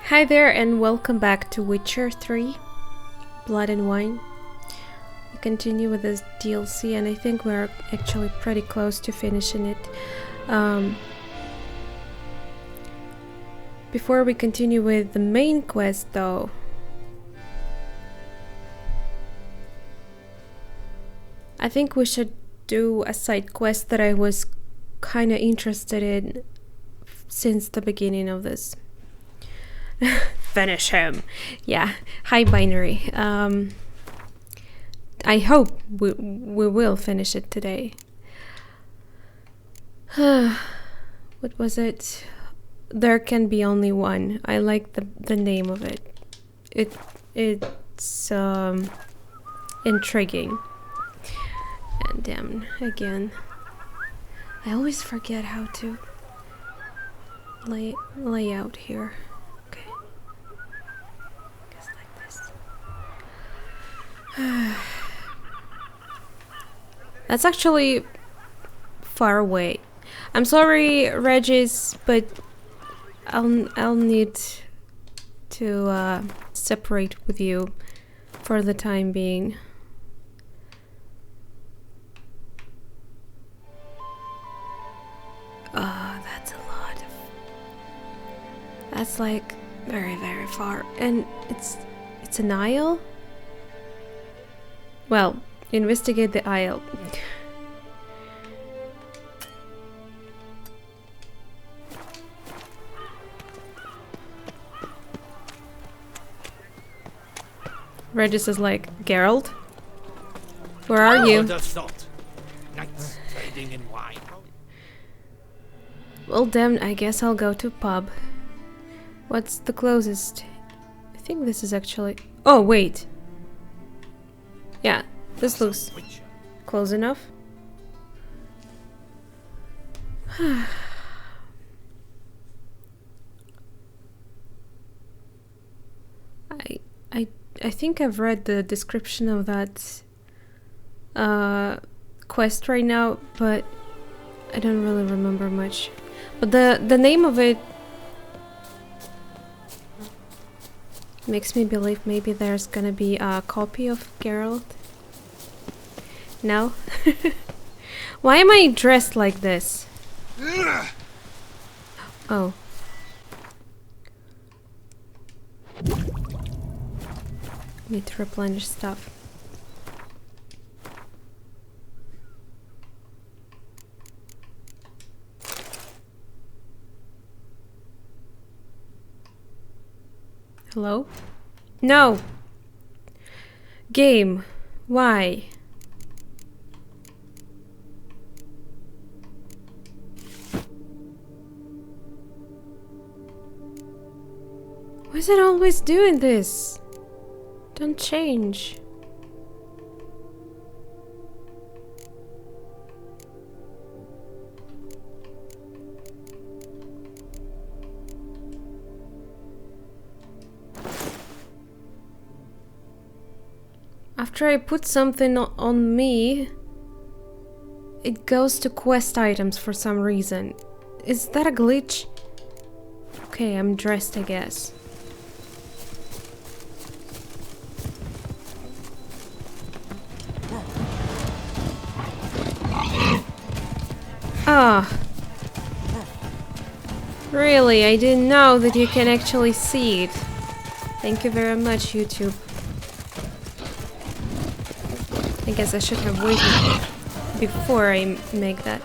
Hi there and welcome back to Witcher 3 Blood and Wine. We continue with this DLC and I think we're actually pretty close to finishing it. Before we continue with the main quest though, I think we should do a side quest that I was kind of interested in since the beginning of this. Finish him. Yeah, hi binary. I hope we will finish it today. What was it? There can be only one. I like the name of it. It's intriguing. And damn, again. I always forget how to lay out here. That's actually far away. I'm sorry, Regis, but I'll need to separate with you for the time being. That's a lot. That's like very, very far, and it's an isle. Well, investigate the isle. Regis is like, Geralt? Where are you? Knights trading in wine. Well then, I guess I'll go to pub. What's the closest? I think this is actually... Oh, wait! Yeah, this looks close enough. I think I've read the description of that quest right now, but I don't really remember much. But the name of it makes me believe maybe there's gonna be a copy of Geralt. No? Why am I dressed like this? Oh. Need to replenish stuff. Hello? No! Game. Why? Why is it always doing this? Don't change. After I put something on me, it goes to quest items for some reason. Is that a glitch? Okay, I'm dressed, I guess. Ah. Really, I didn't know that you can actually see it. Thank you very much, YouTube. I guess I should have waited before I make that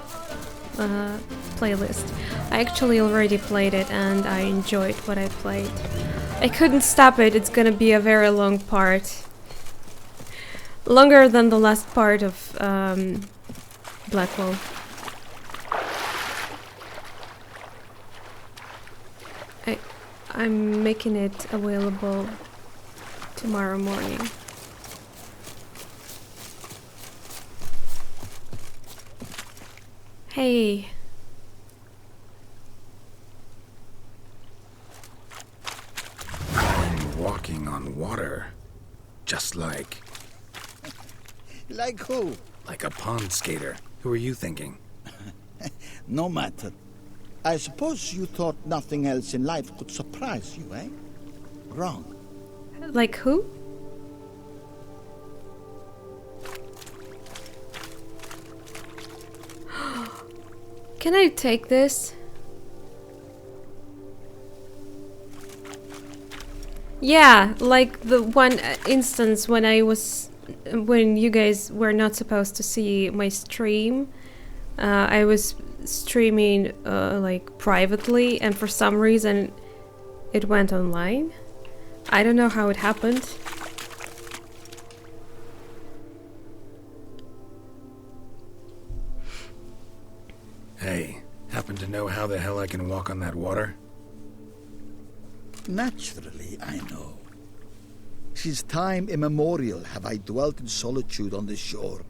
playlist. I actually already played it and I enjoyed what I played. I couldn't stop it, it's gonna be a very long part. Longer than the last part of Blackwell. I'm making it available tomorrow morning. Hey. I'm walking on water. Just like... Like who? Like a pond skater. Who are you thinking? No matter. I suppose you thought nothing else in life could surprise you, eh? wrong. Like who? Can I take this? Yeah, like the one instance when when you guys were not supposed to see my stream. I was streaming like privately, and for some reason it went online. I don't know how it happened. Hey, happen to know how the hell I can walk on that water? Naturally, I know. Since time immemorial have I dwelt in solitude on this shore,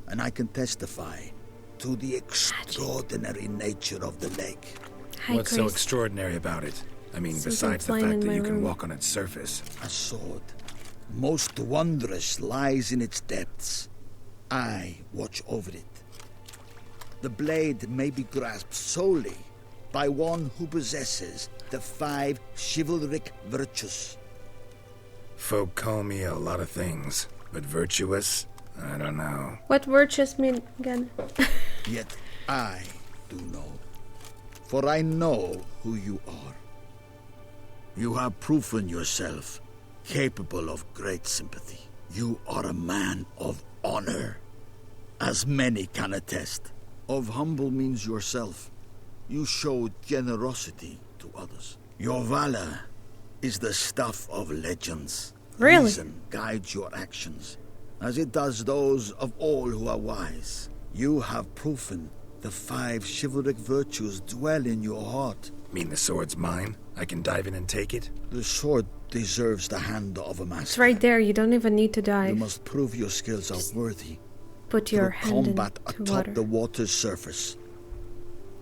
and I can testify to the extraordinary nature of the lake. Hi, What's Chris. so extraordinary about it? I mean, Something besides the flying fact in that my you can room. walk on its surface. A sword, most wondrous, lies in its depths. I watch over it. The blade may be grasped solely by one who possesses the 5 chivalric virtues. Folk call me a lot of things, but virtuous? I don't know. What virtues mean again? Yet I do know, for I know who you are. You have proven yourself capable of great sympathy. You are a man of honor, as many can attest. Of humble means yourself. You showed generosity to others. Your valor is the stuff of legends. Really? Reason guides your actions, as it does those of all who are wise. You have proven the 5 chivalric virtues dwell in your heart. Mean the sword's mine? I can dive in and take it? The sword deserves the hand of a master. It's right there. You don't even need to You dive. must prove your skills are worthy. Put your through hand combat into atop water. the water's surface.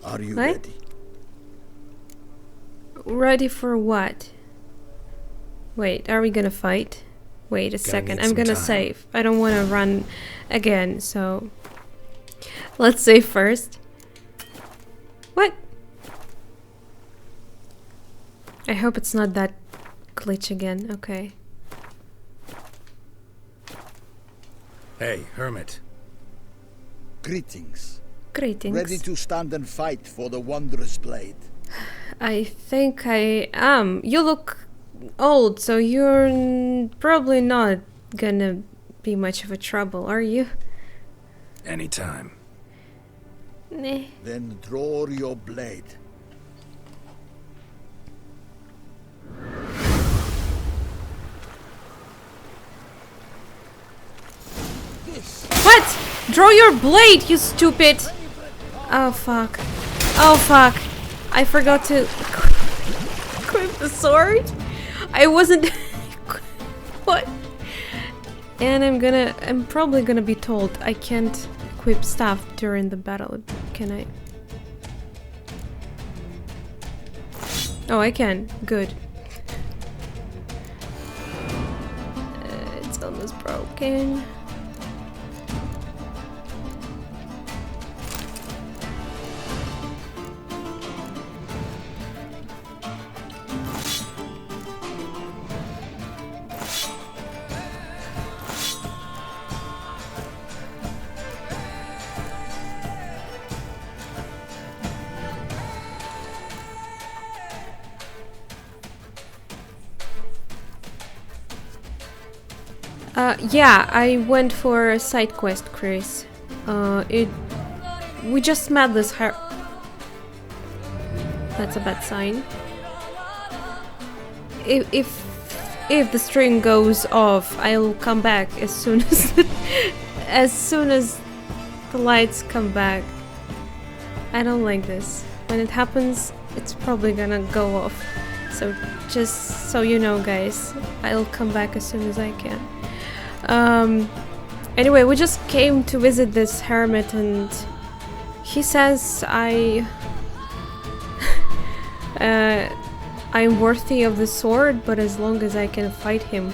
Are you What? ready? Ready for what? Wait, are we gonna fight? Wait a second. need I'm some gonna time. save. I don't want to run again, so let's save first. What? I hope it's not that glitch again. Okay. Hey, hermit. Greetings. Greetings. Ready to stand and fight for the wondrous blade. I think I am. You look old, so you're probably not gonna be much of a trouble, are you? Anytime. Nah. Then draw your blade. What? Draw your blade, you stupid! Oh fuck. Oh fuck. I forgot to equip the sword. I wasn't. What? And I'm probably gonna be told I can't equip stuff during the battle. Can I? Oh, I can. Good. It's almost broken. Yeah, I went for a side quest, Chris. We just met this That's a bad sign. If the string goes off, I'll come back as soon as as soon as the lights come back. I don't like this. When it happens, it's probably gonna go off. So just so you know, guys, I'll come back as soon as I can. Anyway, we just came to visit this hermit, and he says I'm worthy of the sword, but as long as I can fight him.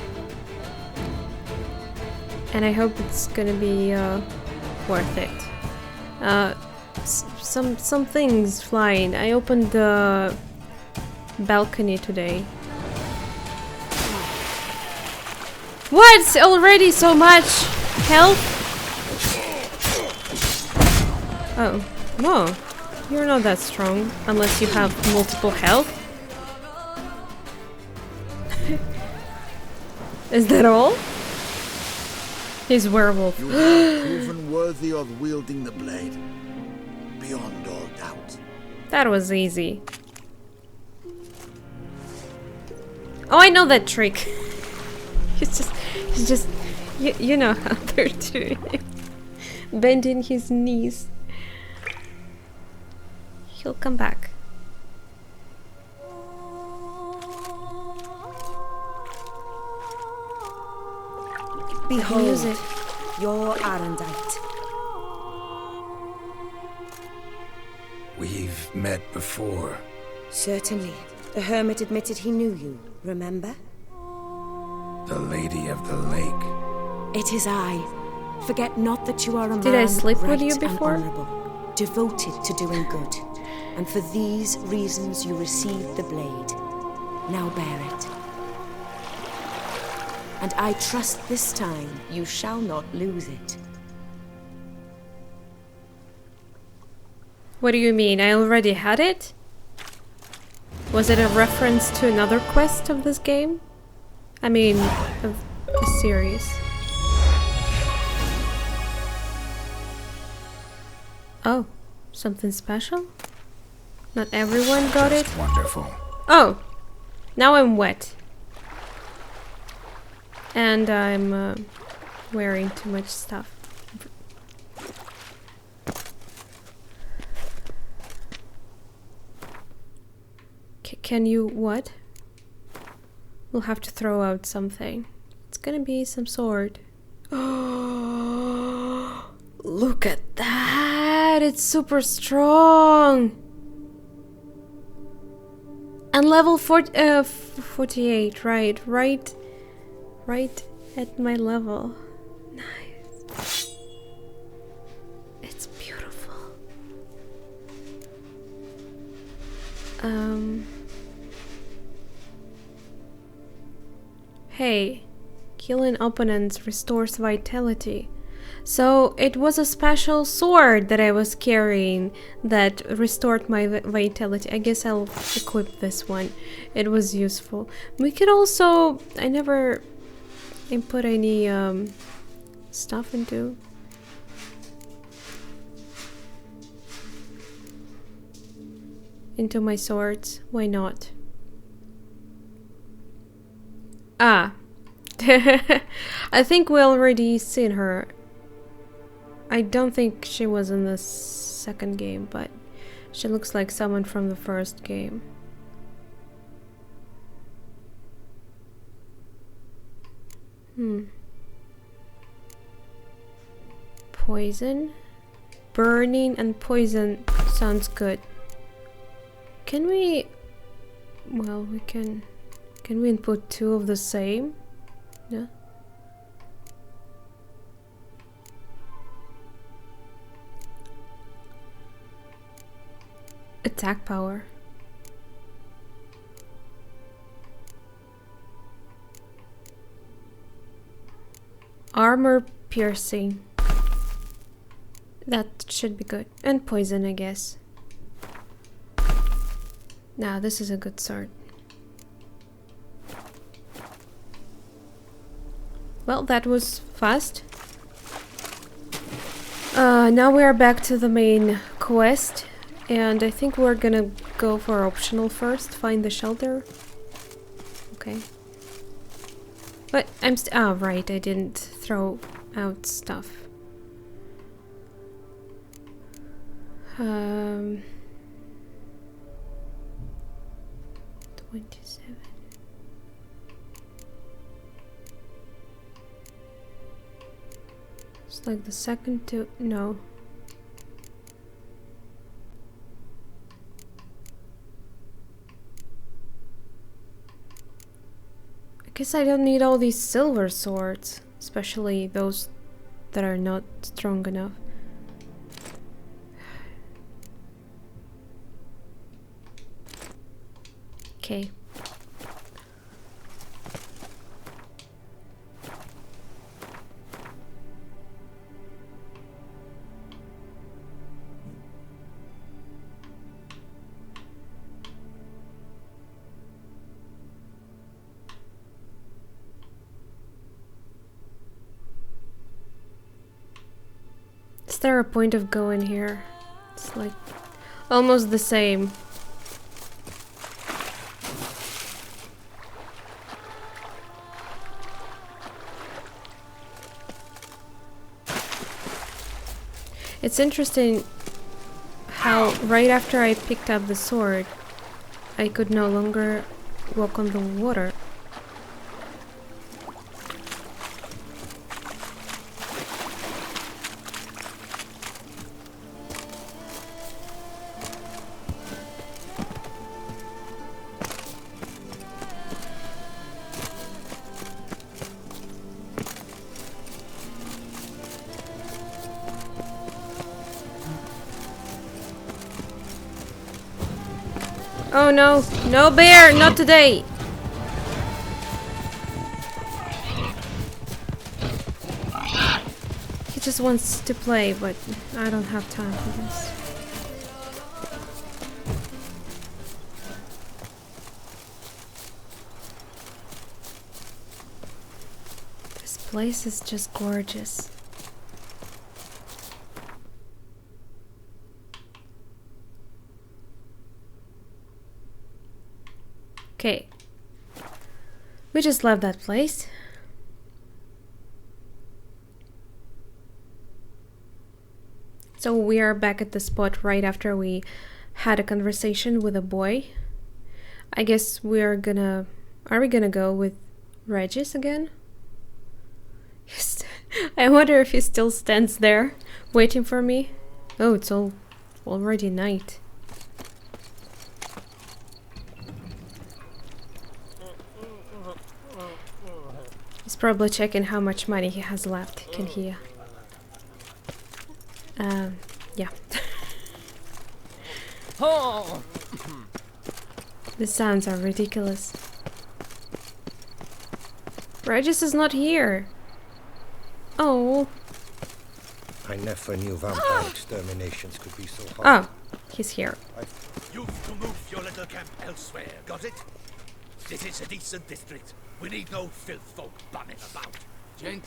And I hope it's gonna be worth it. Some things flying. I opened the balcony today. What? Already so much health? Oh. No. You're not that strong. Unless you have multiple health. Is that all? He's werewolf. You have proven worthy of wielding the blade. Beyond all doubt. That was easy. Oh, I know that trick. He's just, you know how they're doing it. Bending his knees. He'll come back. Behold, Use it. your Arendite. We've met before. Certainly. The hermit admitted he knew you, remember? The Lady of the Lake. It is I. Forget not that you are a Did I man sleep with right you and before? honorable, devoted to doing good. And for these reasons you received the blade. Now bear it. And I trust this time you shall not lose it. What do you mean? I already had it? Was it a reference to another quest of this game? I mean, of the series. Oh, something special? Not everyone got it? Wonderful. Oh, now I'm wet. And I'm wearing too much stuff. Can you what? We'll have to throw out something. It's gonna be some sword. Oh, look at that! It's super strong! And level 48, right at my level. Nice. It's beautiful. Hey, killing opponents restores vitality. So it was a special sword that I was carrying that restored my vitality. I guess I'll equip this one. It was useful. We could also... I never input any stuff into... my swords. Why not? Ah. I think we already seen her. I don't think she was in the second game, but she looks like someone from the first game. Poison? Burning and poison sounds good. Can we... Well, we can... Can we input two of the same? Yeah. Attack power. Armor piercing. That should be good. And poison, I guess. Now, this is a good sword. Well, that was fast. Now we are back to the main quest. And I think we're gonna go for optional first. Find the shelter. Okay. But I'm oh, right, I didn't throw out stuff. 27. It's like the second to... No. I guess I don't need all these silver swords. Especially those that are not strong enough. Okay. Is there a point of going here? It's like almost the same. It's interesting how right after I picked up the sword, I could no longer walk on the water. Oh no, no bear, not today! He just wants to play, but I don't have time for this. This place is just gorgeous. Okay. We just left that place. So we are back at the spot right after we had a conversation with a boy. I guess we are gonna... Are we gonna go with Regis again? Yes. I wonder if he still stands there, waiting for me. Oh, it's already night. He's probably checking how much money he has left. Can he? Yeah. The sounds are ridiculous. Regis is not here. Oh. I never knew vampire exterminations could be so hard. Oh, he's here. You've to move your little camp elsewhere, got it? This is a decent district. We need no filth folk bumming about. Gentlemen,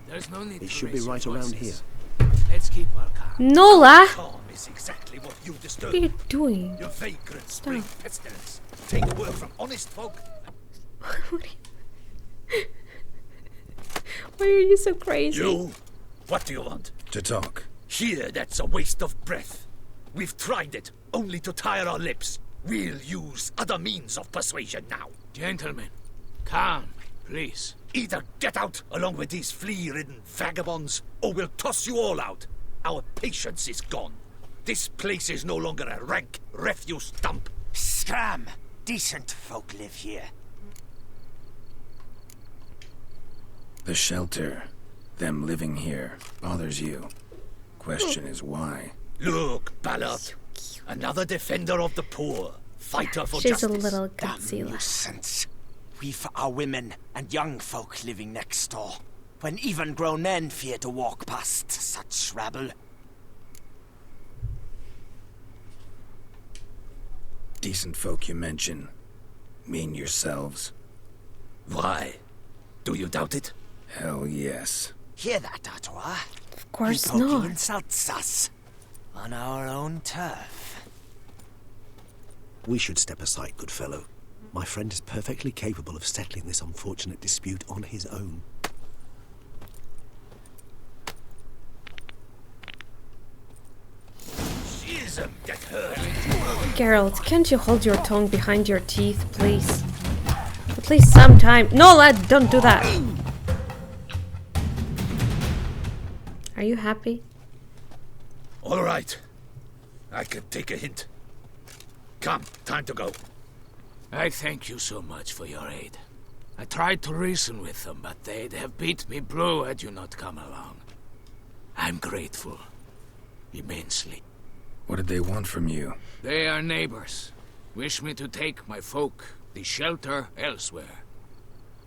there's no need It to should be raise right your around voices. here. Let's keep our calm. Nola! Calm is exactly what you disturb. What are you doing? Your vagrants Stop. bring pestilence. Take a word from honest folk. Why are you so crazy? You? What do you want? To talk. Here, that's a waste of breath. We've tried it, only to tire our lips. We'll use other means of persuasion now. Gentlemen, calm, please. Either get out along with these flea-ridden vagabonds, or we'll toss you all out. Our patience is gone. This place is no longer a rank refuse dump. Scram! Decent folk live here. The shelter, them living here, bothers you. Question is why. Look, Ballard. Another defender of the poor. Fighter for She's justice. a little Damn Godzilla. nuisance. We've our women and young folk living next door, when even grown men fear to walk past such rabble. Decent folk you mention. Mean yourselves? Why? Do you doubt it? Hell yes. Hear that, Artois? Of course He poking not. insults us on our own turf. We should step aside, good fellow. My friend is perfectly capable of settling this unfortunate dispute on his own. Schism, get hurt. Geralt, can't you hold your tongue behind your teeth, please? At least sometime. No, lad, don't do that. Are you happy? All right. I can take a hint. Come, time to go. I thank you so much for your aid. I tried to reason with them, but they'd have beat me blue had you not come along. I'm grateful. Immensely. What did they want from you? They are neighbors. Wish me to take my folk, the shelter, elsewhere.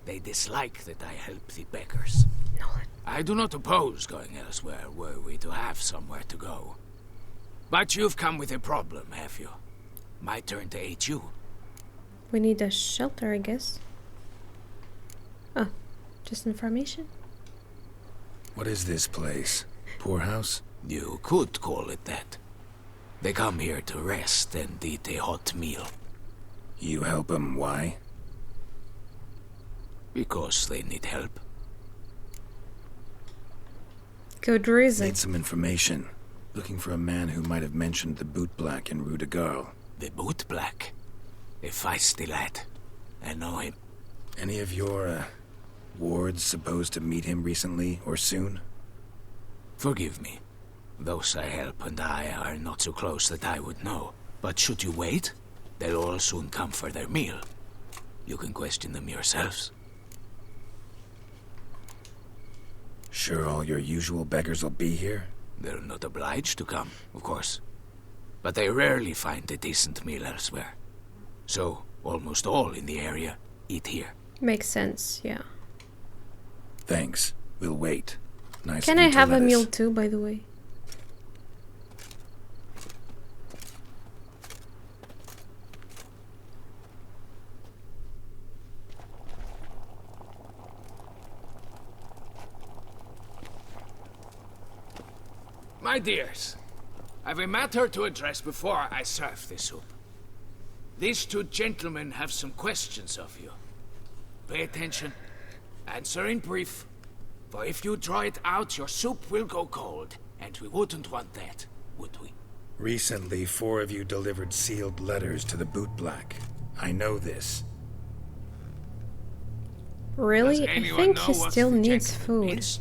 They dislike that I help the beggars. I do not oppose going elsewhere were we to have somewhere to go. But you've come with a problem, have you? My turn to aid you. We need a shelter, I guess. Oh, just information? What is this place? Poorhouse? You could call it that. They come here to rest and eat a hot meal. You help them, why? Because they need help. Good reason. Need some information. Looking for a man who might have mentioned the boot black in Rue de Garl. The boot black. A feisty lad. I know him. Any of your, wards supposed to meet him recently or soon? Forgive me. Those I help and I are not so close that I would know. But should you wait, they'll all soon come for their meal. You can question them yourselves. Sure all your usual beggars will be here? They're not obliged to come, of course. But they rarely find a decent meal elsewhere. So, almost all in the area eat here. Makes sense, yeah. Thanks. We'll wait. Nice Can of I you to have a let meal us. too, by the way? My dears, I've a matter to address before I serve the soup. These two gentlemen have some questions of you. Pay attention. Answer in brief. For if you draw it out, your soup will go cold. And we wouldn't want that, would we? Recently, 4 of you delivered sealed letters to the boot black. I know this. Really? Does I anyone think know he what still the needs gentleman food. means?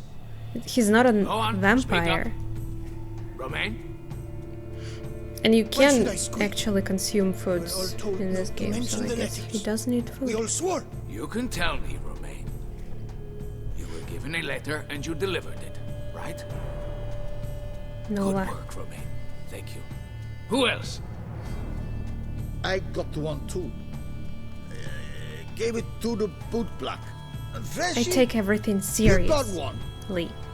He's not a Go on, vampire. Romain? And you Why can should I squeak? actually consume foods We're all told in this not to game, so mention I the guess letters. he does need We all food. swore. You can tell me, Romain. You were given a letter and you delivered it, right? No Good lie. work, Romain. Thank you. Who else? I got one too. Gave it to the boot black. And I Freshy, take everything he got seriously. one,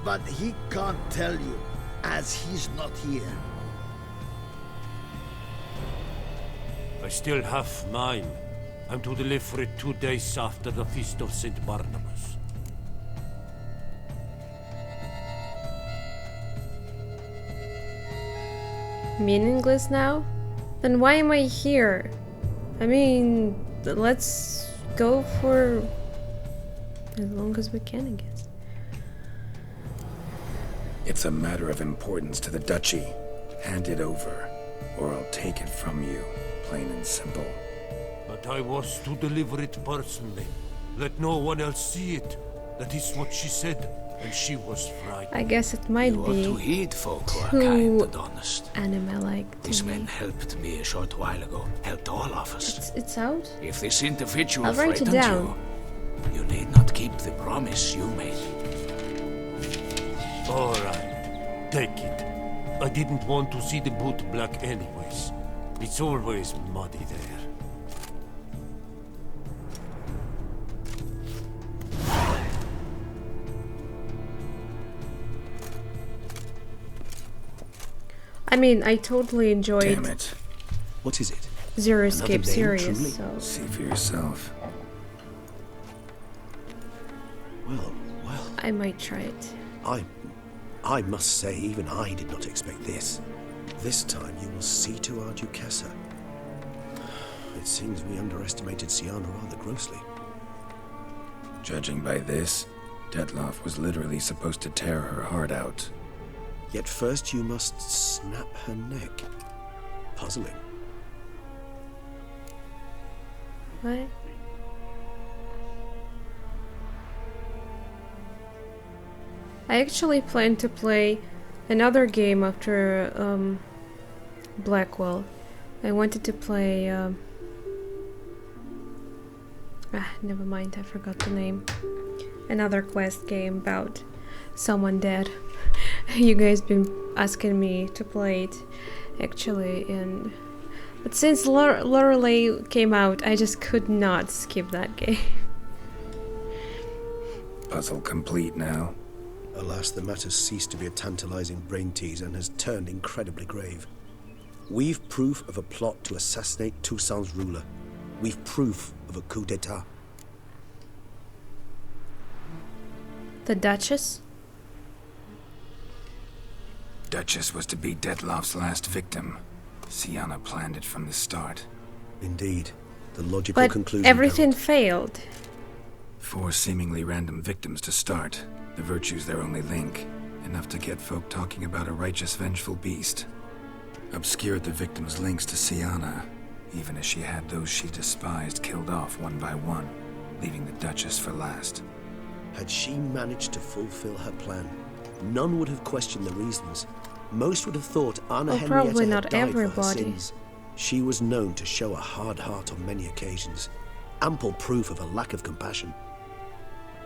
but he can't tell you, as he's not here. I still have mine. I'm to deliver it 2 days after the Feast of St. Barnabas. Meaningless now? Then why am I here? I mean, let's go for as long as we can, I guess. It's a matter of importance to the duchy. Hand it over, or I'll take it from you. Plain and simple. But I was to deliver it personally. Let no one else see it. That is what she said, and she was frightened. I guess it might You ought to be heed folk who are kind too and honest. anime-like to These me. men helped me a short while ago. Helped all of us. It's out? If this individual I'll write it frightened down. you need not keep the promise you made. All right, take it. I didn't want to see the boot black anyways. It's always muddy there. I mean, I totally enjoyed Damn it. What is it? Zero Another Escape name, series, truly? so... See for yourself. Well, I might try it. I must say, even I did not expect this. This time you will see to our Duchessa. It seems we underestimated Sienna rather grossly. Judging by this, Detloff was literally supposed to tear her heart out. Yet first you must snap her neck. Puzzling. What? I actually plan to play another game after Blackwell. I wanted to play never mind, I forgot the name. Another quest game about someone dead. You guys been asking me to play it actually, but since Lorelei came out, I just could not skip that game. Puzzle complete now. Alas, the matter's ceased to be a tantalizing brain tease and has turned incredibly grave. We've proof of a plot to assassinate Toussaint's ruler. We've proof of a coup d'etat. The Duchess? Duchess was to be Detlof's last victim. Sienna planned it from the start. Indeed. The logical But conclusion. everything Geralt. failed. 4 seemingly random victims to start. The virtue's their only link. Enough to get folk talking about a righteous, vengeful beast. Obscured the victims' links to Sienna, even as she had those she despised killed off one by one, leaving the Duchess for last. Had she managed to fulfill her plan, none would have questioned the reasons. Most would have thought Anna Well, Henrietta probably had not died for her everybody. sins. She was known to show a hard heart on many occasions. Ample proof of a lack of compassion.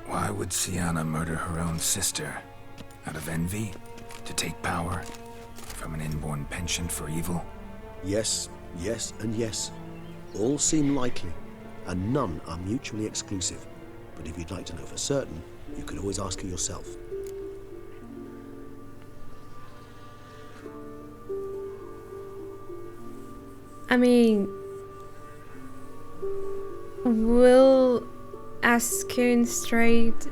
Why would Sienna murder her own sister? Out of envy? To take power? From an inborn penchant for evil? Yes, yes, and yes. All seem likely, and none are mutually exclusive. But if you'd like to know for certain, you could always ask her yourself. I mean, will asking straight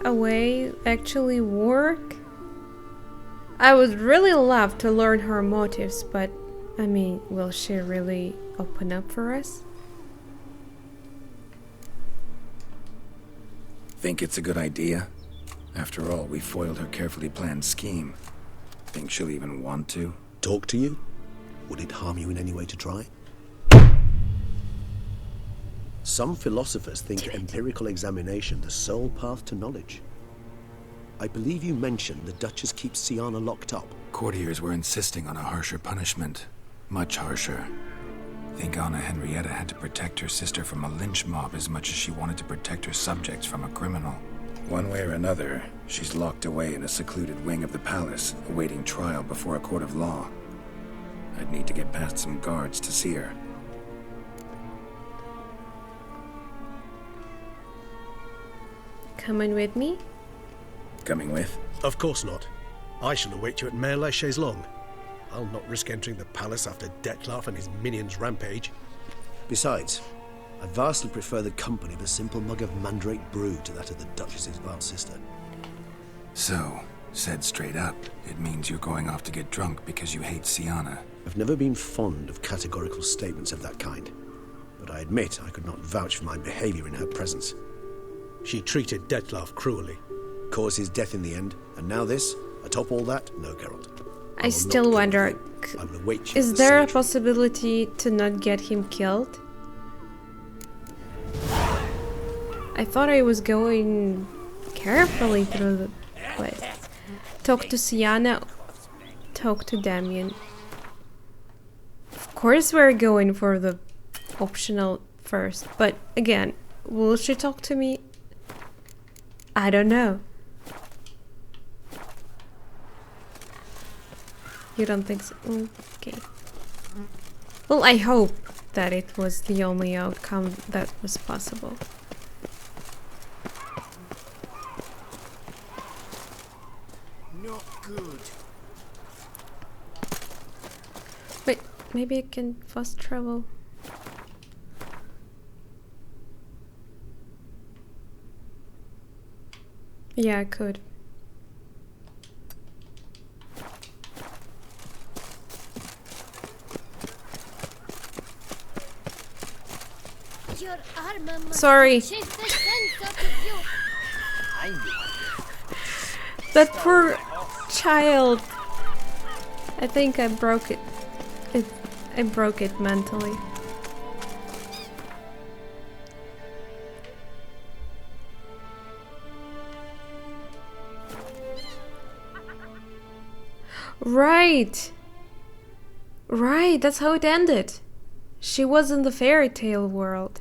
away actually work? I would really love to learn her motives, but I mean, will she really open up for us? Think it's a good idea? After all, we foiled her carefully planned scheme. Think she'll even want to? Talk to you? Would it harm you in any way to try? Some philosophers think empirical examination the sole path to knowledge. I believe you mentioned the Duchess keeps Sienna locked up. Courtiers were insisting on a harsher punishment. Much harsher. Think Anna Henrietta had to protect her sister from a lynch mob as much as she wanted to protect her subjects from a criminal. One way or another, she's locked away in a secluded wing of the palace, awaiting trial before a court of law. I'd need to get past some guards to see her. Coming with me? Coming with? Of course not. I shall await you at Mare La Chaise-Longue. I'll not risk entering the palace after Detlef and his minions rampage. Besides, I vastly prefer the company of a simple mug of mandrake brew to that of the Duchess's vile sister. So, said straight up, it means you're going off to get drunk because you hate Sienna. I've never been fond of categorical statements of that kind, but I admit I could not vouch for my behavior in her presence. She treated Detlef cruelly, caused his death in the end, and now this? Atop all that? No, Geralt. I still wonder, I will await you is at the there a cemetery. possibility to not get him killed? I thought I was going carefully through the place. Talk to Sienna, talk to Damien. Of course we're going for the optional first, but again, will she talk to me? I don't know. You don't think so? Okay. Well, I hope that it was the only outcome that was possible. Not good. Wait, maybe I can fast travel. Yeah, I could. Your armor must Sorry. change the sense out of you. I knew That poor child. I think I broke it. I broke it mentally. Right. Right, that's how it ended. She was in the fairy tale world.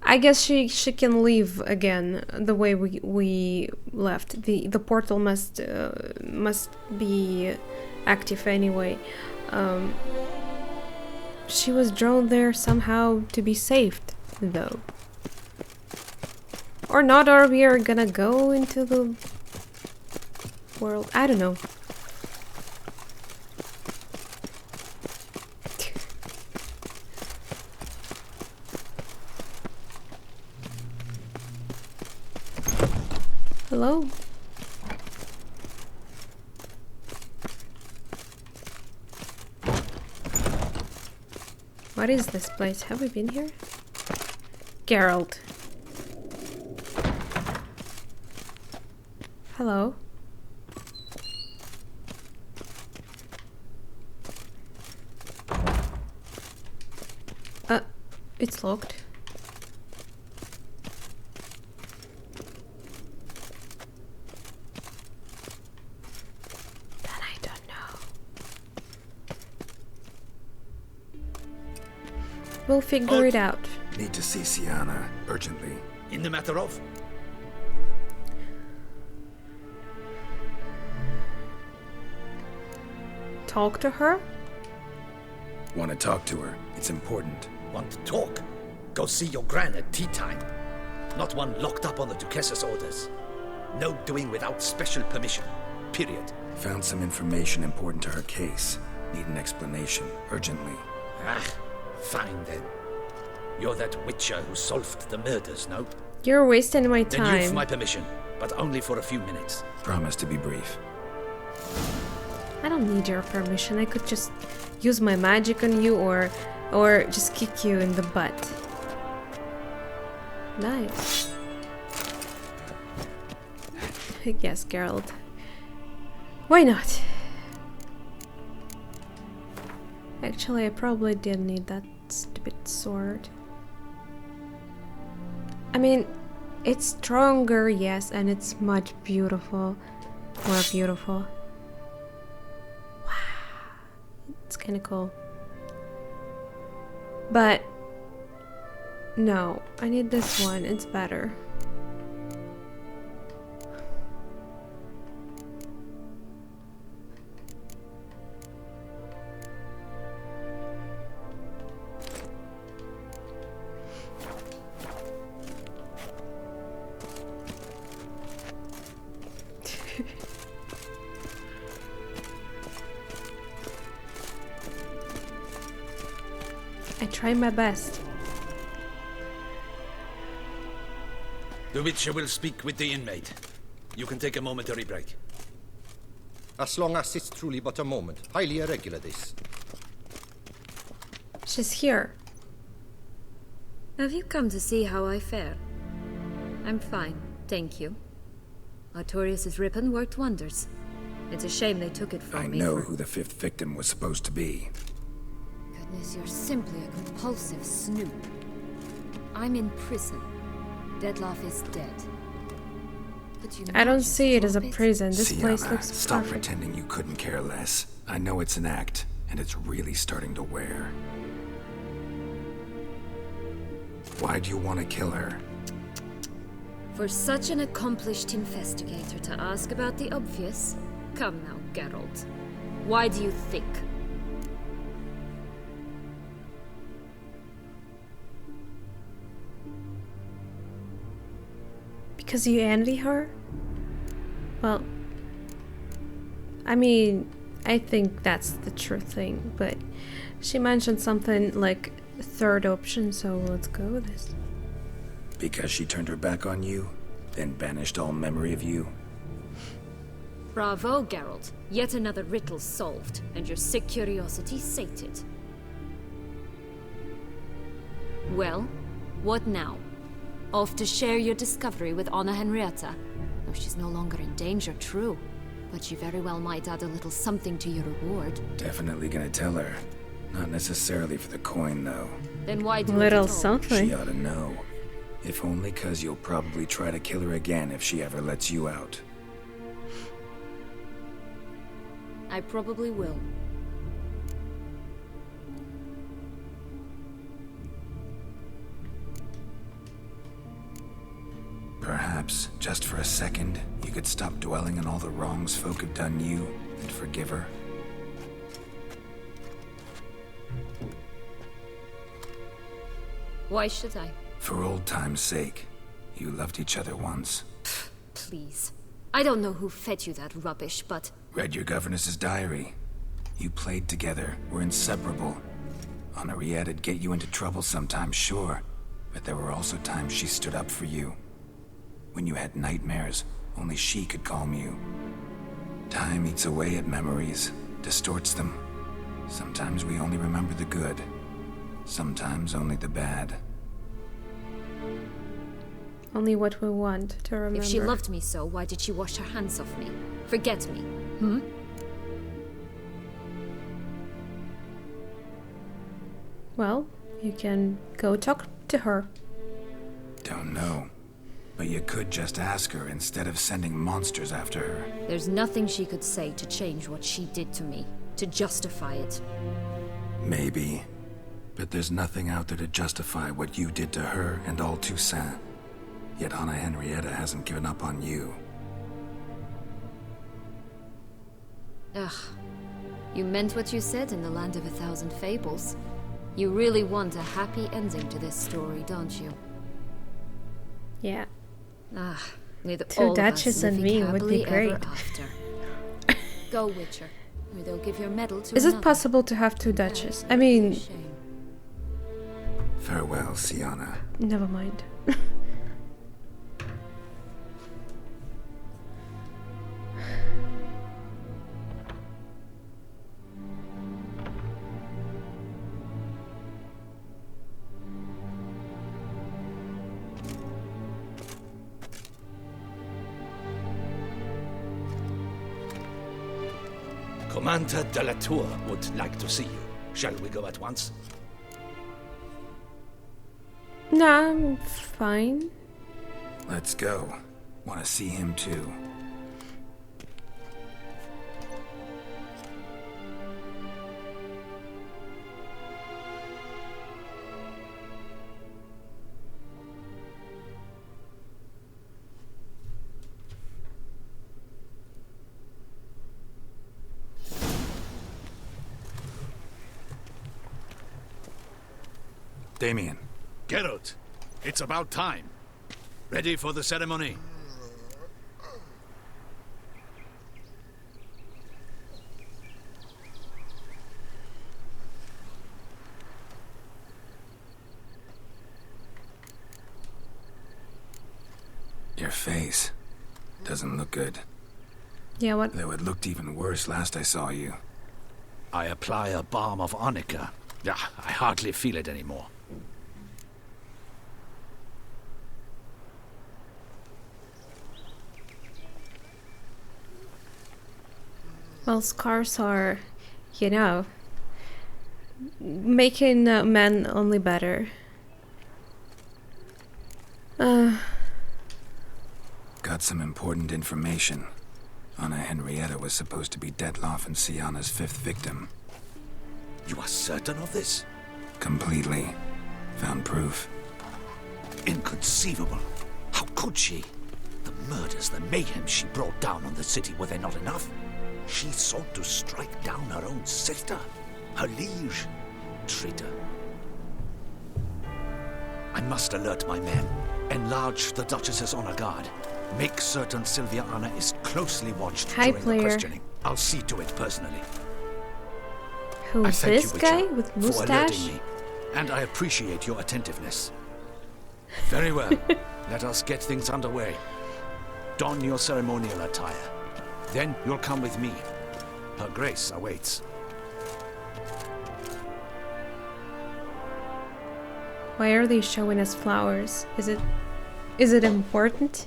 I guess she can leave again the way we left. The portal must be active anyway. She was drawn there somehow to be saved, though. Or not, or we are gonna go into the world. I don't know. Hello? What is this place? Have we been here? Geralt. Hello. It's locked. Then I don't know. We'll figure it out. Need to see Sienna urgently. In the matter of? Talk to her? Want to talk to her. It's important. Want to talk? Go see your gran at tea time. Not one locked up on the Duchess's orders. No doing without special permission. Period. Found some information important to her case. Need an explanation, urgently. Ah, fine then. You're that witcher who solved the murders, no? You're wasting my Then time. you've my permission, but only for a few minutes. Promise to be brief. I don't need your permission. I could just use my magic on you or just kick you in the butt. Nice. Yes, Geralt. Why not? Actually, I probably didn't need that stupid sword. I mean, it's stronger, yes, and it's much beautiful. More beautiful. Wow. It's kind of cool. But no, I need this one. It's better. I try my best. The Witcher will speak with the inmate. You can take a momentary break. As long as it's truly but a moment. Highly irregular, this. She's here. Have you come to see how I fare? I'm fine, thank you. Artorius' ribbon worked wonders. It's a shame they took it from me. I know who the fifth victim was supposed to be. Goodness, you're simply a compulsive snoop. I'm in prison. Dettlaff is dead. But you I don't see it as a prison. This Sienna, place looks stop perfect. pretending you couldn't care less. I know it's an act, and it's really starting to wear. Why do you want to kill her? For such an accomplished investigator to ask about the obvious? Come now, Geralt. Why do you think? Because you envy her? Well, I mean, I think that's the true thing, but she mentioned something like third option, so let's go with this. Because she turned her back on you, then banished all memory of you? Bravo, Geralt. Yet another riddle solved, and your sick curiosity sated. Well, what now? Off to share your discovery with Anna Henrietta? No, she's no longer in danger, true. But she very well might add a little something to your reward. Definitely gonna tell her. Not necessarily for the coin, though. Then why do little it at all? something? She ought to know. If only 'cause you'll probably try to kill her again if she ever lets you out. I probably will. Perhaps, just for a second, you could stop dwelling on all the wrongs folk have done you and forgive her. Why should I? For old time's sake. You loved each other once. Please. I don't know who fed you that rubbish, but... Read your governess's diary. You played together, were inseparable. Henriette'd get you into trouble sometimes, sure. But there were also times she stood up for you. When you had nightmares, only she could calm you. Time eats away at memories, distorts them. Sometimes we only remember the good. Sometimes only the bad. Only what we want to remember. If she loved me so, why did she wash her hands off me? Forget me? Hmm? Well, you can go talk to her. Don't know. But you could just ask her instead of sending monsters after her. There's nothing she could say to change what she did to me, to justify it. Maybe. But there's nothing out there to justify what you did to her and all Toussaint. Yet Anna Henrietta hasn't given up on you. Ugh. You meant what you said in the Land of 1,000 Fables. You really want a happy ending to this story, don't you? Yeah. Ah, with Two all Duchess of us and living me would be happily ever great. after. Go, Witcher. Or they'll give your medal to Is it another. possible to have two Duchess? I mean, Shame. Farewell, Sienna. never mind. Commander de la Tour would like to see you. Shall we go at once? Nah, I'm fine. Let's go. Want to see him too. Damien. Geralt, it's about time. Ready for the ceremony? Your face doesn't look good. Yeah, what? Though it looked even worse last I saw you. I apply a balm of arnica. Yeah, I hardly feel it anymore. Well, scars are, you know, making men only better. Got some important information. Anna Henrietta was supposed to be Detloff and Sienna's 5th victim. You are certain of this? Completely. Found proof. Inconceivable. How could she? The murders, the mayhem she brought down on the city, were they not enough? She sought to strike down her own sister, her liege. Traitor. I must alert my men. Enlarge the Duchess's honor guard. Make certain Sylvia Anna is closely watched Hi, during player. the questioning. I'll see to it personally. I Who's thank this you, guy Witcher, with for mustache? alerting me, and I appreciate your attentiveness. Very well. Let us get things underway. Don your ceremonial attire. Then you'll come with me. Her Grace awaits. Why are they showing us flowers? Is it important?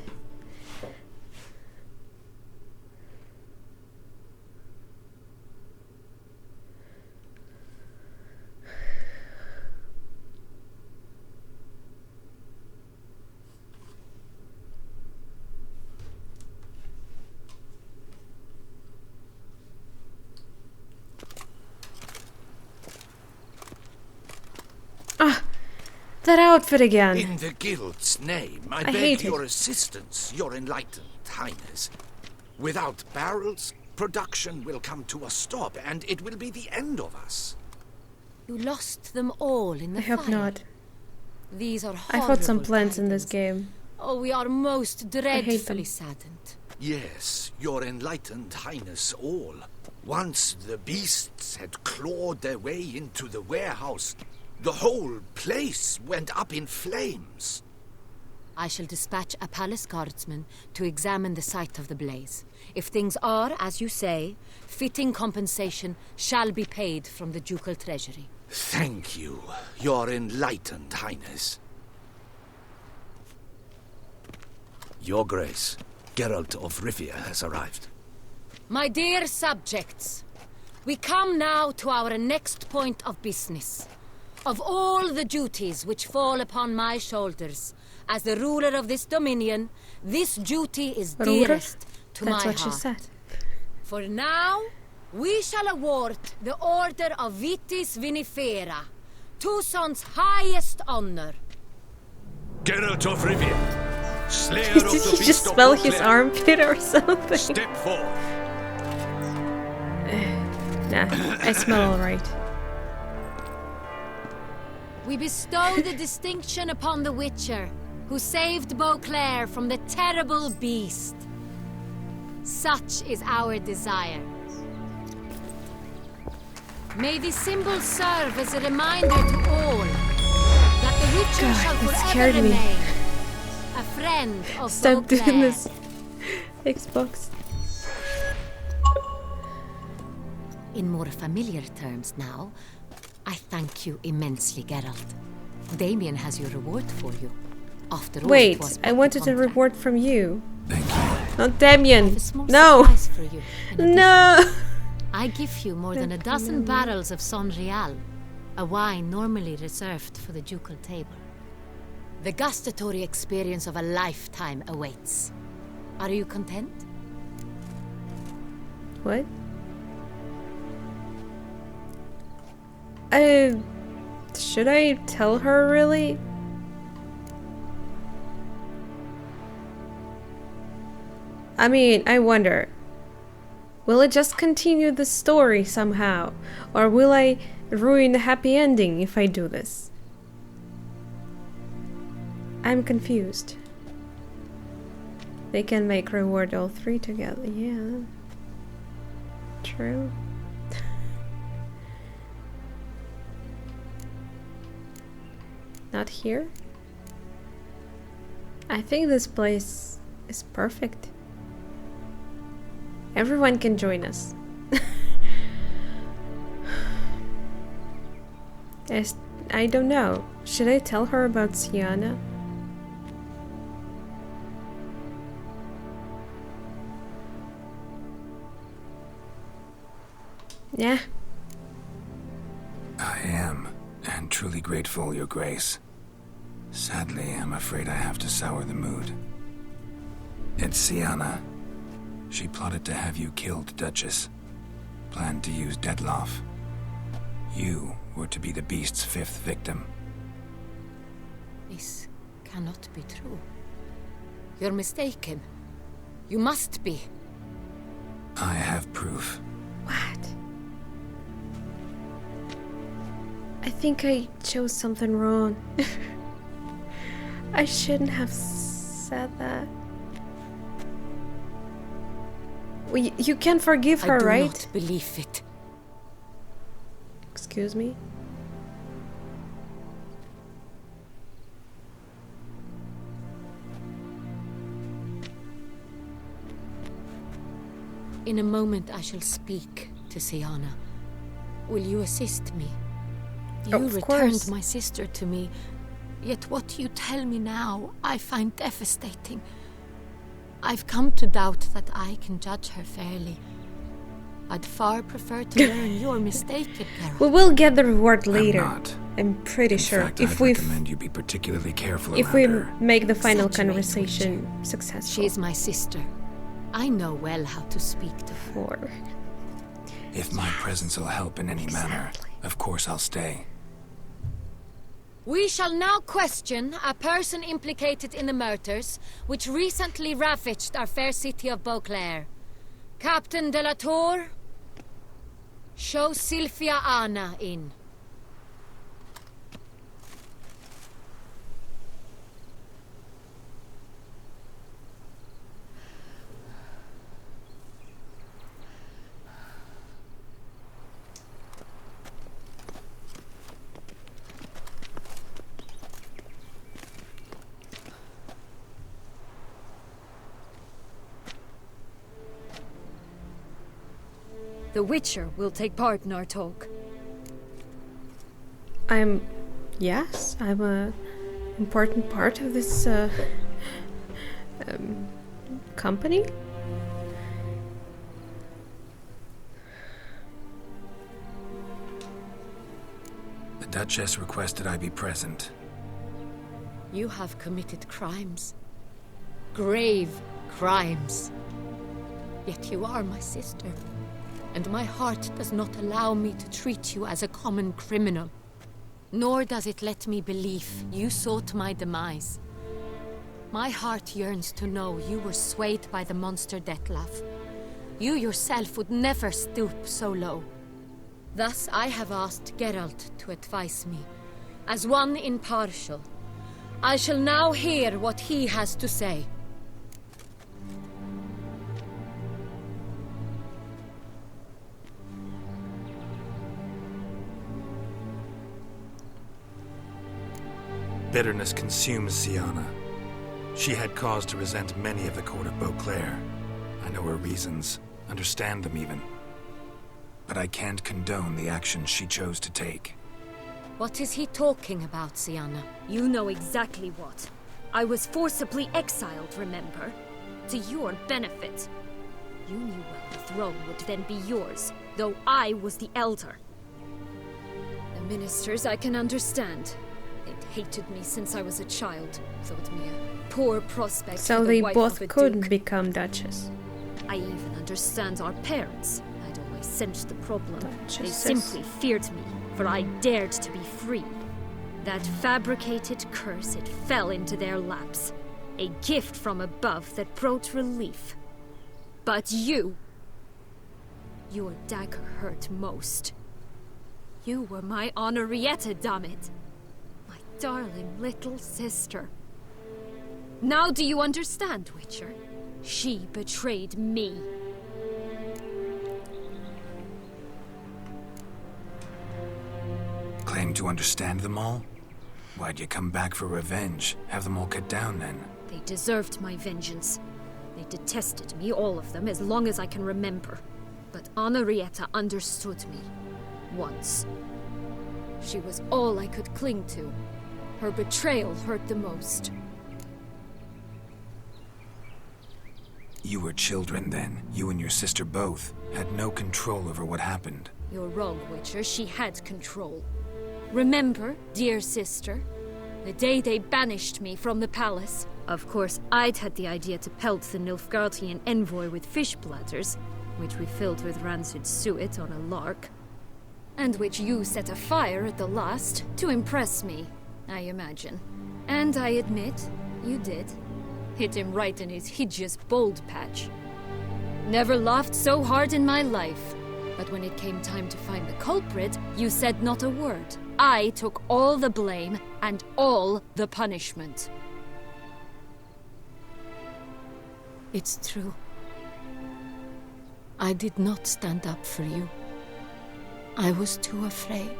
That outfit again. In the Guild's name, I hate beg it. your assistance, your enlightened highness. Without barrels, production will come to a stop, and it will be the end of us. You lost them all in the I hope fire. not. These are I fought some horrible plants in this tidings. game. Oh, we are most hate them. dreadfully saddened. Yes, your enlightened highness all. Once the beasts had clawed their way into the warehouse, the whole place went up in flames. I shall dispatch a palace guardsman to examine the site of the blaze. If things are, as you say, fitting compensation shall be paid from the ducal treasury. Thank you, Your Enlightened Highness. Your Grace, Geralt of Rivia has arrived. My dear subjects, we come now to our next point of business. Of all the duties which fall upon my shoulders, as the ruler of this dominion, this duty is dearest to my heart. That's what she said. For now, we shall award the Order of Vitis Vinifera, Tucson's highest honor. Geralt of Rivia, Slayer of Did the he Beast just of smell his Beauclair. armpit or something? Step forth. Nah, I smell alright. We bestow the distinction upon the Witcher, who saved Beauclair from the terrible beast. Such is our desire. May the symbol serve as a reminder to all that the Witcher God, shall that forever scared me. remain a friend of Stop Beauclair. doing this. Xbox. In more familiar terms now, I thank you immensely, Geralt. Damien has your reward for you. After all, it Wait, was I but wanted the a contract. reward from you. Thank you. Not Damien. A small No. surprise for you, in addition. No. I give you more than a dozen barrels of Son Real, a wine normally reserved for the ducal table. The gustatory experience of a lifetime awaits. Are you content? What? Should I tell her really? I mean, I wonder. Will it just continue the story somehow? Or will I ruin the happy ending if I do this? I'm confused. They can make reward all three together, yeah. True. Not here? I think this place is perfect. Everyone can join us. I don't know. Should I tell her about Sienna? Yeah. I am, and truly grateful, Your Grace. Sadly, I'm afraid I have to sour the mood. It's Sienna. She plotted to have you killed, Duchess. Planned to use Dettlaff. You were to be the beast's fifth victim. This cannot be true. You're mistaken. You must be. I have proof. What? I think I chose something wrong. I shouldn't have said that. Well, you can forgive her, right? I do not believe it. Excuse me? In a moment I shall speak to Sienna. Will you assist me? You Of returned course. my sister to me, yet what you tell me now I find devastating. I've come to doubt that I can judge her fairly. I'd far prefer to learn you're mistaken, Geralt. We will get the reward later. I'm not. I'm pretty In sure. fact, If I'd we recommend you be particularly careful if around we her. make the final Such a great conversation She successful. is my sister. I know well how to speak to her. For If my presence will help in any manner, of course I'll stay. We shall now question a person implicated in the murders which recently ravaged our fair city of Beauclair. Captain de la Tour, show Sylvia Anna in. The Witcher will take part in our talk. Yes, I'm a important part of this company. The Duchess requested I be present. You have committed crimes. Grave crimes. Yet you are my sister, and my heart does not allow me to treat you as a common criminal. Nor does it let me believe you sought my demise. My heart yearns to know you were swayed by the monster Dettlaff. You yourself would never stoop so low. Thus I have asked Geralt to advise me, as one impartial. I shall now hear what he has to say. Bitterness consumes Sienna. She had cause to resent many of the court of Beauclair. I know her reasons, understand them even. But I can't condone the actions she chose to take. What is he talking about, Sienna? You know exactly what. I was forcibly exiled, remember? To your benefit. You knew well the throne would then be yours, though I was the elder. The ministers I can understand. They'd hated me since I was a child, thought me a poor prospect So for the they wife both of a couldn't duke. become Duchess. I even understand our parents. I'd always sensed the problem. They Duchesses. simply feared me, for I dared to be free. That fabricated curse, it fell into their laps. A gift from above that brought relief. But you... Your dagger hurt most. You were my Henrietta, dammit. My darling little sister. Now do you understand, Witcher? She betrayed me. Claim to understand them all? Why'd you come back for revenge? Have them all cut down then? They deserved my vengeance. They detested me, all of them, as long as I can remember. But Henrietta understood me. Once. She was all I could cling to. Her betrayal hurt the most. You were children then. You and your sister both had no control over what happened. You're wrong, Witcher. She had control. Remember, dear sister, the day they banished me from the palace? Of course, I'd had the idea to pelt the Nilfgaardian envoy with fish bladders, which we filled with rancid suet on a lark. And which you set afire at the last, to impress me, I imagine. And I admit, you did. Hit him right in his hideous bald patch. Never laughed so hard in my life. But when it came time to find the culprit, you said not a word. I took all the blame and all the punishment. It's true. I did not stand up for you. I was too afraid.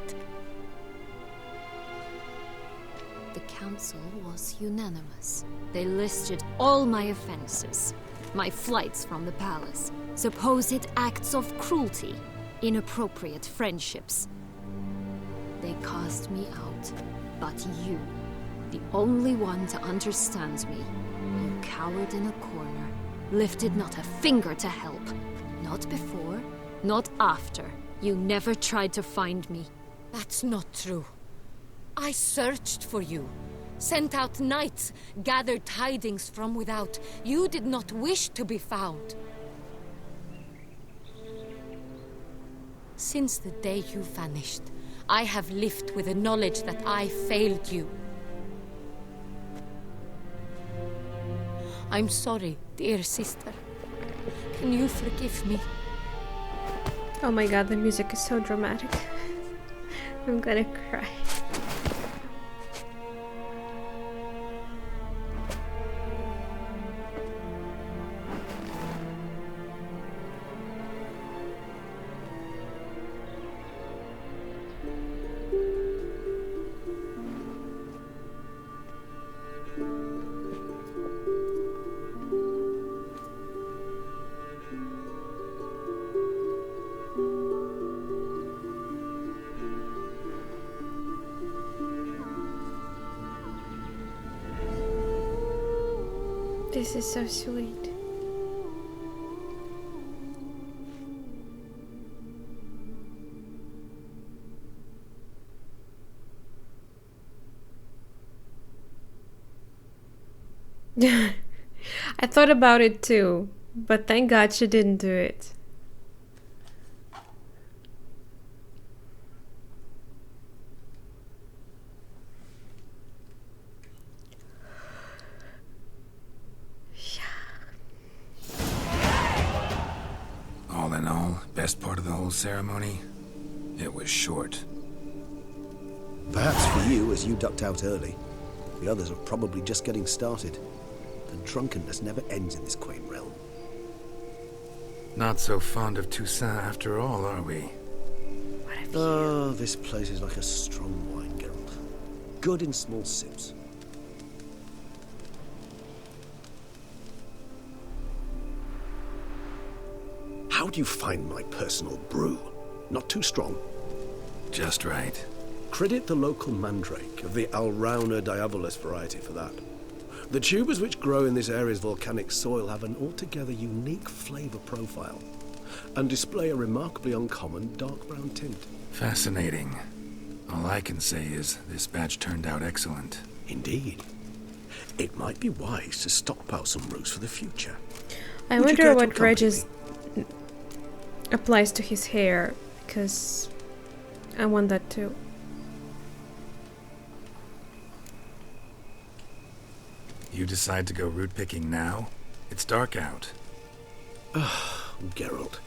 The council was unanimous. They listed all my offenses. My flights from the palace, supposed acts of cruelty, inappropriate friendships. They cast me out, but you, the only one to understand me, you cowered in a corner, lifted not a finger to help. Not before, not after. You never tried to find me. That's not true. I searched for you. Sent out knights, gathered tidings from without. You did not wish to be found. Since the day you vanished, I have lived with the knowledge that I failed you. I'm sorry, dear sister. Can you forgive me? Oh my god, the music is so dramatic. I'm gonna cry. This is so sweet. I thought about it too, but thank God she didn't do it. All in all, best part of the whole ceremony? It was short. Perhaps for you, as you ducked out early. The others are probably just getting started. The drunkenness never ends in this quaint realm. Not so fond of Toussaint after all, are we? Oh, this place is like a strong wine, Geralt. Good in small sips. How do you find my personal brew? Not too strong? Just right. Credit the local mandrake of the Alrauna diabolus variety for that. The tubers which grow in this area's volcanic soil have an altogether unique flavour profile and display a remarkably uncommon dark brown tint. Fascinating. All I can say is this batch turned out excellent. Indeed. It might be wise to stockpile some roots for the future. I wonder what Regis applies to his hair, because I want that too. You decide to go root picking now? It's dark out. Geralt,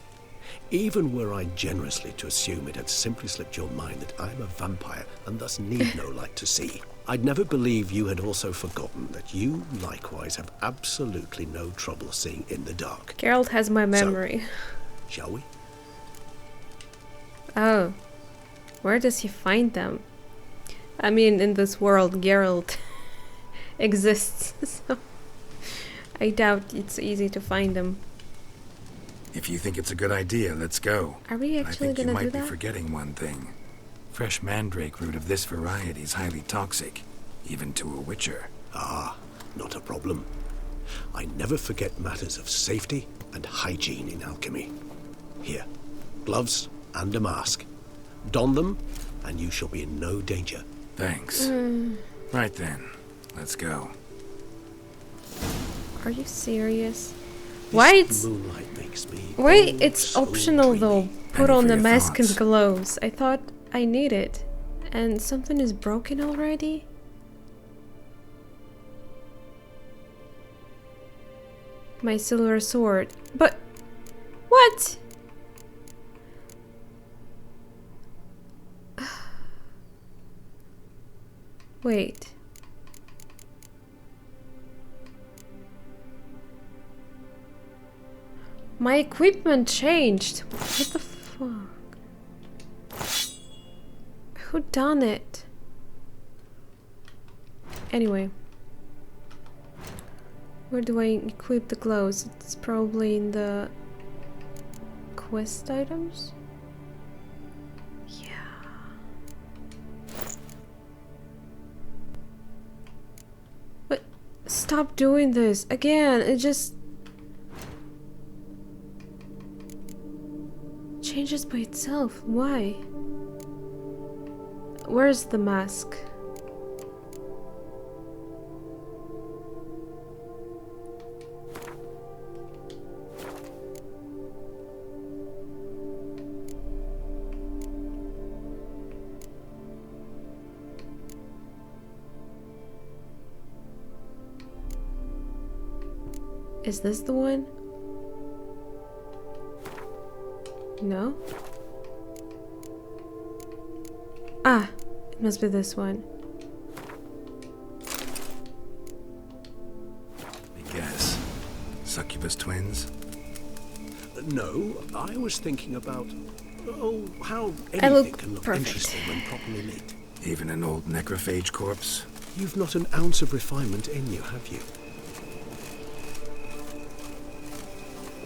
even were I generously to assume it had simply slipped your mind that I'm a vampire and thus need no light to see, I'd never believe you had also forgotten that you likewise have absolutely no trouble seeing in the dark. Geralt has my memory. So, shall we? Oh. Where does he find them? I mean, in this world, Geralt exists, so I doubt it's easy to find them. If you think it's a good idea, let's go. Are we actually I think you gonna might do be that? forgetting one thing. Fresh mandrake root of this variety is highly toxic, even to a witcher. Ah, not a problem. I never forget matters of safety and hygiene in alchemy. Here, gloves and a mask. Don them, and you shall be in no danger. Thanks. Right then, let's go. Are you serious? This Why it's moonlight makes me it's so optional though. dreamy. Put Penny on for the your mask and thoughts. gloves. I thought I need it. And something is broken already? My silver sword. But what? Wait. My equipment changed. What the fuck? Who done it? Anyway. Where do I equip the gloves? It's probably in the quest items? Yeah. But stop doing this. Again, it just changes by itself. Why? Where's the mask? Is this the one? No? Ah, it must be this one. I guess. Succubus twins? No, I was thinking about how I look anything can look perfect. interesting when properly lit. Even an old necrophage corpse? You've not an ounce of refinement in you, have you?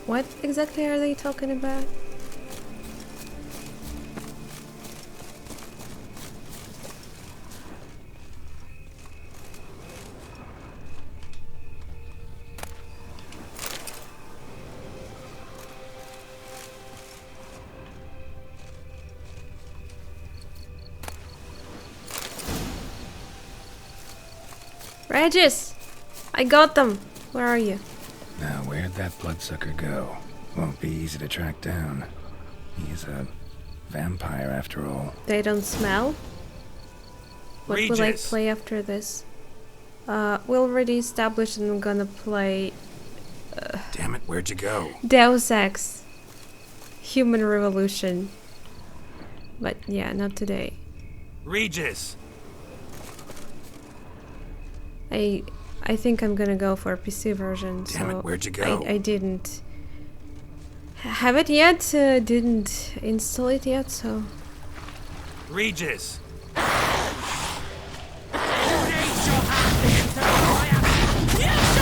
What exactly are they talking about? Regis! I got them! Where are you? Now, where'd that bloodsucker go? Won't be easy to track down. He's a vampire after all. They don't smell? What will I Regis. play after this? We already established that I'm gonna play Damn it, where'd you go? Deus Ex. Human Revolution. But yeah, not today. Regis! I think I'm gonna go for a PC version. Damn so it, where'd you go? I didn't have it yet, didn't install it yet, so... Regis!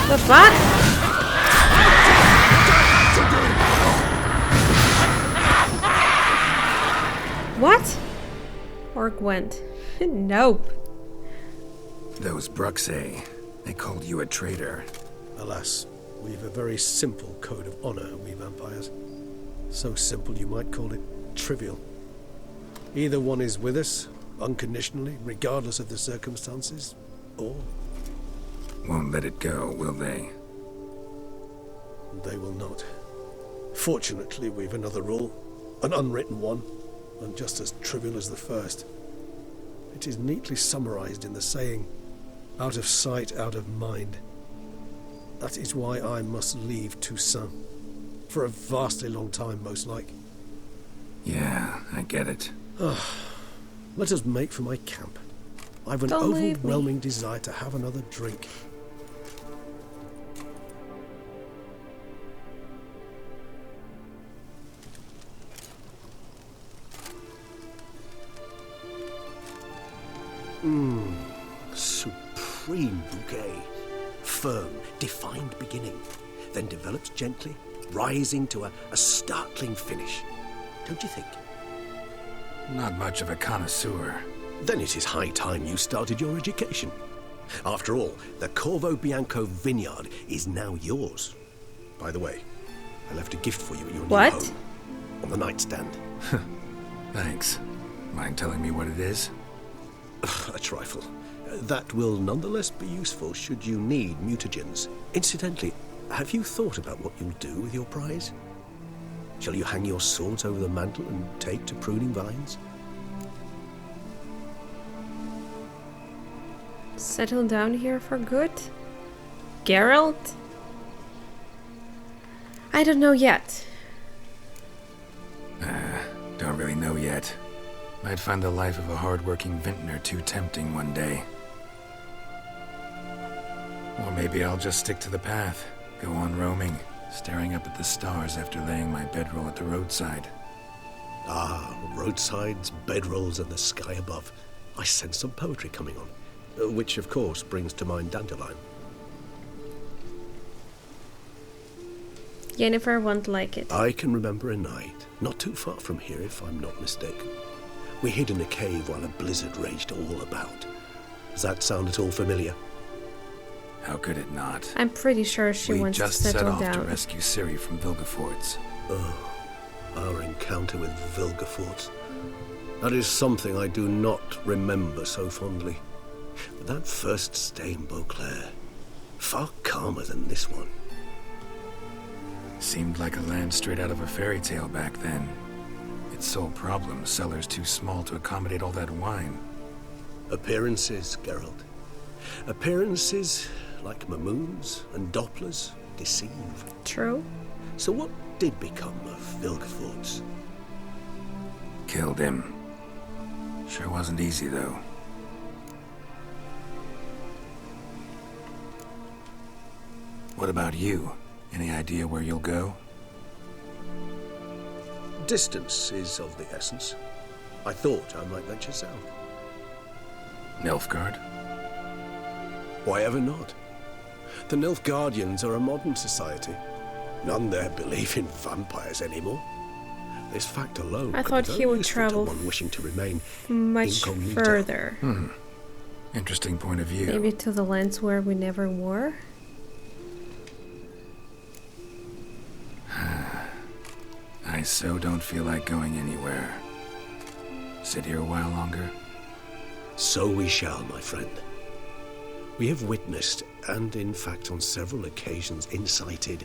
The fuck? What? Orc went. Nope. Those Bruxay, they called you a traitor. Alas, we've a very simple code of honor, we vampires. So simple you might call it trivial. Either one is with us, unconditionally, regardless of the circumstances, or Won't let it go, will they? they will not. Fortunately, we've another rule, an unwritten one, and just as trivial as the first. It is neatly summarized in the saying, out of sight, out of mind. That is why I must leave Toussaint. For a vastly long time, most like. Yeah, I get it. Let us make for my camp. I've an Don't leave me. overwhelming desire to have another drink. Supreme bouquet. Firm, defined beginning, then develops gently, rising to a startling finish. Don't you think? Not much of a connoisseur. Then it is high time you started your education. After all, the Corvo Bianco vineyard is now yours. By the way, I left a gift for you at your new What? home. On the nightstand. Thanks. Mind telling me what it is? A trifle. That will nonetheless be useful should you need mutagens. Incidentally, have you thought about what you'll do with your prize? Shall you hang your swords over the mantle and take to pruning vines? Settle down here for good? Geralt? I don't know yet. Don't really know yet. Might find the life of a hard-working vintner too tempting one day. Or maybe I'll just stick to the path, go on roaming, staring up at the stars after laying my bedroll at the roadside. Ah, roadsides, bedrolls, and the sky above. I sense some poetry coming on, which of course brings to mind Dandelion. Yennefer won't like it. I can remember a night, not too far from here if I'm not mistaken. We hid in a cave while a blizzard raged all about. Does that sound at all familiar? How could it not? I'm pretty sure she We wants to just set settle off to down. rescue Ciri from Vilgefortz. Oh, our encounter with Vilgefortz. That is something I do not remember so fondly. But that first stay in Beauclair, far calmer than this one. Seemed like a land straight out of a fairy tale back then. Its sole problem, cellars too small to accommodate all that wine. Appearances, Geralt. Appearances, like Mamoons and Dopplers, deceive. True. So what did become of Vilgefortz? Killed him. Sure wasn't easy, though. What about you? Any idea where you'll go? Distance is of the essence. I thought I might venture south. Nilfgaard? Why ever not? The Nilfgaardians are a modern society. None there believe in vampires anymore. This fact alone I could thought be he very would useful travel to one wishing to remain much incognito. further. Interesting point of view. Maybe to the lands where we never were? I so don't feel like going anywhere. Sit here a while longer? So we shall, my friend. We have witnessed, and in fact on several occasions incited,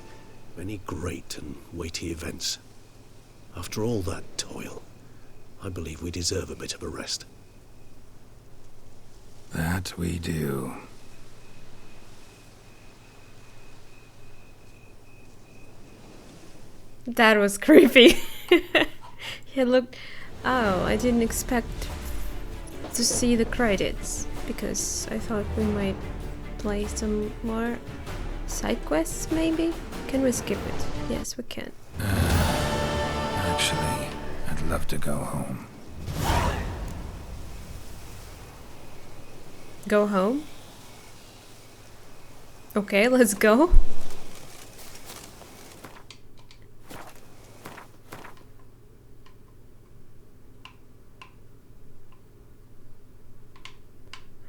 many great and weighty events. After all that toil, I believe we deserve a bit of a rest. That we do. That was creepy. He looked... Oh, I didn't expect to see the credits, because I thought we might play some more side quests, maybe? Can we skip it? Yes, we can. Actually, I'd love to go home. Go home? Okay, let's go.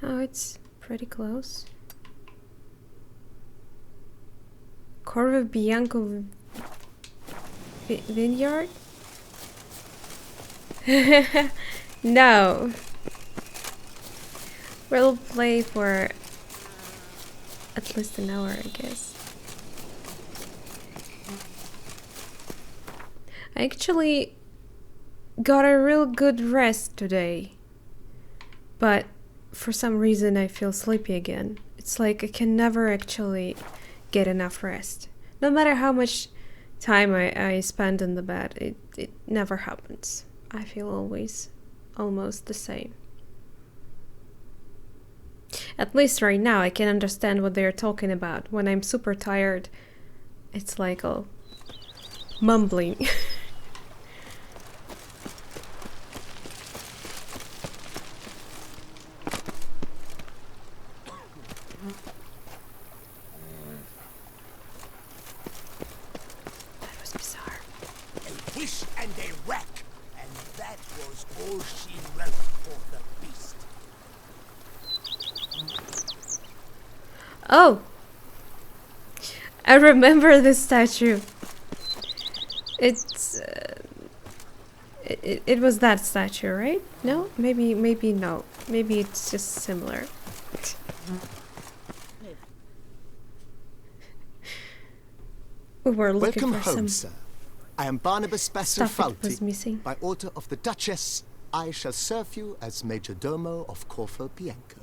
Oh, it's pretty close. Corvo Bianco Vineyard? No. We'll play for at least an hour, I guess. I actually got a real good rest today, but for some reason I feel sleepy again. It's like I can never actually get enough rest. No matter how much time I spend in the bed, it never happens. I feel always almost the same. At least right now I can understand what they're talking about. When I'm super tired, it's like all mumbling. That was bizarre. A wish and a wreck, and that was all she wrote for the beast. Oh! I remember this statue. It's... It was that statue, right? No? Maybe no. Maybe it's just similar. We were looking Welcome for home, some sir. I am Barnabas stuff that was Basilfalti. missing. By order of the Duchess, I shall serve you as Major Domo of Corvo Bianco.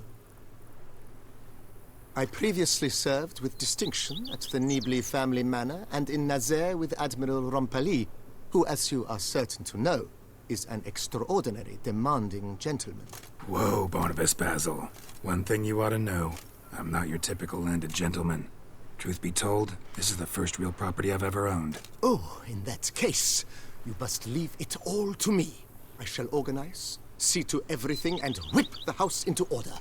I previously served with distinction at the Nibley family manor and in Nazaire with Admiral Rompali, who, as you are certain to know, is an extraordinary, demanding gentleman. Whoa, Barnabas Basil. One thing you ought to know. I'm not your typical landed gentleman. Truth be told, this is the first real property I've ever owned. Oh, in that case, you must leave it all to me. I shall organize, see to everything, and whip the house into order.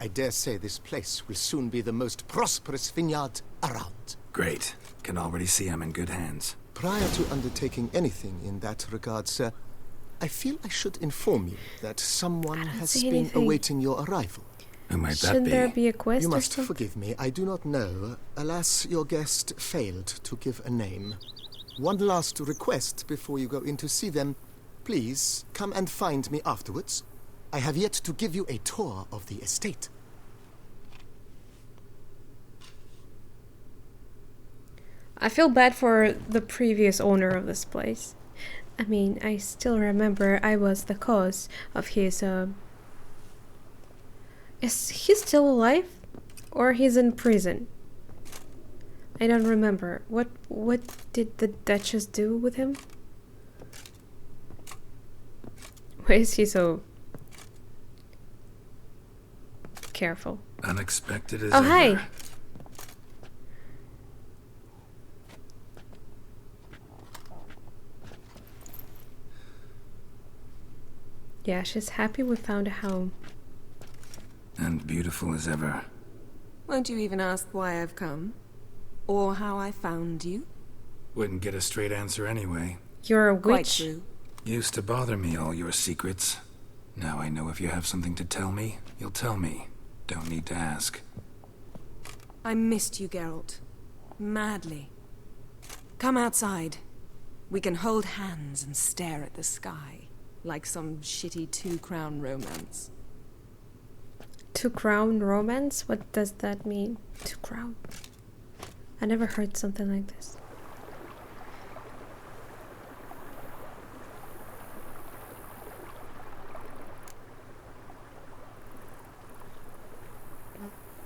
I dare say this place will soon be the most prosperous vineyard around. Great. Can already see I'm in good hands. Prior to undertaking anything in that regard, sir, I feel I should inform you that someone has see been anything. awaiting your arrival. Who might that Shouldn't be? there be a quest You or must something? forgive me, I do not know. Alas, your guest failed to give a name. One last request before you go in to see them. Please, come and find me afterwards. I have yet to give you a tour of the estate. I feel bad for the previous owner of this place. I mean, I still remember I was the cause of his, Is he still alive? Or he's in prison? I don't remember. What did the Duchess do with him? Why is he so careful? Unexpected as Oh, ever. hi! Yeah, she's happy we found a home. And beautiful as ever. Won't you even ask why I've come? Or how I found you? Wouldn't get a straight answer anyway. You're a Quite witch. true. Used to bother me, all your secrets. Now I know if you have something to tell me, you'll tell me. Don't need to ask. I missed you, Geralt. Madly. Come outside. We can hold hands and stare at the sky. Like some shitty two-crown romance. To crown romance? What does that mean? To crown? I never heard something like this.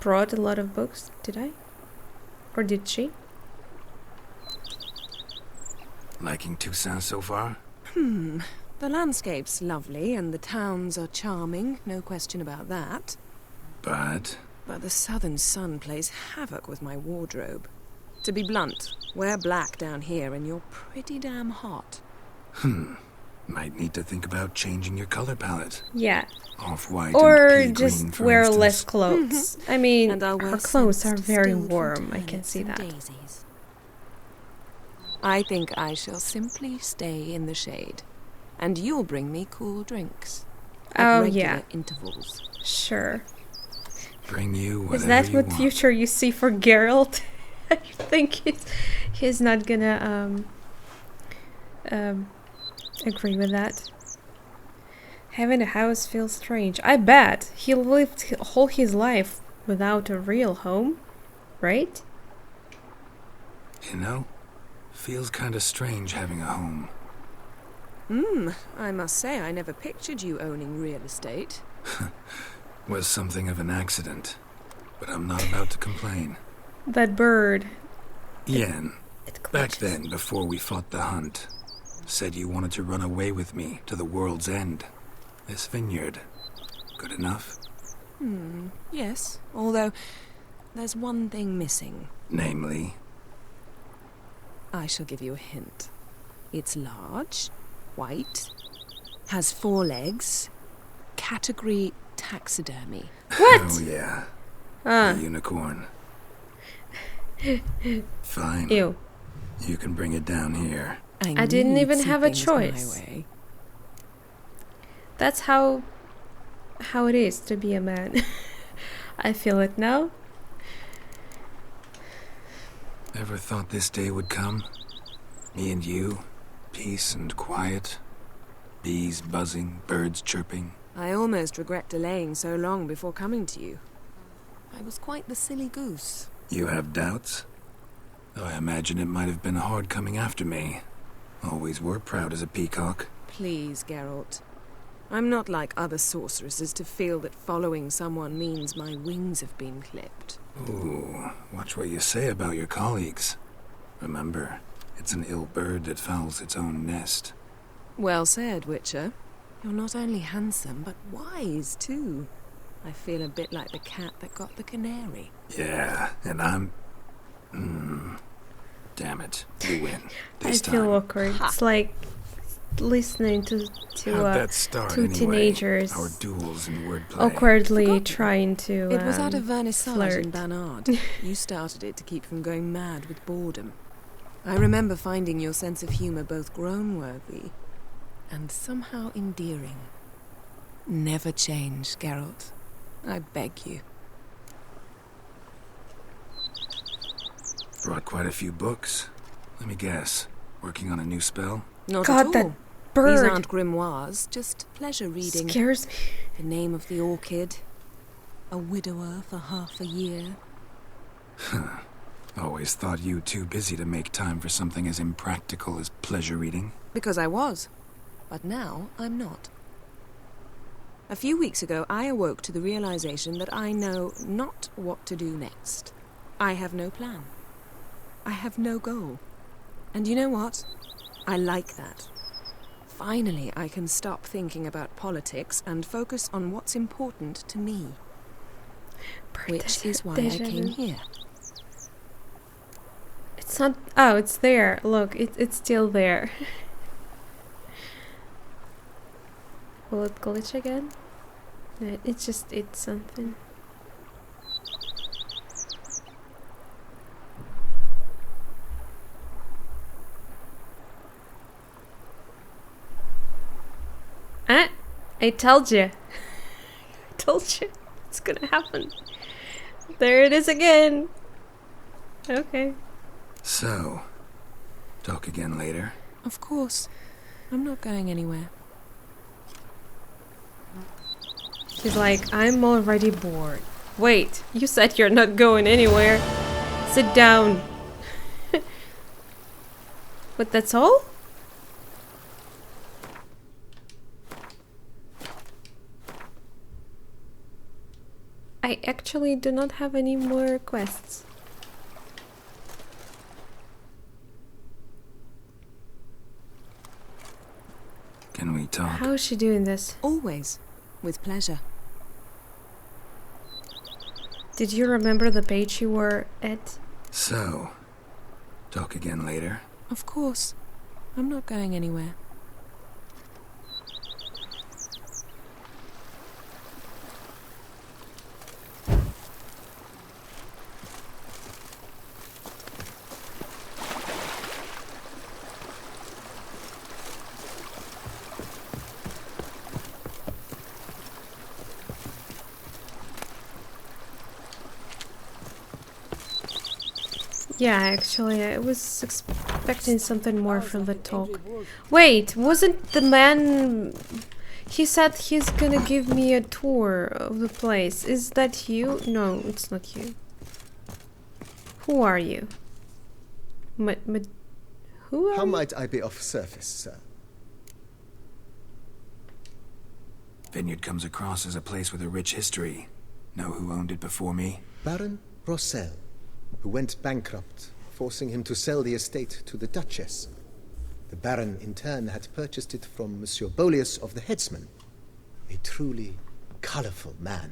Brought a lot of books, did I? Or did she? Liking Toussaint so far? The landscape's lovely and the towns are charming, no question about that. But the southern sun plays havoc with my wardrobe. To be blunt, wear black down here and you're pretty damn hot. Might need to think about changing your color palette. Yeah. Off-white Or and pea just green, for wear instance. less clothes. I mean, And I'll wear her clothes are scents very distilled from warm, I can see that. daisies. I think I shall simply stay in the shade. And you'll bring me cool drinks. At regular intervals. Sure. Bring you whatever Is that you what want. future you see for Geralt? I think he's not gonna agree with that. Having a house feels strange. I bet he lived all his life without a real home, right? You know, feels kind of strange having a home. I must say I never pictured you owning real estate. Was something of an accident, but I'm not about to complain. That bird. Yen, back then, before we fought the hunt, said you wanted to run away with me to the world's end. This vineyard, good enough? Yes, although there's one thing missing. Namely? I shall give you a hint. It's large, white, has 4 legs, category taxidermy. What? Oh yeah, a unicorn. Fine. Ew. You can bring it down here. I didn't need even some have a things my choice. way. That's how it is to be a man. I feel it now. Ever thought this day would come? Me and you, peace and quiet, bees buzzing, birds chirping. I almost regret delaying so long before coming to you. I was quite the silly goose. You have doubts? Though I imagine it might have been hard coming after me. Always were proud as a peacock. Please, Geralt. I'm not like other sorceresses to feel that following someone means my wings have been clipped. Ooh, watch what you say about your colleagues. Remember, it's an ill bird that fouls its own nest. Well said, Witcher. You're not only handsome, but wise, too. I feel a bit like the cat that got the canary. Yeah, and I'm... Damn it, you win. This I feel time. awkward. It's like listening to How'd that start two anyway? teenagers Our duels in wordplay. awkwardly trying to It was at a vernissage flirt. in Banard. You started it to keep from going mad with boredom. I remember finding your sense of humour both groan-worthy and somehow endearing. Never change, Geralt. I beg you. Brought quite a few books. Let me guess. Working on a new spell? Not God, at all. that bird These aren't grimoires, just pleasure reading. scares me. The name of the orchid. A widower for half a year. Always thought you too busy to make time for something as impractical as pleasure reading. Because I was. But now I'm not. A few weeks ago, I awoke to the realization that I know not what to do next. I have no plan. I have no goal. And you know what? I like that. Finally, I can stop thinking about politics and focus on what's important to me. Which is why I came here. It's not... Oh, it's there. Look, it's still there. Will it glitch again? No, it's something. Ah! I told you. I told you. It's gonna happen. There it is again. Okay. So, talk again later. Of course. I'm not going anywhere. She's like, I'm already bored. Wait, you said you're not going anywhere. Sit down. But that's all? I actually do not have any more quests. Can we talk? How is she doing this? Always. With pleasure. Did you remember the page you were at? So, talk again later? Of course. I'm not going anywhere. Yeah, actually, I was expecting something more from the talk. Wait, wasn't the man... He said he's gonna give me a tour of the place. Is that you? No, it's not you. Who are you? Who are How you? might I be of service, sir? Vineyard comes across as a place with a rich history. Know who owned it before me? Baron Rossel, who went bankrupt, forcing him to sell the estate to the Duchess. The Baron, in turn, had purchased it from Monsieur Bolius of the Headsman, a truly colorful man.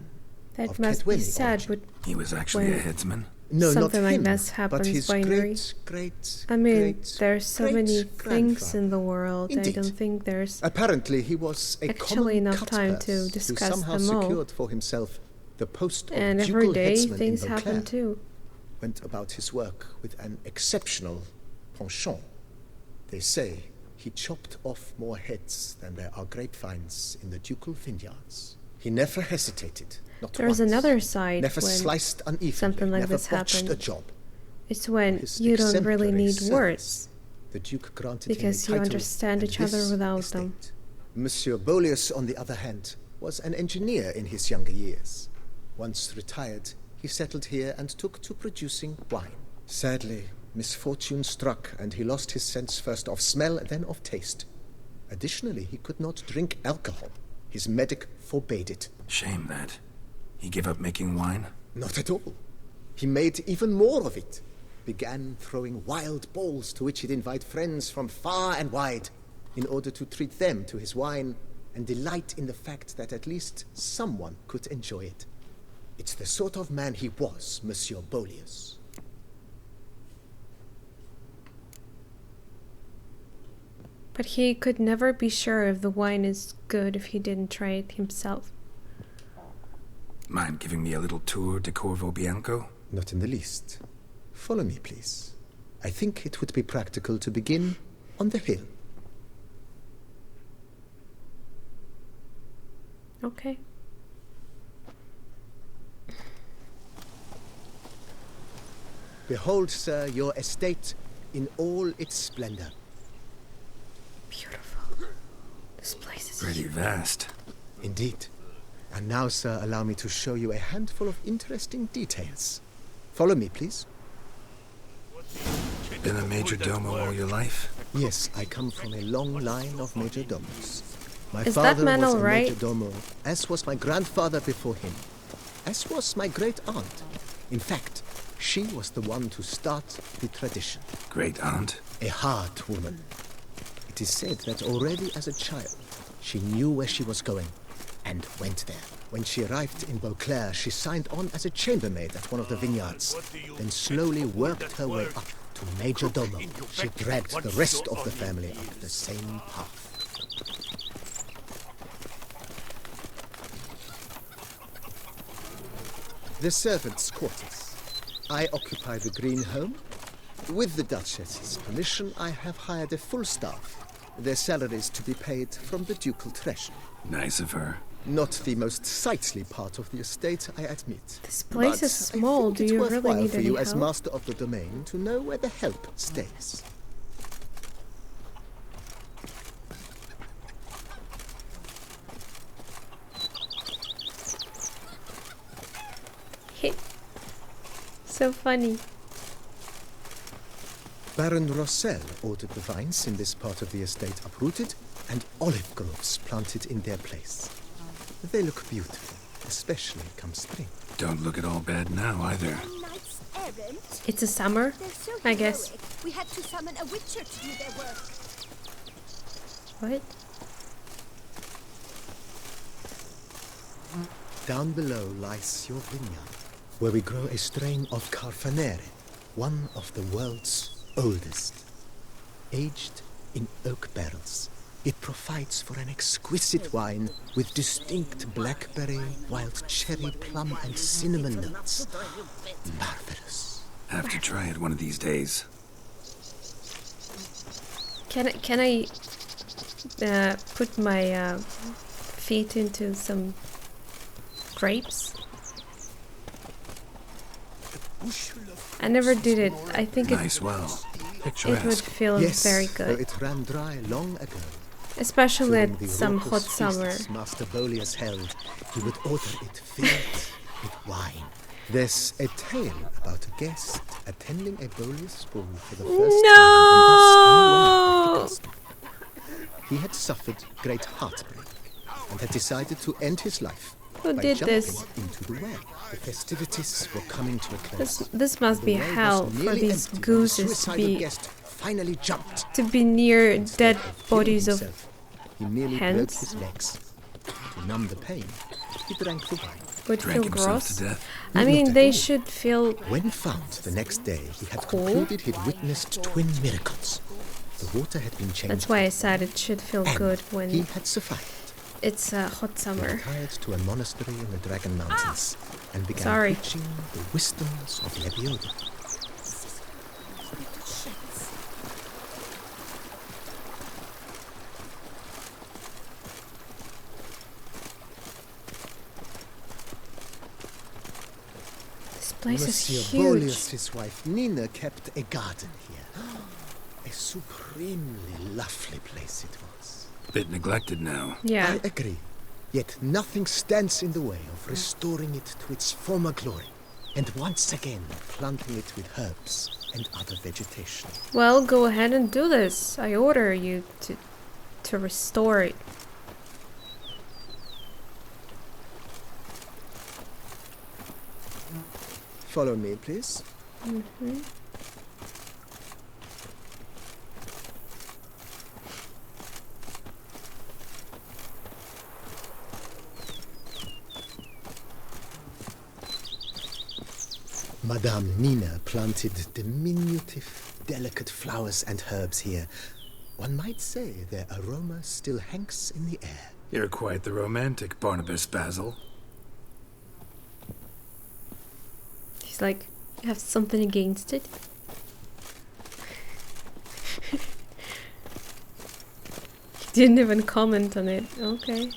That must be sad, but he was actually a headsman. No, something not like him, this but happens his binary. I mean, there's so many things in the world. Indeed. I don't think there's Apparently, he was a actually common enough time to cutpurse discuss who somehow them all. secured for himself the post of And ducal every day headsman things in happen Beauclair. too. Went about his work with an exceptional penchant. They say he chopped off more heads than there are grapevines in the ducal vineyards. He never hesitated, not There's once. another side Never when sliced unevenly, something like never this botched happens. a job. It's when His you don't really exemplary need service, words, the Duke granted him a because you title understand and each other this without estate. them. Monsieur Bolius, on the other hand, was an engineer in his younger years. Once retired, he settled here and took to producing wine. Sadly, misfortune struck and he lost his sense first of smell, then of taste. Additionally, he could not drink alcohol. His medic forbade it. Shame that. He gave up making wine? Not at all. He made even more of it. Began throwing wild balls to which he'd invite friends from far and wide in order to treat them to his wine and delight in the fact that at least someone could enjoy it. It's the sort of man he was, Monsieur Bolius. But he could never be sure if the wine is good if he didn't try it himself. Mind giving me a little tour de Corvo Bianco? Not in the least. Follow me, please. I think it would be practical to begin on the hill. Okay. Behold, sir, your estate in all its splendor. Beautiful. This place is Pretty vast. Indeed. And now, sir, allow me to show you a handful of interesting details. Follow me, please. Been a major domo all your life? Yes, I come from a long line of major domos. My Is that father man was a alright? major domo, as was my grandfather before him, as was my great aunt. In fact, she was the one to start the tradition. Great aunt? A hard woman. It is said that already as a child, she knew where she was going and went there. When she arrived in Beauclair, she signed on as a chambermaid at one of the vineyards, then slowly worked her way up to major domo. She dragged the rest of the family up the same path. The servants' quarters. I occupy the green home. With the Duchess's permission, I have hired a full staff. Their salaries to be paid from the ducal treasury. Nice of her. Not the most sightly part of the estate, I admit. This place But is small. I think Do it's you really worthwhile need for any you as help? master of the domain to know where the help stays. So funny. Baron Rossel ordered the vines in this part of the estate uprooted and olive groves planted in their place. They look beautiful, especially come spring. Don't look at all bad now, either. It's a summer, I guess. We had to summon a witcher to do their work. What? Down below lies your vineyard, where we grow a strain of Carfanere, one of the world's oldest. Aged in oak barrels, it provides for an exquisite wine with distinct blackberry, wild cherry, plum, and cinnamon notes. Marvelous. Have to try it one of these days. Can I put my feet into some grapes? I never did it. I think nice well. it would feel very good. It ran dry long ago. Especially at some hot summer. Master Bolius held, he would order it filled with wine. There's a tale about a guest attending a Bolius ball for the first time and thus unaware of the custom. He had suffered great heartbreak and had decided to end his life Who by did jumping this? into the well. The festivities were coming to a close. This must be The well hell was for nearly these empty when the gooses suicidal guest finally jumped. to be near dead bodies of himself, he nearly broke hens. his legs. To numb the pain, he drank the wine. Would Drank feel himself gross. to death. I mean, they should feel When found the next day, he had cool. concluded he'd witnessed twin miracles. The water had been changed. That's why I said it should feel and good he when had survived. it's hot He summer. retired to a monastery in the Dragon Mountains and began Sorry. preaching the wisdoms of Lebioda. This place is Monsieur huge. Bolius, his wife Nina, kept a garden here. A supremely lovely place it was. Bit neglected now. Yeah. I agree. Yet nothing stands in the way of restoring it to its former glory, and once again planting it with herbs and other vegetation. Well, go ahead and do this. I order you to restore it. Follow me, please. Mm-hmm. Madame Nina planted diminutive, delicate flowers and herbs here. One might say their aroma still hangs in the air. You're quite the romantic, Barnabas Basil. He's like, you have something against it? He didn't even comment on it. Okay.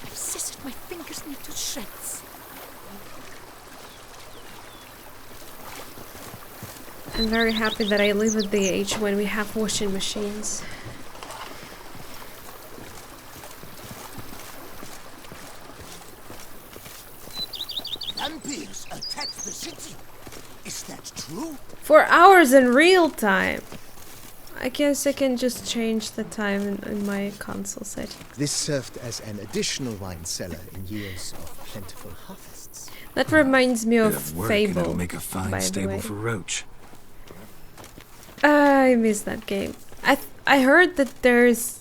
Obsessed, my fingers need to shreds. I'm very happy that I live at the age when we have washing machines. Vampires attacked the city. Is that true? For hours in real time. I guess I can just change the time in my console setting. This served as an additional wine cellar in years of plentiful harvests. That reminds me Bit of work, and Fable. it'll make a fine by the stable way. for Roach. I missed that game. I heard that there's...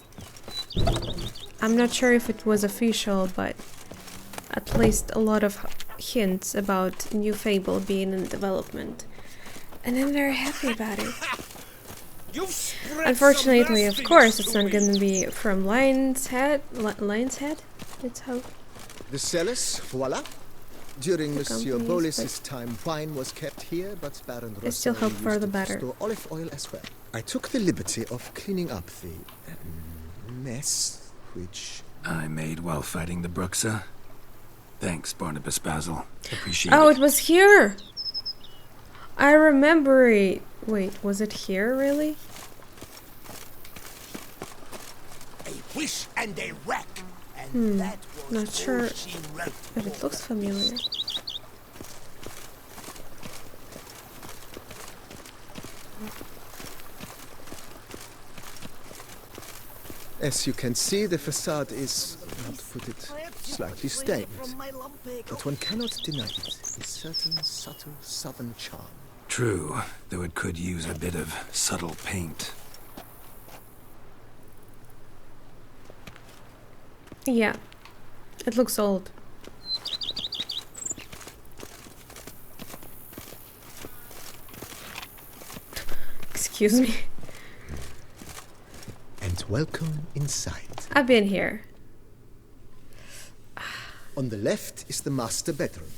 I'm not sure if it was official, but at least a lot of hints about new Fable being in development. And I'm very happy about it. Unfortunately, of course, it's not gonna be from Lion's Head. Lion's Head? It's how... The cellars, voila. During The Monsieur companies, Bolis's time, wine was kept here, but Baron I still Rossel hope for used the it to better. store olive oil as well. I took the liberty of cleaning up the mess, which... I made while fighting the Bruxa. Thanks, Barnabas Basil. Appreciate Oh, it. it was here! I remember it. Wait, was it here, really? hiss and a wreck. And that was Not sure, all she wrote. but it looks familiar. As you can see, the facade is, how to put it, slightly stained. But one cannot deny it. A certain subtle southern charm. True, though it could use a bit of subtle paint. Yeah, it looks old. Excuse me. And welcome inside. I've been here. On the left is the master bedroom.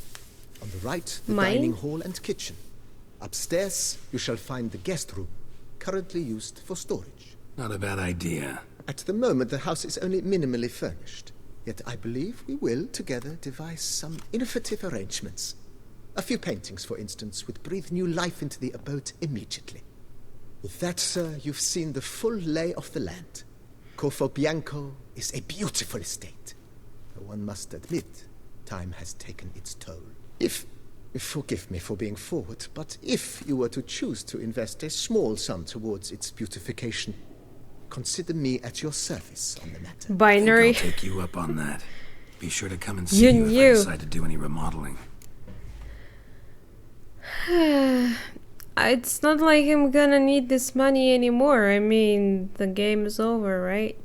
On the right, the Mine? dining hall and kitchen. Upstairs, you shall find the guest room, currently used for storage. Not a bad idea. At the moment, the house is only minimally furnished. Yet I believe we will, together, devise some innovative arrangements. A few paintings, for instance, would breathe new life into the abode immediately. With that, sir, you've seen the full lay of the land. Corvo Bianco is a beautiful estate. Though one must admit, time has taken its toll. Forgive me for being forward, but if you were to choose to invest a small sum towards its beautification, consider me at your service on the matter. Binary. I'll take you up on that. Be sure to come and see you if I decide to do any remodeling. It's not like I'm gonna need this money anymore. I mean, the game is over, right?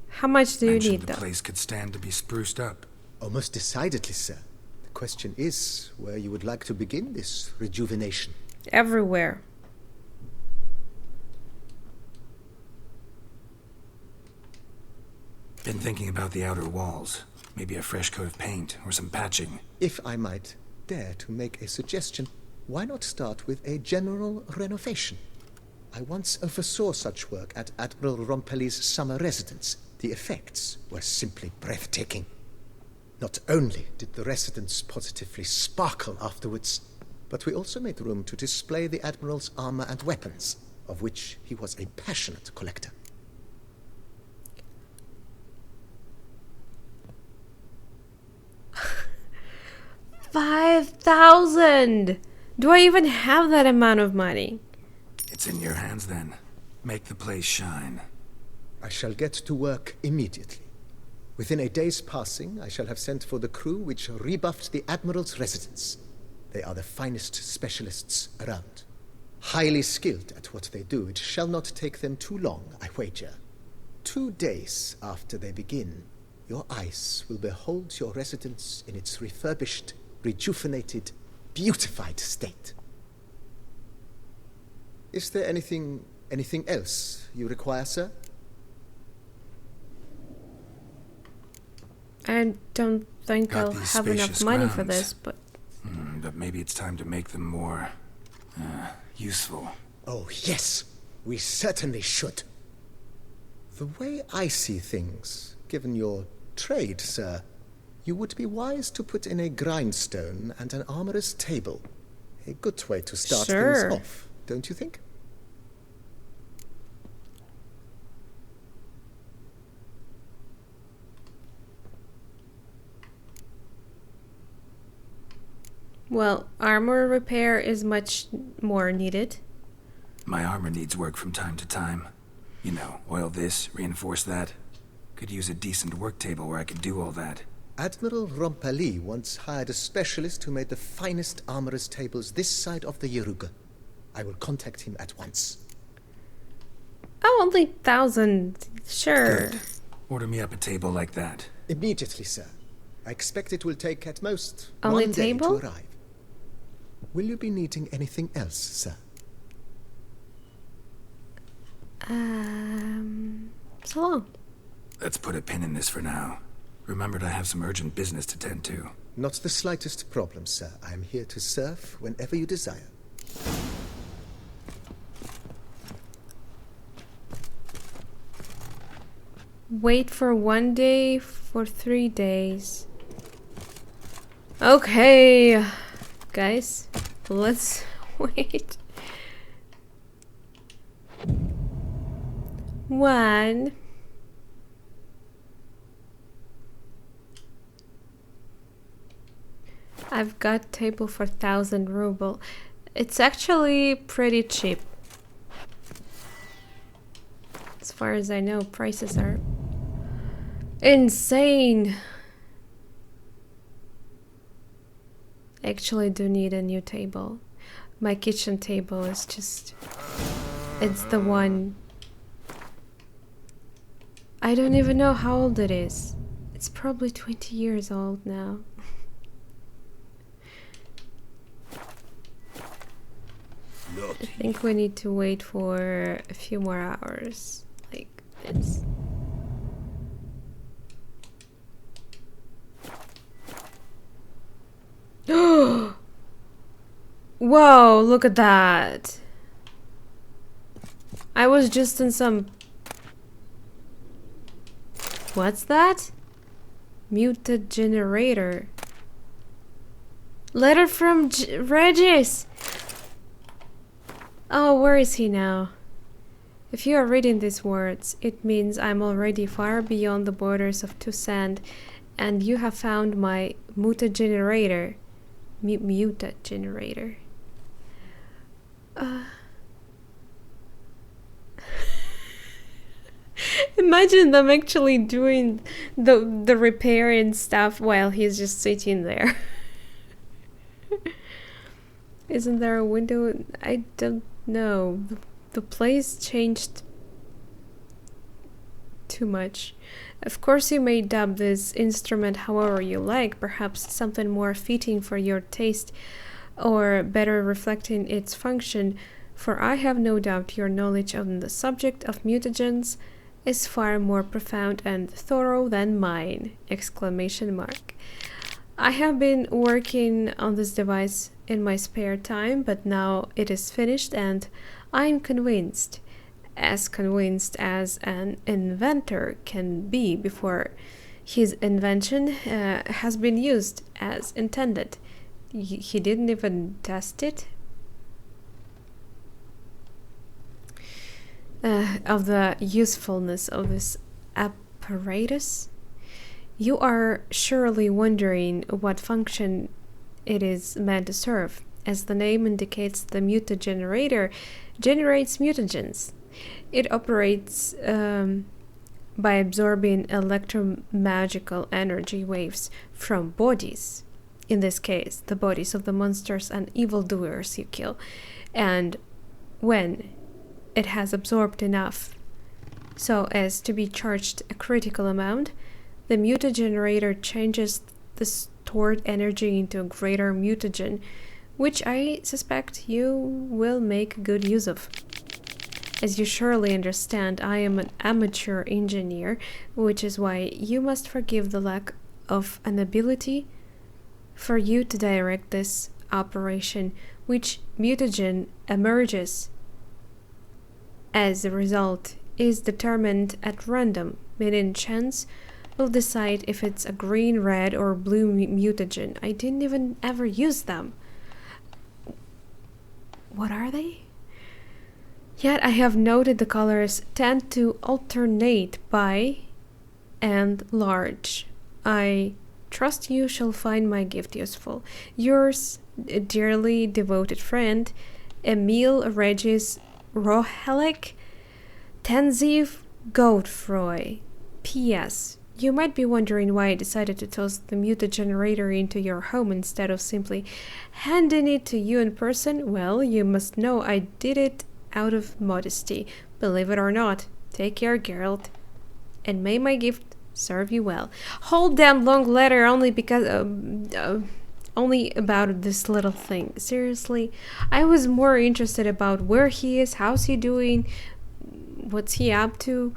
How much do you need, The though? place could stand to be spruced up. Oh, most decidedly, sir. The question is where you would like to begin this rejuvenation. Everywhere. Been thinking about the outer walls. Maybe a fresh coat of paint or some patching. If I might dare to make a suggestion, why not start with a general renovation? I once oversaw such work at Admiral Rompelli's summer residence. The effects were simply breathtaking. Not only did the residence positively sparkle afterwards, but we also made room to display the Admiral's armor and weapons, of which he was a passionate collector. $5,000! Do I even have that amount of money? It's in your hands then. Make the place shine. I shall get to work immediately. Within a day's passing, I shall have sent for the crew which rebuffed the Admiral's residence. They are the finest specialists around. Highly skilled at what they do, it shall not take them too long, I wager. 2 days after they begin, your eyes will behold your residence in its refurbished, rejuvenated, beautified state. Is there anything else you require, sir? I don't think Got I'll these have enough spacious money for grounds. this, but... But maybe it's time to make them more... useful. Oh, yes. We certainly should. The way I see things, given your trade, sir, you would be wise to put in a grindstone and an armorer's table. A good way to start things off, don't you think? Well, armor repair is much more needed. My armor needs work from time to time. You know, oil this, reinforce that. Could use a decent work table where I could do all that. Admiral Rompelli once hired a specialist who made the finest armorer's tables this side of the Yaruga. I will contact him at once. Oh, only 1,000. Sure. Good. Order me up a table like that. Immediately, sir. I expect it will take at most Only 1 day table? to arrive. Will you be needing anything else, sir? So long. Let's put a pin in this for now. Remembered I have some urgent business to tend to. Not the slightest problem, sir. I am here to serve whenever you desire. Wait for 1 day for 3 days. Okay, guys, let's wait. one. I've got table for 1,000 ruble. It's actually pretty cheap. As far as I know, prices are insane. I actually do need a new table. My kitchen table is just... it's the one... I don't even know how old it is. It's probably 20 years old now. I think we need to wait for a few more hours. Like this. Whoa, look at that. I was just in some... What's that? Muted generator. Letter from Regis. Oh, where is he now? If you are reading these words, it means I'm already far beyond the borders of Toussaint, and you have found my muted generator. Muted generator. Imagine them actually doing the repair and stuff while he's just sitting there. Isn't there a window? I don't know. The place changed too much. Of course you may dub this instrument however you like, perhaps something more fitting for your taste or better reflecting its function, for I have no doubt your knowledge on the subject of mutagens is far more profound and thorough than mine! Exclamation mark. I have been working on this device in my spare time, but now it is finished and I'm convinced as an inventor can be before his invention has been used as intended. He didn't even test it. Of the usefulness of this apparatus. You are surely wondering what function it is meant to serve. As the name indicates, the mutagenerator generates mutagens. It operates by absorbing electromagical energy waves from bodies. In this case, the bodies of the monsters and evildoers you kill. And when it has absorbed enough so as to be charged a critical amount, the mutagenerator changes the stored energy into a greater mutagen, which I suspect you will make good use of. As you surely understand, I am an amateur engineer, which is why you must forgive the lack of an ability for you to direct this operation, which mutagen emerges as a result is determined at random, meaning chance will decide if it's a green, red, or blue mutagen. I didn't even ever use them. What are they? Yet I have noted the colors tend to alternate by and large. I trust you shall find my gift useful. Yours, dearly devoted friend, Emil Regis Rohelek Tenziv Godfroy. P.S. You might be wondering why I decided to toss the mutagenerator into your home instead of simply handing it to you in person. Well, you must know I did it out of modesty. Believe it or not. Take care, Geralt. And may my gift serve you well. Whole damn long letter only because... only about this little thing. Seriously, I was more interested about where he is, how's he doing, what's he up to.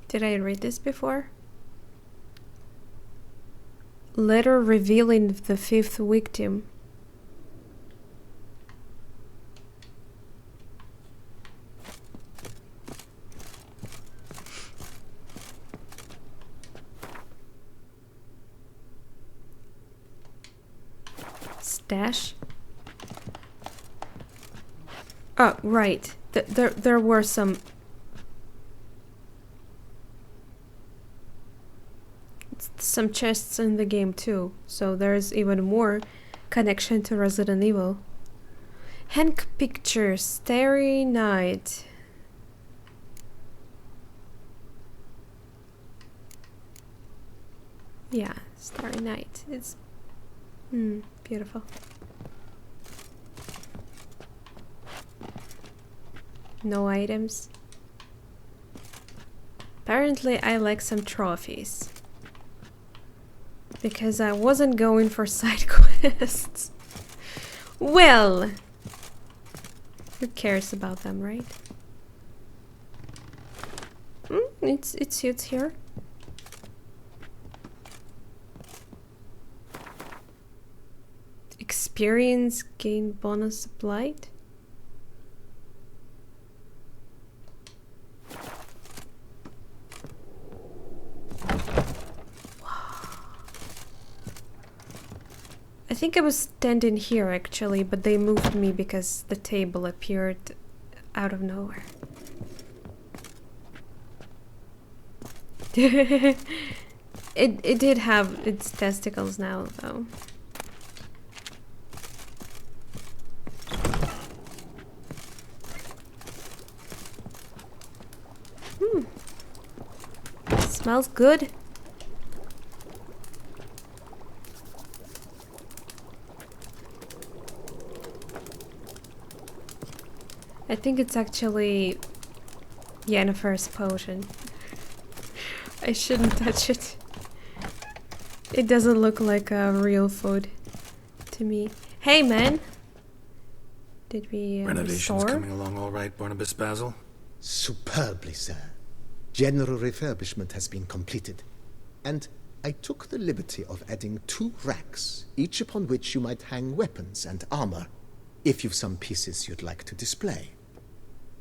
Did I read this before? Letter revealing the fifth victim. stash. Oh, right. There were some chests in the game too, so there's even more connection to Resident Evil. Hank picture, Starry Night. Yeah, Starry Night. It's beautiful. No items. Apparently I like some trophies. Because I wasn't going for side quests. Well, who cares about them, right? It suits here. Experience gain bonus applied. I think I was standing here actually, but they moved me because the table appeared out of nowhere. It did have its testicles now though. Smells good. I think it's actually Yennefer's potion. I shouldn't touch it. It doesn't look like a real food to me. Hey man! Did we Renovations restore? coming along all right, Barnabas Basil? Superbly, sir. General refurbishment has been completed. And I took the liberty of adding 2 racks, each upon which you might hang weapons and armor, if you've some pieces you'd like to display.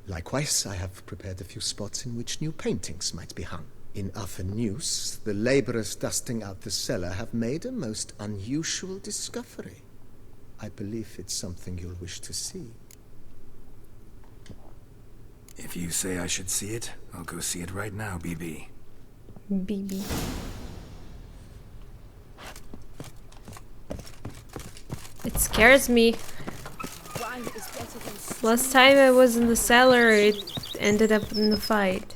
Likewise, I have prepared a few spots in which new paintings might be hung. In other news, the laborers dusting out the cellar have made a most unusual discovery. I believe it's something you'll wish to see. If you say I should see it, I'll go see it right now, BB. BB. It scares me. Last time I was in the cellar, it ended up in the fight.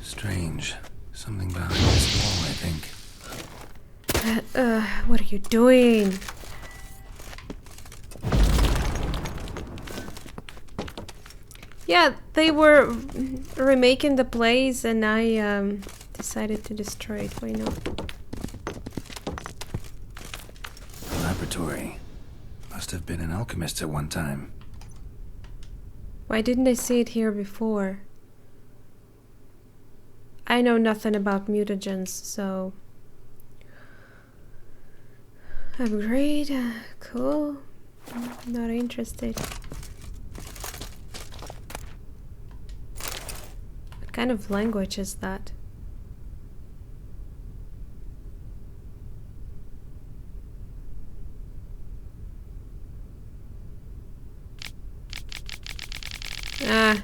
Strange. Something behind this wall, I think. What are you doing? Yeah, they were remaking the place and I decided to destroy it. Why not? Laboratory. Must have been an alchemist at one time. Why didn't I see it here before? I know nothing about mutagens, so... Upgrade? Cool. Not interested. What kind of language is that? Ah,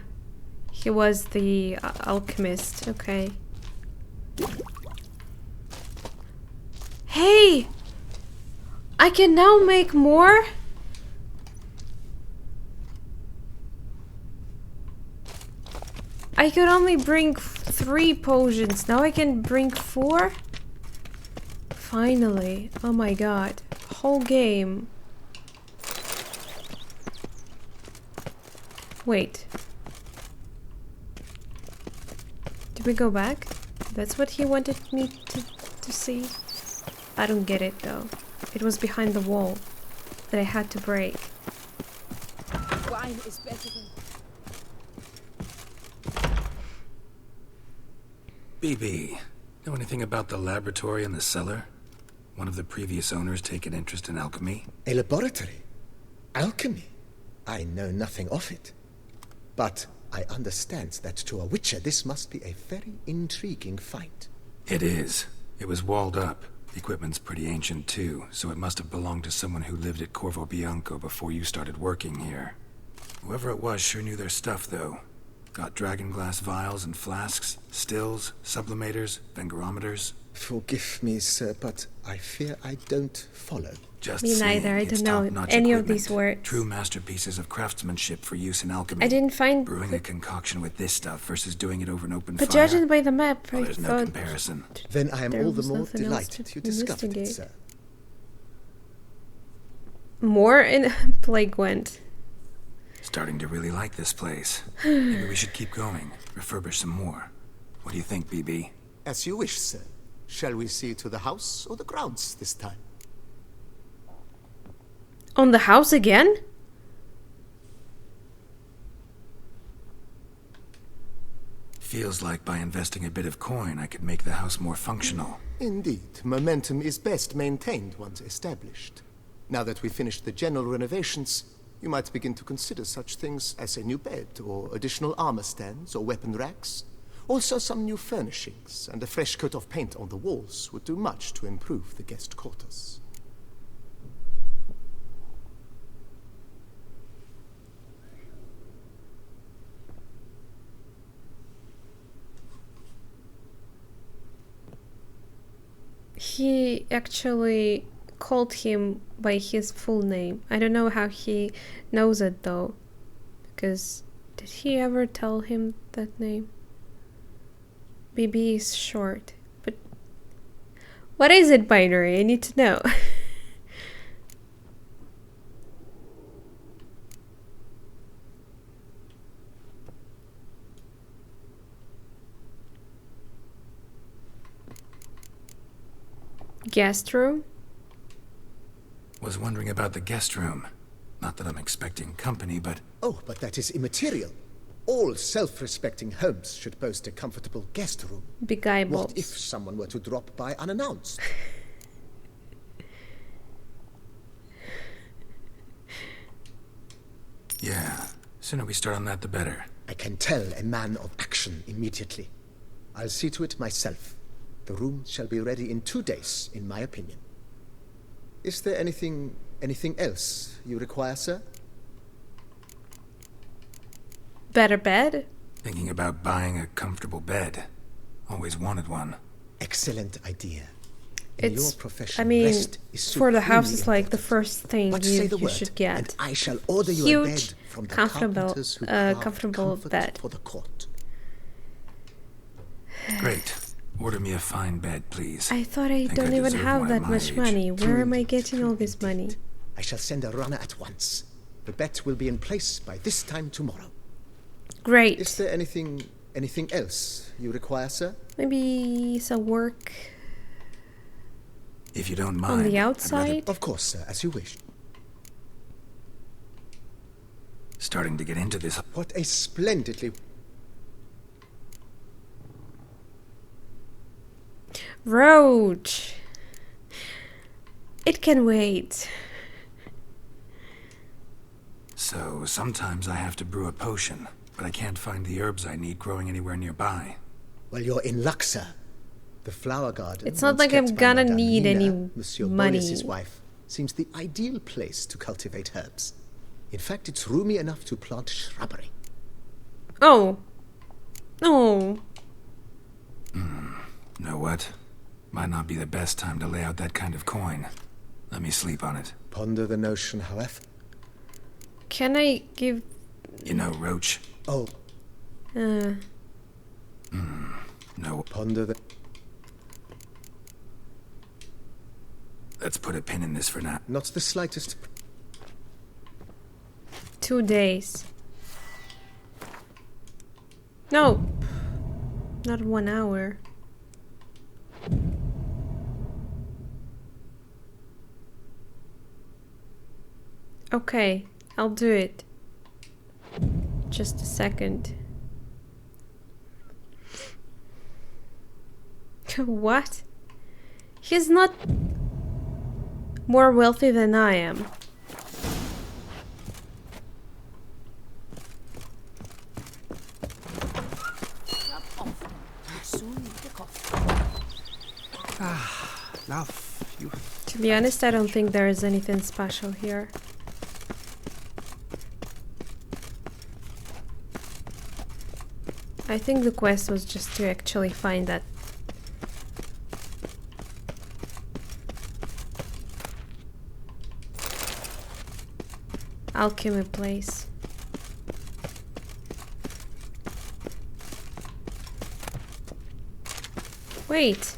he was the alchemist. Okay. Hey! I can now make more? I could only bring 3 potions. Now I can bring 4? Finally. Oh my god. Whole game. Wait. Did we go back? That's what he wanted me to see? I don't get it though. It was behind the wall that I had to break. Wine is better than... BB, know anything about the laboratory in the cellar? One of the previous owners taken interest in alchemy? A laboratory? Alchemy? I know nothing of it. But I understand that to a witcher this must be a very intriguing find. It is. It was walled up. Equipment's pretty ancient too, so it must have belonged to someone who lived at Corvo Bianco before you started working here. Whoever it was sure knew their stuff, though. Got dragonglass vials and flasks, stills, sublimators, vengerometers. Forgive me, sir, but I fear I don't follow. Just Me saying, neither. I it's don't know top-notch any of equipment. these words. True masterpieces of craftsmanship for use in alchemy. I didn't find. Brewing a concoction with this stuff versus doing it over an open But fire. judging by the map, Well, I there's no thought comparison. Then I am there all the was more nothing else delighted to you discovered it, investigate. sir. More in Plague Went. Starting to really like this place. Maybe we should keep going. Refurbish some more. What do you think, BB? As you wish, sir. Shall we see to the house or the grounds this time? On the house again? Feels like by investing a bit of coin, I could make the house more functional. Indeed, momentum is best maintained once established. Now that we've finished the general renovations, you might begin to consider such things as a new bed, or additional armor stands, or weapon racks. Also, some new furnishings and a fresh coat of paint on the walls would do much to improve the guest quarters. He actually called him by his full name. I don't know how he knows it though. Because did he ever tell him that name? BB is short. But what is it, Binary? I need to know. Guest room? Was wondering about the guest room. Not that I'm expecting company, but... Oh, but that is immaterial. All self-respecting homes should boast a comfortable guest room. Big eyeballs. What if someone were to drop by unannounced? Yeah, sooner we start on that the better. I can tell a man of action immediately. I'll see to it myself. The room shall be ready in 2 days, in my opinion. Is there anything else you require, sir? Better bed? Thinking about buying a comfortable bed. Always wanted one. Excellent idea. In your profession, I mean, for the house is like the first thing you should get. And I shall order you huge, a bed from the comfortable bed. For the court. Great. Order me a fine bed, please. I thought I don't even have that much money. Where am I getting all this money? I shall send a runner at once. The bet will be in place by this time tomorrow. Great. Is there anything else you require, sir? Maybe some work. If you don't mind. On the outside? Of course, sir, as you wish. Starting to get into this. What a splendidly... Roach. It can wait. So, sometimes I have to brew a potion, but I can't find the herbs I need growing anywhere nearby. Well, you're in luck, sir. The flower garden. It's not like I'm gonna need any Monsieur money. Bolus's wife, seems the ideal place to cultivate herbs. In fact, it's roomy enough to plant shrubbery. Oh. Oh. Know what? Might not be the best time to lay out that kind of coin. Let me sleep on it. Ponder the notion, however. Can I give... You know, Roach. Oh. No. Ponder the... Let's put a pin in this for now. Not the slightest... 2 days. No. Not 1 hour. Okay, I'll do it. Just a second. What? He's not more wealthy than I am. To be honest, I don't think there is anything special here. I think the quest was just to actually find that alchemy place. Wait.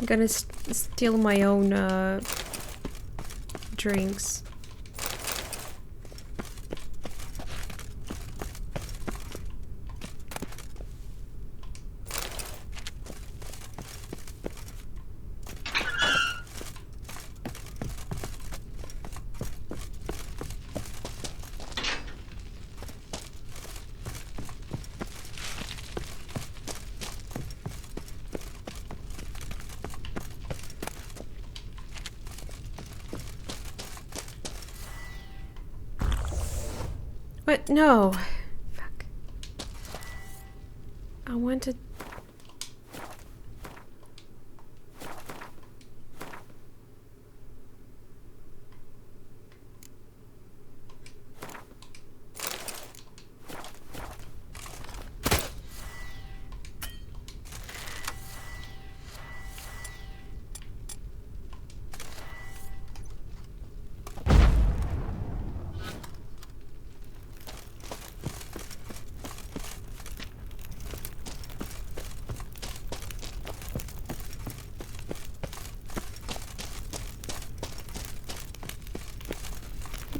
I'm gonna steal my own drinks. What? No. Fuck. I wanted...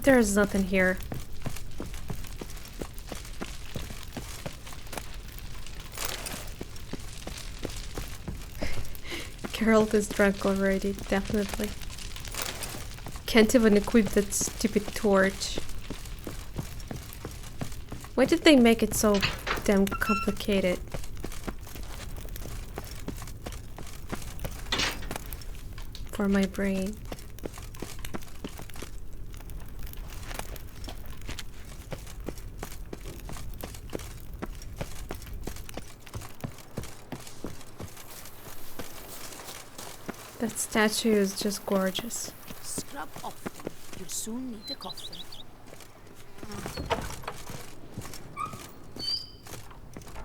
There's nothing here. Geralt is drunk already, definitely. Can't even equip that stupid torch. Why did they make it so damn complicated? For my brain. That statue is just gorgeous. Scrub off. You'll soon need a coffin.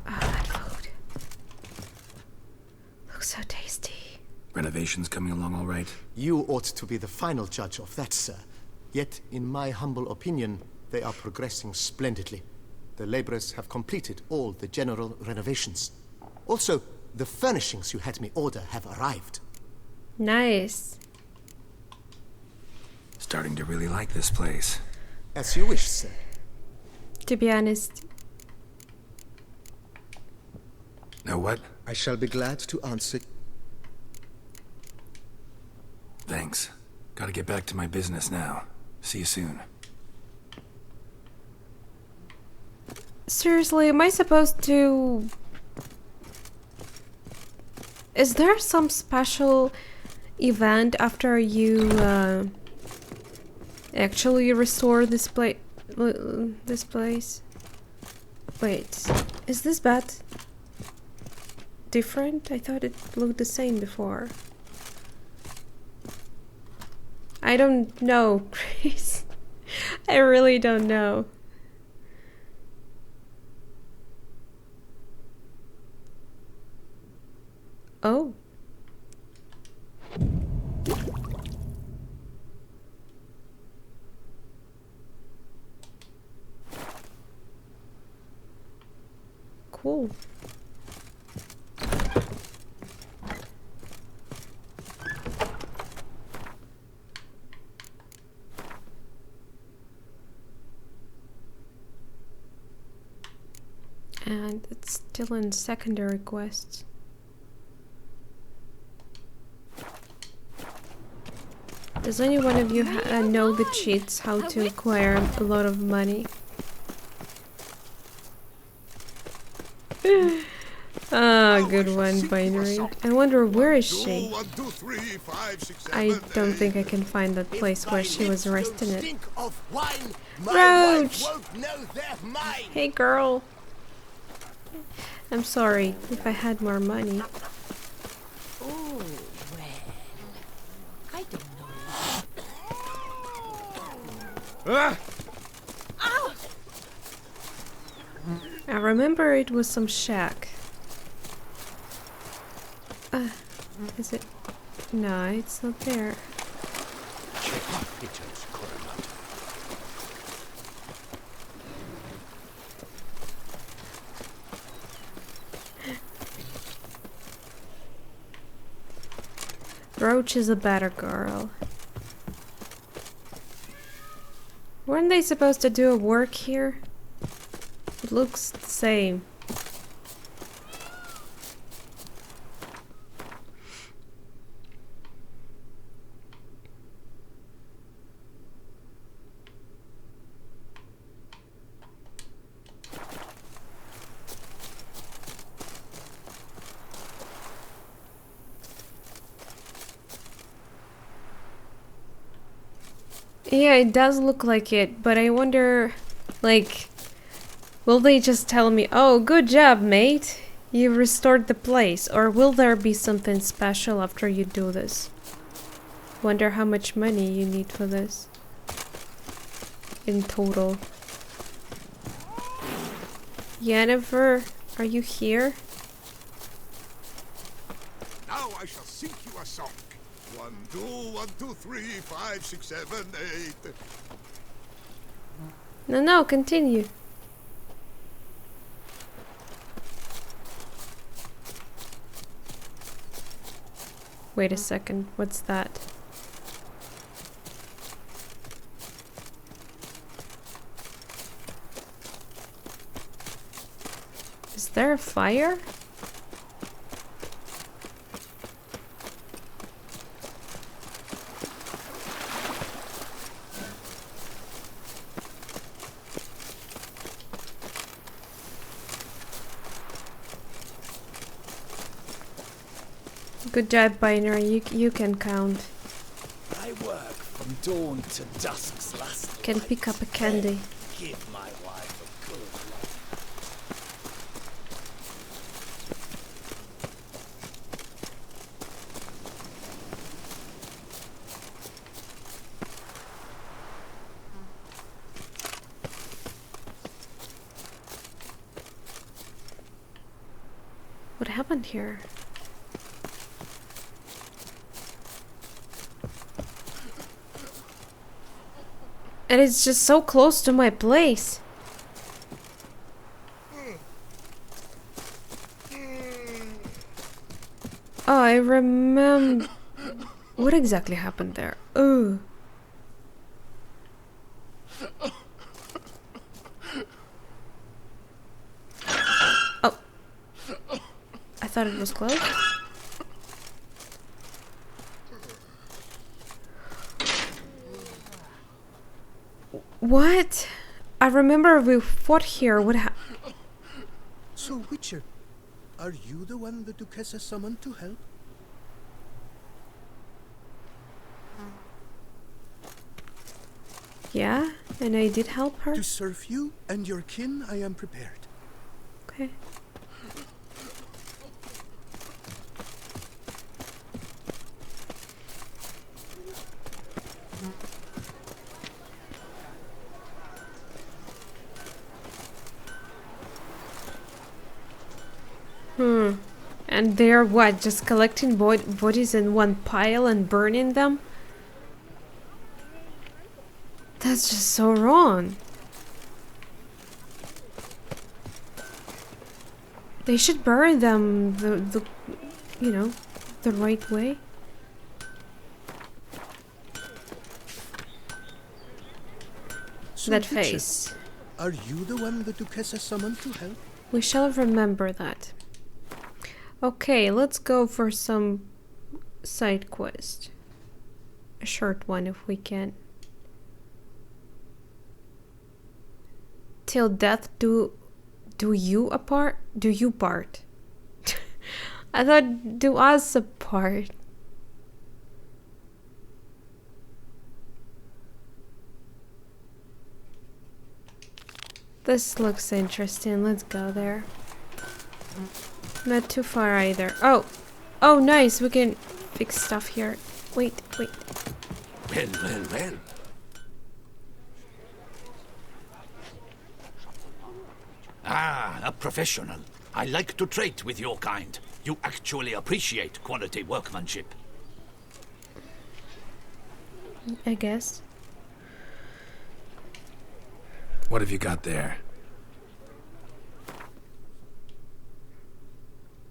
Ah, that food. Looks so tasty. Renovations coming along all right? You ought to be the final judge of that, sir. Yet, in my humble opinion, they are progressing splendidly. The laborers have completed all the general renovations. Also, the furnishings you had me order have arrived. Nice. Starting to really like this place. As you wish, sir. To be honest. Know what? I shall be glad to answer. Thanks. Gotta get back to my business now. See you soon. Seriously, am I supposed to... Is there some special event after you actually restore this place? Wait, is this bat different? I thought it looked the same before. I don't know, Chris. I really don't know. Oh. Cool. And it's still in secondary quests. Does any one of you know the cheats how to acquire a lot of money? Oh, good one, Binary. I wonder where is she? I don't think I can find that place where she was arrested in it. Roach! Hey, girl. I'm sorry if I had more money. Oh, well. I don't know. Ow! I remember it was some shack. Is it? No, it's not there. Roach is a better girl. Weren't they supposed to do a work here? It looks the same. Yeah, it does look like it, but I wonder, like, will they just tell me, oh, good job, mate, you restored the place, or will there be something special after you do this? Wonder how much money you need for this in total. Yennefer, are you here? Now I shall sing you a song. 1, 2, 1, 2, 3, 5, 6, 7, 8. No, continue. Wait a second, what's that? Is there a fire? Good job, Binary. You can count. I work from dawn to dusk's last. Can pick up a candy. Give my wife a good What happened here? And it's just so close to my place. Oh, I remember. What exactly happened there? Oh. Oh. I thought it was closed. What? I remember we fought here. What So, Witcher, are you the one the Duchessa summoned to help? Yeah, and I did help her. To serve you and your kin, I am prepared. Okay. And they're what? Just collecting bodies in one pile and burning them? That's just so wrong. They should burn them the you know, the right way. So, That Witcher, face. Are you the one the Duchessa summoned to help? We shall remember that. Okay, let's go for some side quest. A short one if we can. Till death do you part? I thought do us a part. This looks interesting. Let's go there. Not too far either. Oh! Oh, nice! We can fix stuff here. Wait, wait. Well, well, well. Ah, a professional. I like to trade with your kind. You actually appreciate quality workmanship. I guess. What have you got there?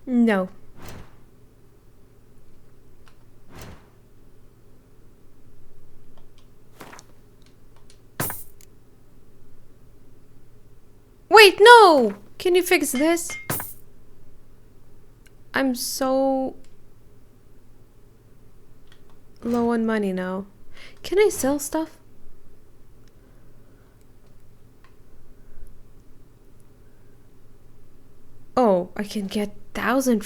No. Wait, no! Can you fix this? I'm so low on money now. Can I sell stuff? Oh, I can get 1,000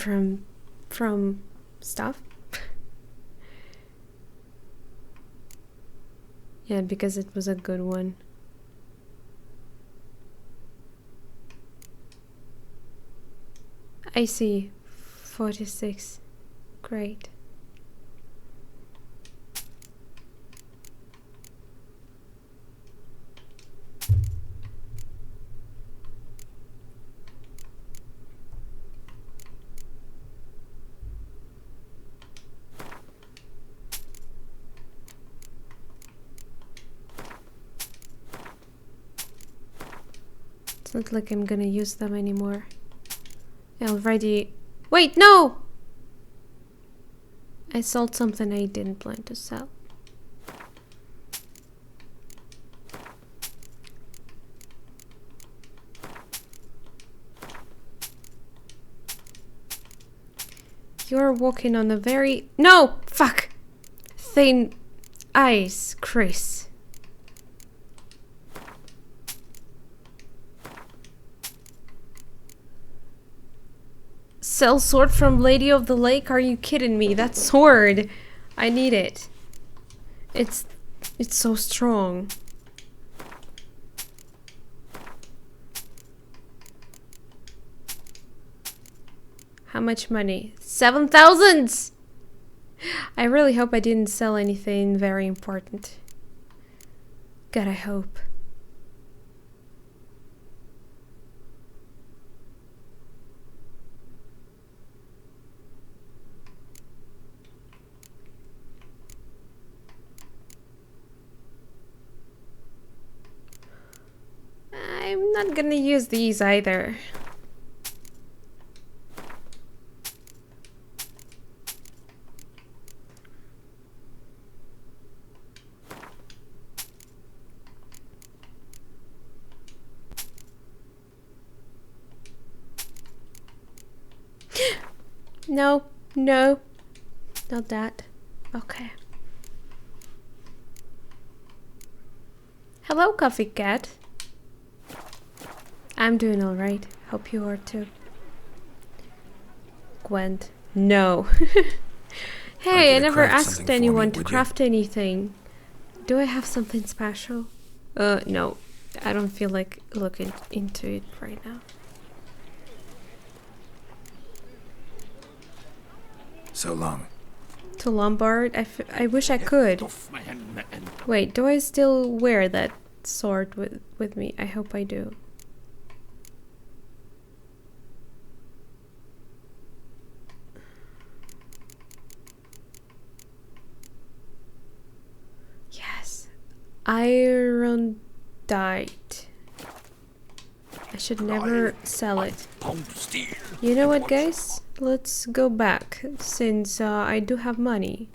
from stuff. Yeah, because it was a good one. I see. 46. Great. It's not like I'm gonna use them anymore. I already... Wait, no! I sold something I didn't plan to sell. You're walking on a very... No! Fuck! Thin ice, Chris. Sell sword from Lady of the Lake? Are you kidding me? That sword! I need it. It's so strong. How much money? 7,000! I really hope I didn't sell anything very important. God, I hope. I'm not gonna use these either. No, no, not that. Okay. Hello, Coffee Cat. I'm doing alright. Hope you are too. Gwent. No. Hey, I never asked anyone to craft anything. Do I have something special? No. I don't feel like looking into it right now. So long. To Lombard? I wish I could. Wait, do I still wear that sword with me? I hope I do. Yes. Iron Dite. I should never sell it. You know what, guys? Let's go back, since I do have money.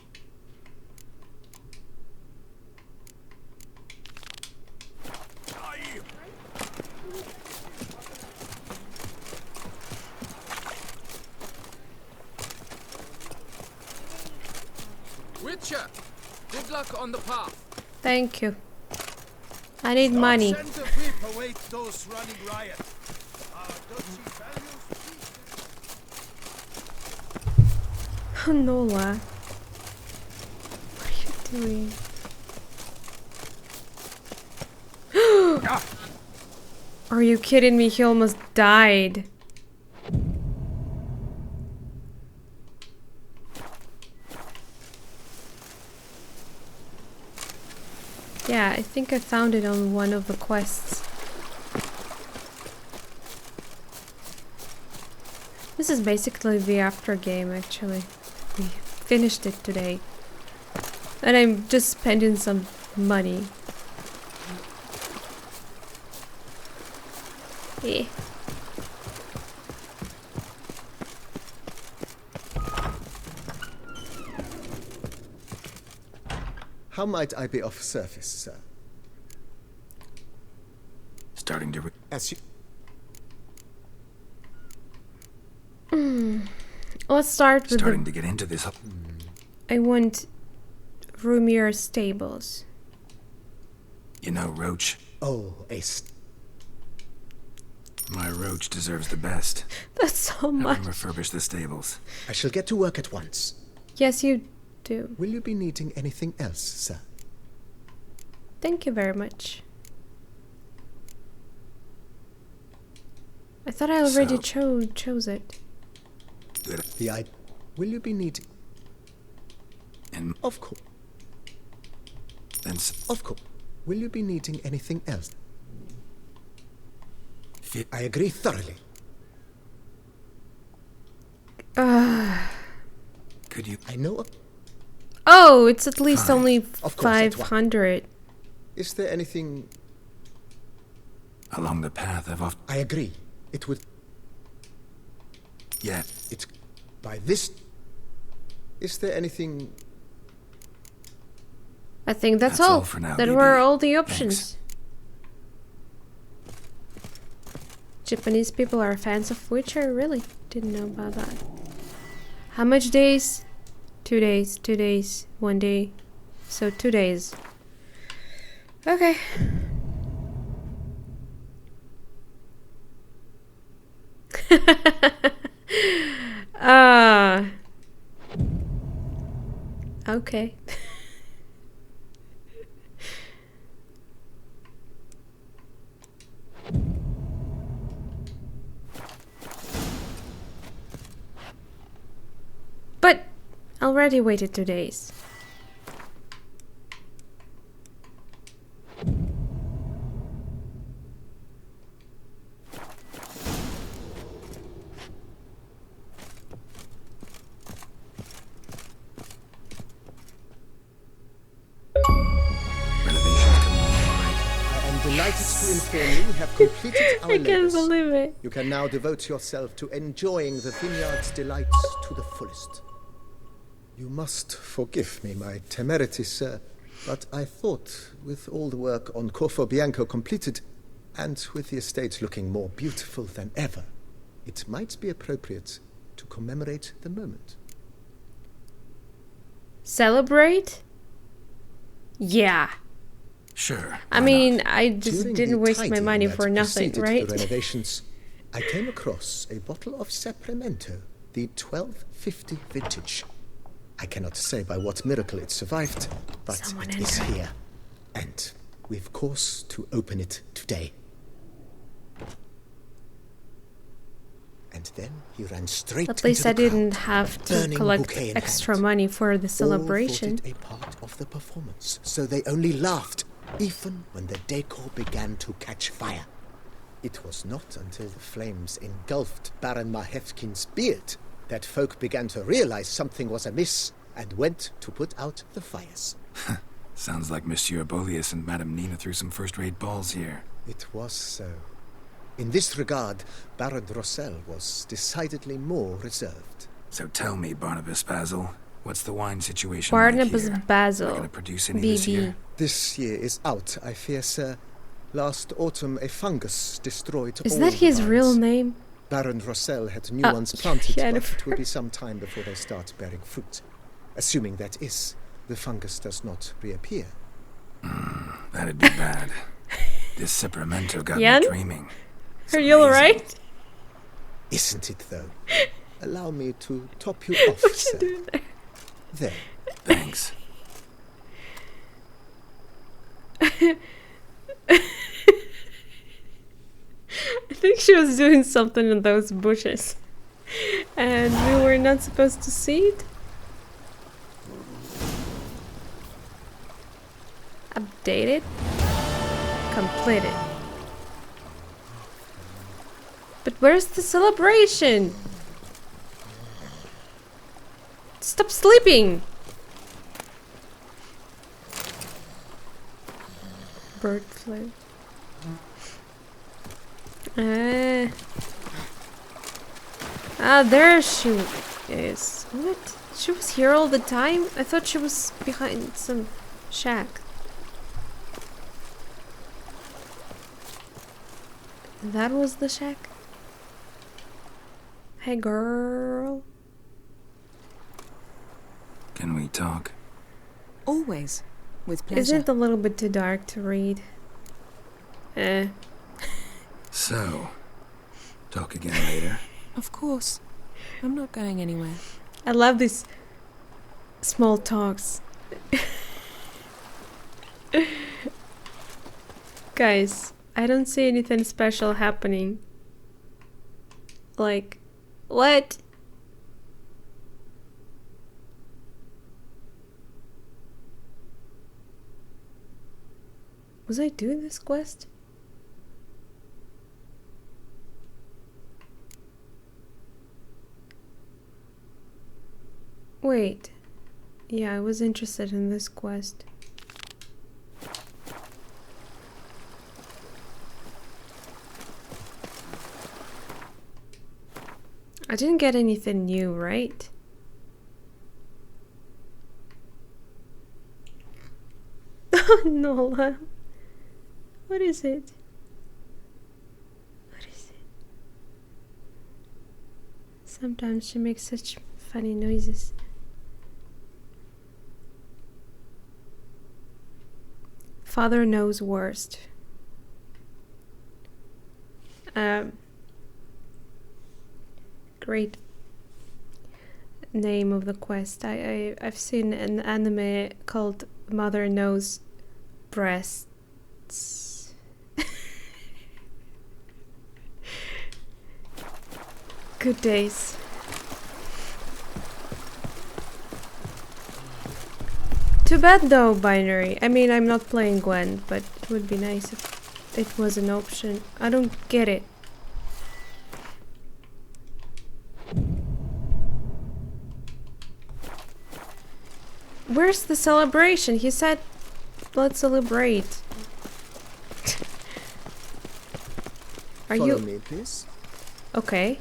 Witcher, good luck on the path. Thank you. I need money. Send the whip await those running riot. Our duchy values Nola. What are you doing? Are you kidding me? He almost died. Yeah, I think I found it on one of the quests. This is basically the after game, actually. We finished it today. And I'm just spending some money. Eh. How might I be of service, sir? Starting to... As you... Let's start with Starting to get into this... I want roomier stables. You know, Roach. Oh, My Roach deserves the best. That's so much. Have him refurbish the stables. I shall get to work at once. Yes, you do. Will you be needing anything else, sir? Thank you very much. I thought I already chose it. Good. Will you be needing... And... Of course. Then... Of course. Will you be needing anything else? Fit. I agree thoroughly. Could you... I know... Oh, it's at least Fine. only Of course, at what? 500. Is there anything... Along the path I've often... I agree. It would... Yeah. It's... By this... Is there anything... I think that's That's all. all for now, That BB. were all the options. Thanks. Japanese people are fans of Witcher? Really? Didn't know about that. How much days? 2 days, 2 days, 1 day. So 2 days. Okay. Okay. But I already waited 2 days. Delighted to inform you we have completed our I can't labors. believe it. You can now devote yourself to enjoying the vineyard's delights to the fullest. You must forgive me my temerity, sir, but I thought, with all the work on Corfo Bianco completed, and with the estate looking more beautiful than ever, it might be appropriate to commemorate the moment. Celebrate? Yeah. Sure. I mean, I just During didn't the waste my tidying money that for nothing, preceded right? The renovations, I came across a bottle of Sapramento, the 1250 vintage. I cannot say by what miracle it survived, but Someone it is enter. here. And we've course to open it today. And then he ran straight At least into I the crowd, didn't have a to burning collect bouquet in extra hand. money for the All celebration. thought it a part of the performance, so they only laughed, even when the decor began to catch fire. It was not until the flames engulfed Baron Mahevkin's beard that folk began to realize something was amiss and went to put out the fires. Sounds like Monsieur Bolius and Madame Nina threw some first-rate balls here. It was so. In this regard, Baron Rossel was decidedly more reserved. So tell me, Barnabas Basil, what's the wine situation Barnabas like here? Basil. Are we gonna produce any this BB. year? This year is out, I fear, sir. Last autumn, a fungus destroyed Is all that the his vines. real name? Baron Rossel had new Oh, ones planted, but Jennifer. it will be some time before they start bearing fruit. Assuming that is, the fungus does not reappear. That'd be bad. This Sapramento got Jan? me dreaming. Are you alright? Isn't it, though? allow me to top you off, What you sir. doing there? There. Thanks. I think she was doing something in those bushes. And we were not supposed to see it. Updated. Completed. But where's the celebration? Stop sleeping! Bird flu. There she is. What? She was here all the time? I thought she was behind some shack. That was the shack? Hey girl. Can we talk? Always. With pleasure. Isn't it a little bit too dark to read? So, talk again later. Of course. I'm not going anywhere. I love these small talks. Guys, I don't see anything special happening. Like, what? Was I doing this quest? Wait. Yeah, I was interested in this quest. I didn't get anything new, right? Nola. What is it? What is it? Sometimes she makes such funny noises. Father knows worst. Great name of the quest. I've seen an anime called Mother Knows Breasts. Good days. Too bad though, Binary. I mean, I'm not playing Gwen, but it would be nice if it was an option. I don't get it. Where's the celebration? He said, let's celebrate. Are Follow you... me, please. Okay.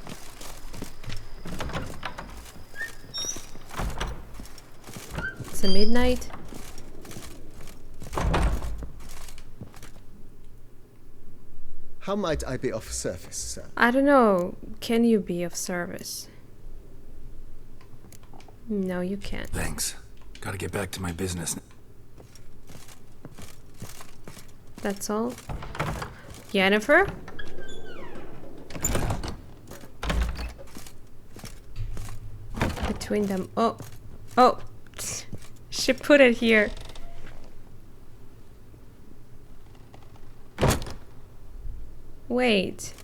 It's a midnight. How might I be of service, sir? I don't know. Can you be of service? No, you can't. Thanks. Gotta get back to my business. That's all. Jennifer? Between them. Oh. Oh. She put it here. Wait.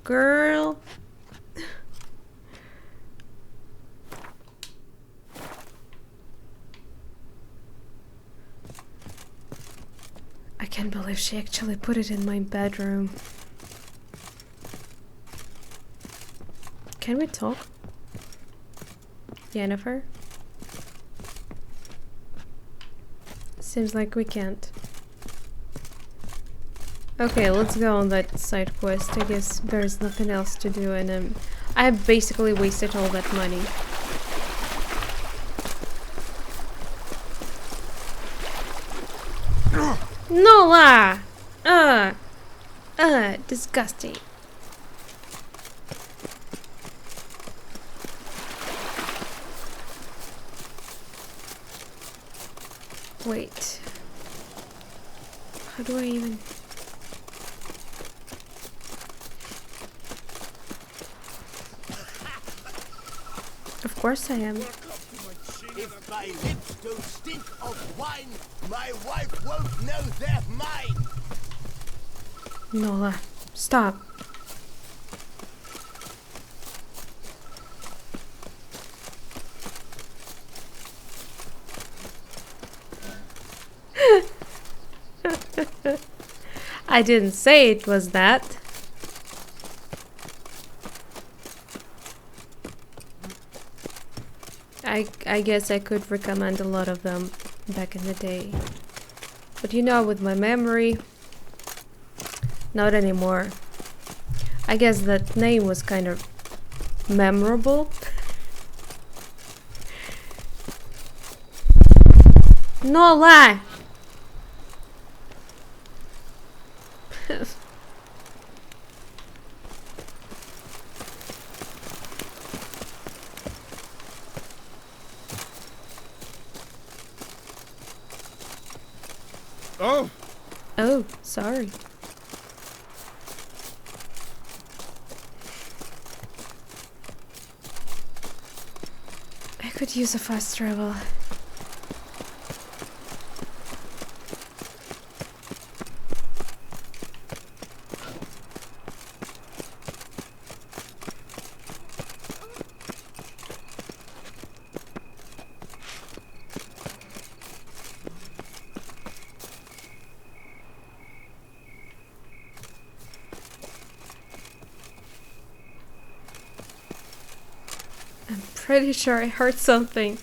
Girl. I can't believe she actually put it in my bedroom. Can we talk? Jennifer? Seems like we can't. Okay, let's go on that side quest. I guess there's nothing else to do, and I have basically wasted all that money. Nola! Disgusting. Wait. How do I even... Of course I am. If my lips don't stink of wine, my wife won't know they're mine. Nola, stop. I didn't say it was that. I guess I could recommend a lot of them back in the day. But you know, with my memory, not anymore. I guess that name was kind of memorable. No lie. Oh! Oh, sorry. I could use a fast travel. Pretty sure I heard something.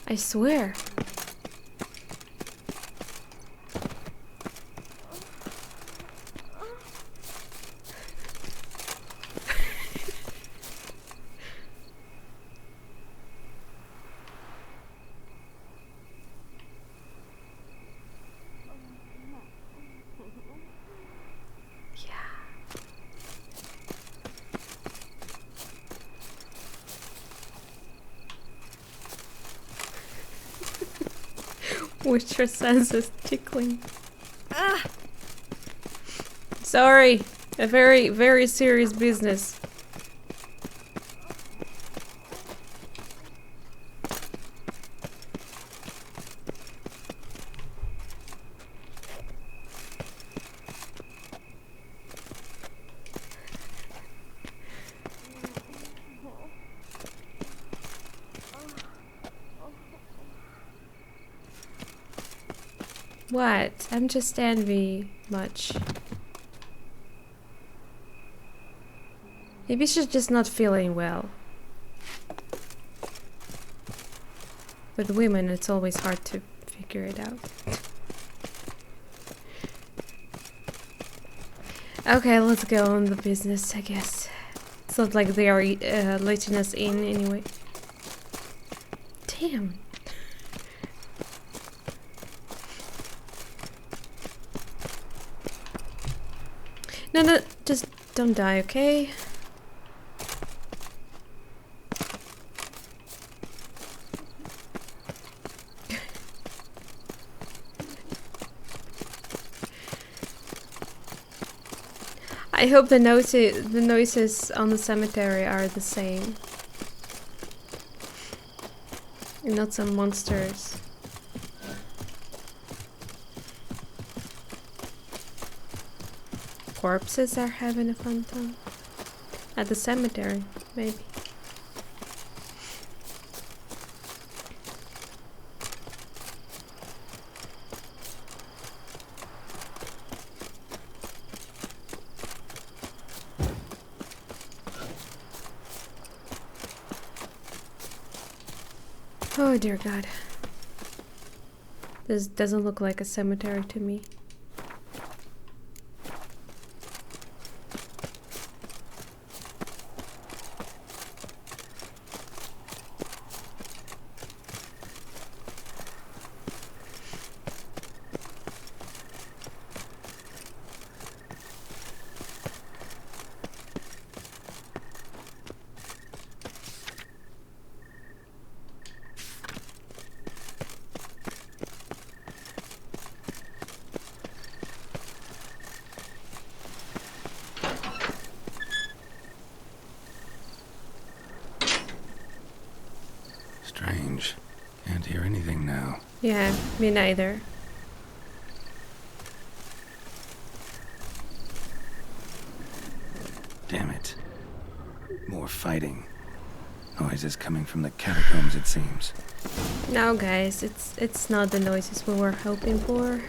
I swear. Witcher senses tickling. Ah! Sorry, a very, very serious business. What? I'm just envy much. Maybe she's just not feeling well. With women, it's always hard to figure it out. Okay, let's go on the business, I guess. It's not like they are letting us in anyway. Damn. No, just don't die, okay? I hope the noises on the cemetery are the same. And not some monsters. Corpses are having a fun time. At the cemetery, maybe. Oh dear God. This doesn't look like a cemetery to me. Strange. Can't hear anything now. Yeah, me neither. Damn it. More fighting. Noises coming from the catacombs, it seems. No, guys, it's not the noises we were hoping for.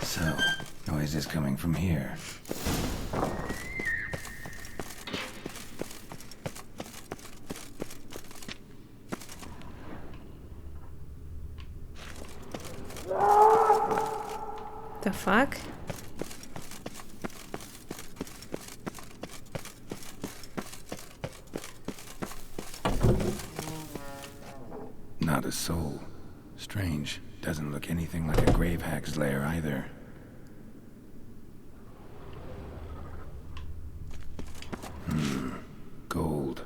So, noises coming from here. The fuck? Not a soul. Strange. Doesn't look anything like a grave hag's lair either. Gold.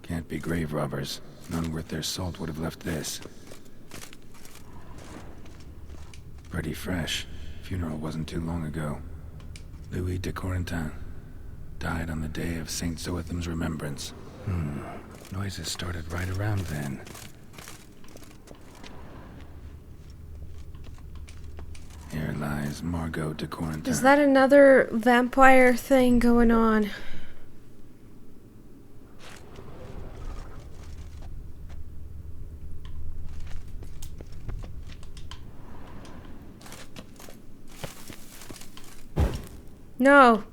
Can't be grave robbers. None worth their salt would have left this. Pretty fresh. Funeral wasn't too long ago. Louis de Corentin. Died on the day of Saint Zoetham's remembrance. Noises started right around then. Here lies Margot de Corentin. Is that another vampire thing going on? No.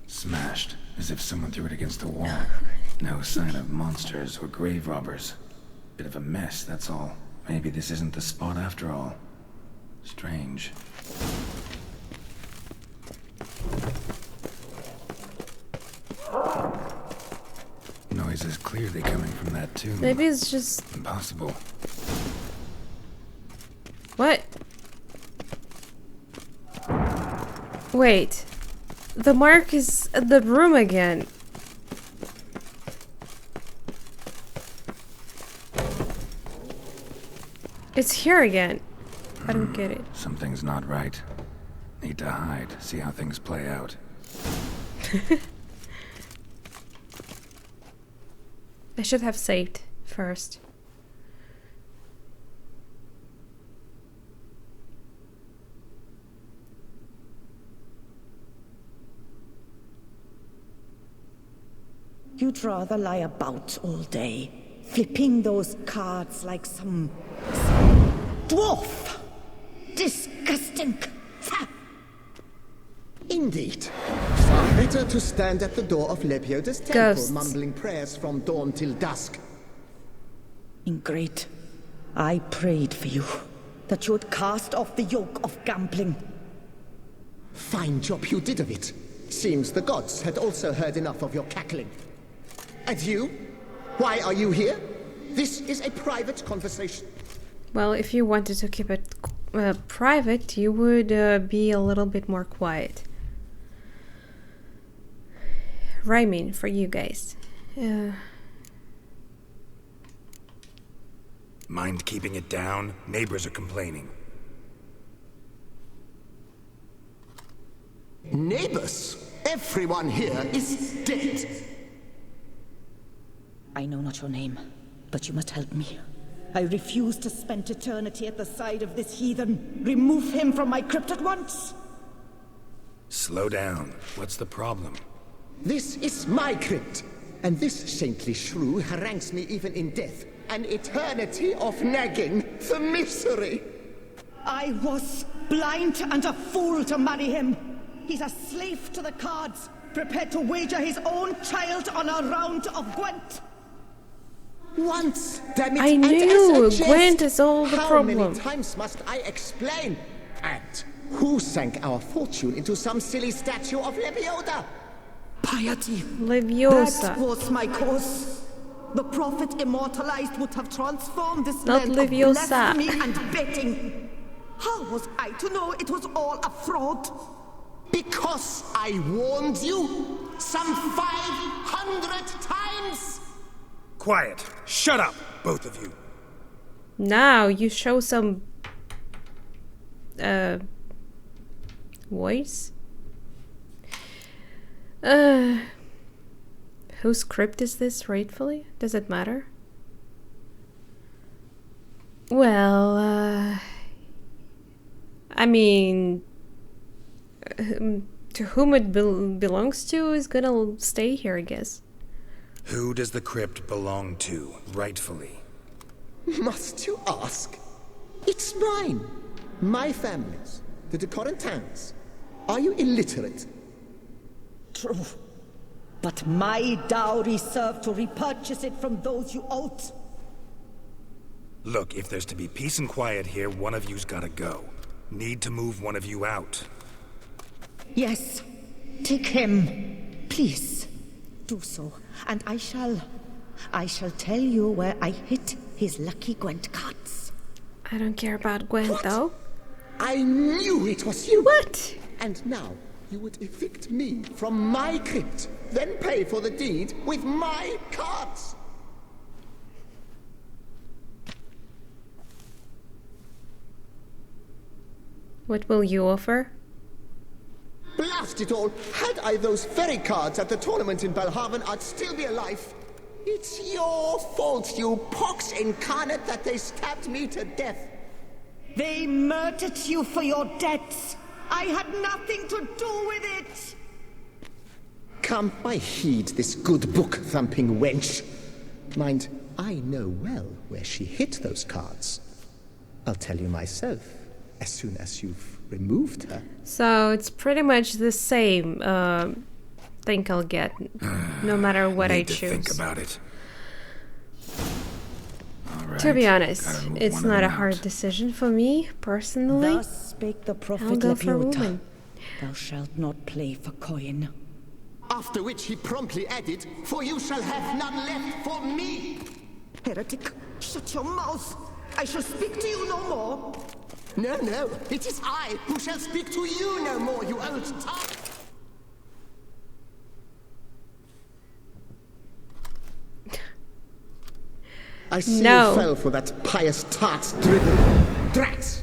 Smashed, as if someone threw it against the wall. No sign of monsters or grave robbers. Bit of a mess, that's all. Maybe this isn't the spot after all. Strange. Noise is clearly coming from that tomb. Maybe it's just... Impossible. What? Wait. The mark is at the room again. It's here again. I don't get it. Something's not right. Need to hide, see how things play out. I should have saved first. You'd rather lie about all day, flipping those cards like some dwarf. Disgusting. Indeed. Far better to stand at the door of Lepioda's temple, Ghosts. mumbling prayers from dawn till dusk. Ingrid, I prayed for you, that you would cast off the yoke of gambling. Fine job you did of it. Seems the gods had also heard enough of your cackling. And you? Why are you here? This is a private conversation. Well, if you wanted to keep it private, you would be a little bit more quiet. Rhyming for you guys. Mind keeping it down? Neighbors are complaining. Neighbors? Everyone here is dead. I know not your name, but you must help me. I refuse to spend eternity at the side of this heathen. Remove him from my crypt at once! Slow down. What's the problem? This is my crypt, and this saintly shrew harangues me even in death. An eternity of nagging, the misery! I was blind and a fool to marry him. He's a slave to the cards, prepared to wager his own child on a round of Gwent. Once, damn it, I and knew as a jest, Gwent is all the how problem. many times must I explain? And who sank our fortune into some silly statue of Lebioda? Piety. Leviosa. That was my cause. The prophet immortalized would have transformed this Not land Leviosa. of blasphemy and betting. How was I to know it was all a fraud? Because I warned you some 500 times! Quiet. Shut up, both of you. Now you show some voice. Whose crypt is this rightfully? Does it matter? Well, I mean, to whom it belongs to is gonna stay here, I guess. Who does the crypt belong to, rightfully? Must you ask? It's mine. My family's. The de Corentins. Are you illiterate? True. But my dowry served to repurchase it from those you owed. Look, if there's to be peace and quiet here, one of you's gotta go. Need to move one of you out. Yes. Take him. Please. Do so. And I shall tell you where I hit his lucky Gwent cards. I don't care about Gwent, though. I knew it was you! What? And now you would evict me from my crypt, then pay for the deed with my cards! What will you offer? Blast it all! Had I those very cards at the tournament in Belhaven, I'd still be alive. It's your fault, you pox incarnate, that they stabbed me to death. They murdered you for your debts. I had nothing to do with it. Come, I heed this good book-thumping wench. Mind, I know well where she hid those cards. I'll tell you myself, as soon as you've removed her. So it's pretty much the same thing I'll get, no matter what I choose. Think about it. Right. To be honest, it's not a hard decision for me, personally. Thus spake the prophet I'll go for a Laputa. woman. Thou shalt not play for coin. After which he promptly added, "For you shall have none left for me." Heretic, shut your mouth. I shall speak to you no more. No, no, it is I who shall speak to you no more, you old tart. I see you fell for that pious tart's drivel. Drats!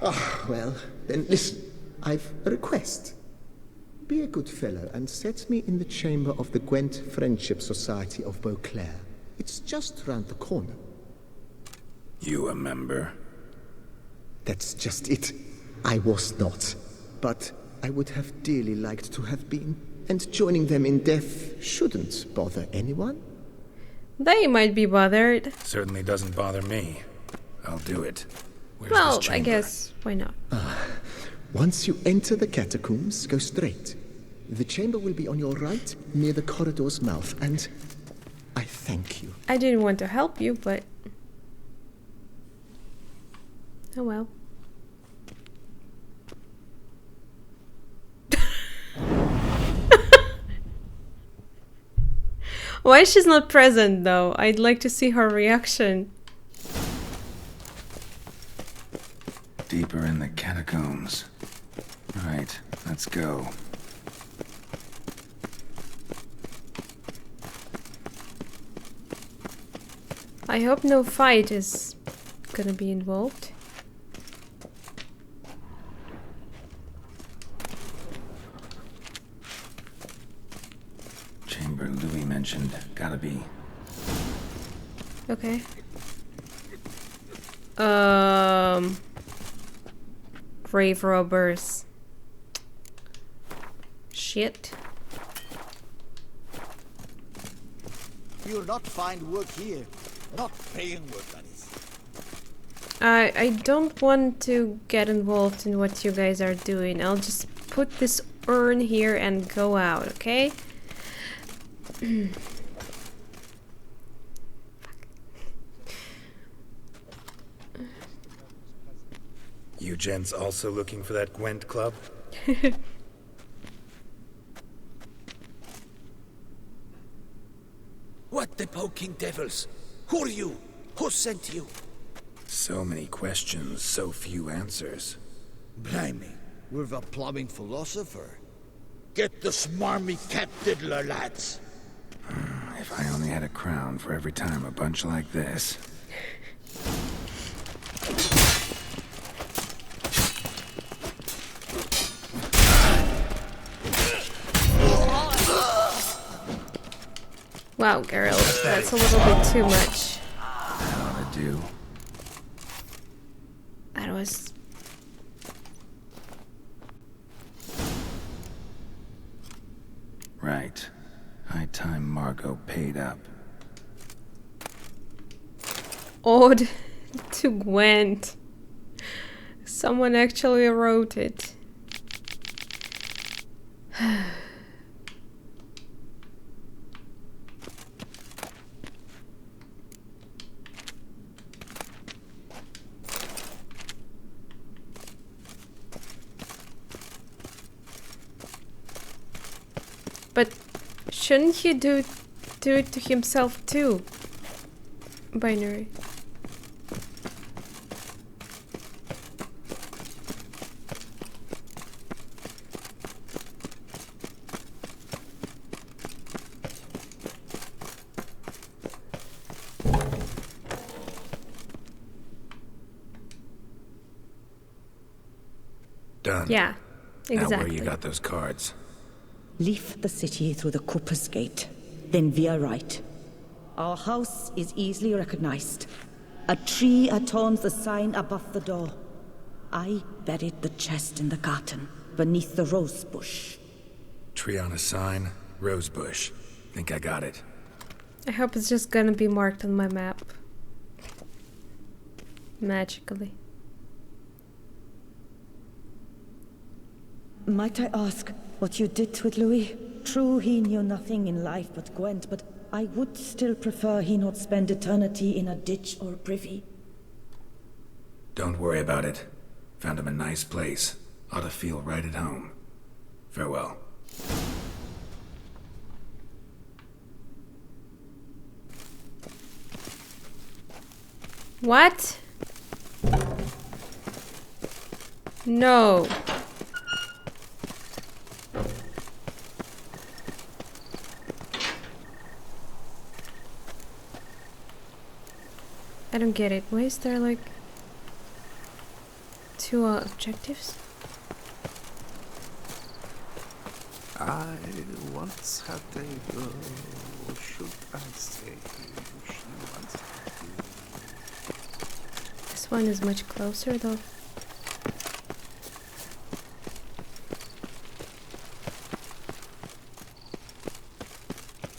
Ah, well, then listen. I've a request. Be a good fellow and set me in the chamber of the Gwent Friendship Society of Beauclair. It's just round the corner. You a member? That's just it. I was not. But I would have dearly liked to have been. And joining them in death shouldn't bother anyone. They might be bothered. Certainly doesn't bother me. I'll do it. Where's Well, this chamber? I guess, why not? Once you enter the catacombs, go straight. The chamber will be on your right, near the corridor's mouth, and I thank you. I didn't want to help you, but... oh well. Why she's not present, though? I'd like to see her reaction. Deeper in the catacombs. Right, let's go. I hope no fight is gonna be involved. Chamber Louis mentioned. Gotta be. Okay. Grave robbers. Shit. You'll not find work here. Not paying work, that is. I don't want to get involved in what you guys are doing. I'll just put this urn here and go out, okay? You gents also looking for that Gwent club? What the poking devils? Who are you? Who sent you? So many questions, so few answers. Blimey, we're the plumbing philosopher. Get the smarmy cat diddler, lads. If I only had a crown for every time a bunch like this. Wow, girl, that's a little bit too much. That ought to do. That was... Right. High time Margot paid up. Ode to Gwent. Someone actually wrote it. But shouldn't he do it to himself too? Binary. Done. Yeah, exactly. Now where you got those cards? Leave the city through the Cooper's Gate. Then we are right. Our house is easily recognized. A tree adorns the sign above the door. I buried the chest in the garden, beneath the rose bush. Tree on a sign, rose bush. Think I got it. I hope it's just gonna be marked on my map. Magically. Might I ask what you did with Louis? True, he knew nothing in life but Gwent, but I would still prefer he not spend eternity in a ditch or a privy. Don't worry about it. Found him a nice place. Ought to feel right at home. Farewell. What? No. I don't get it. Why is there like two objectives? I once had a girl, should I say, she once had This one is much closer though.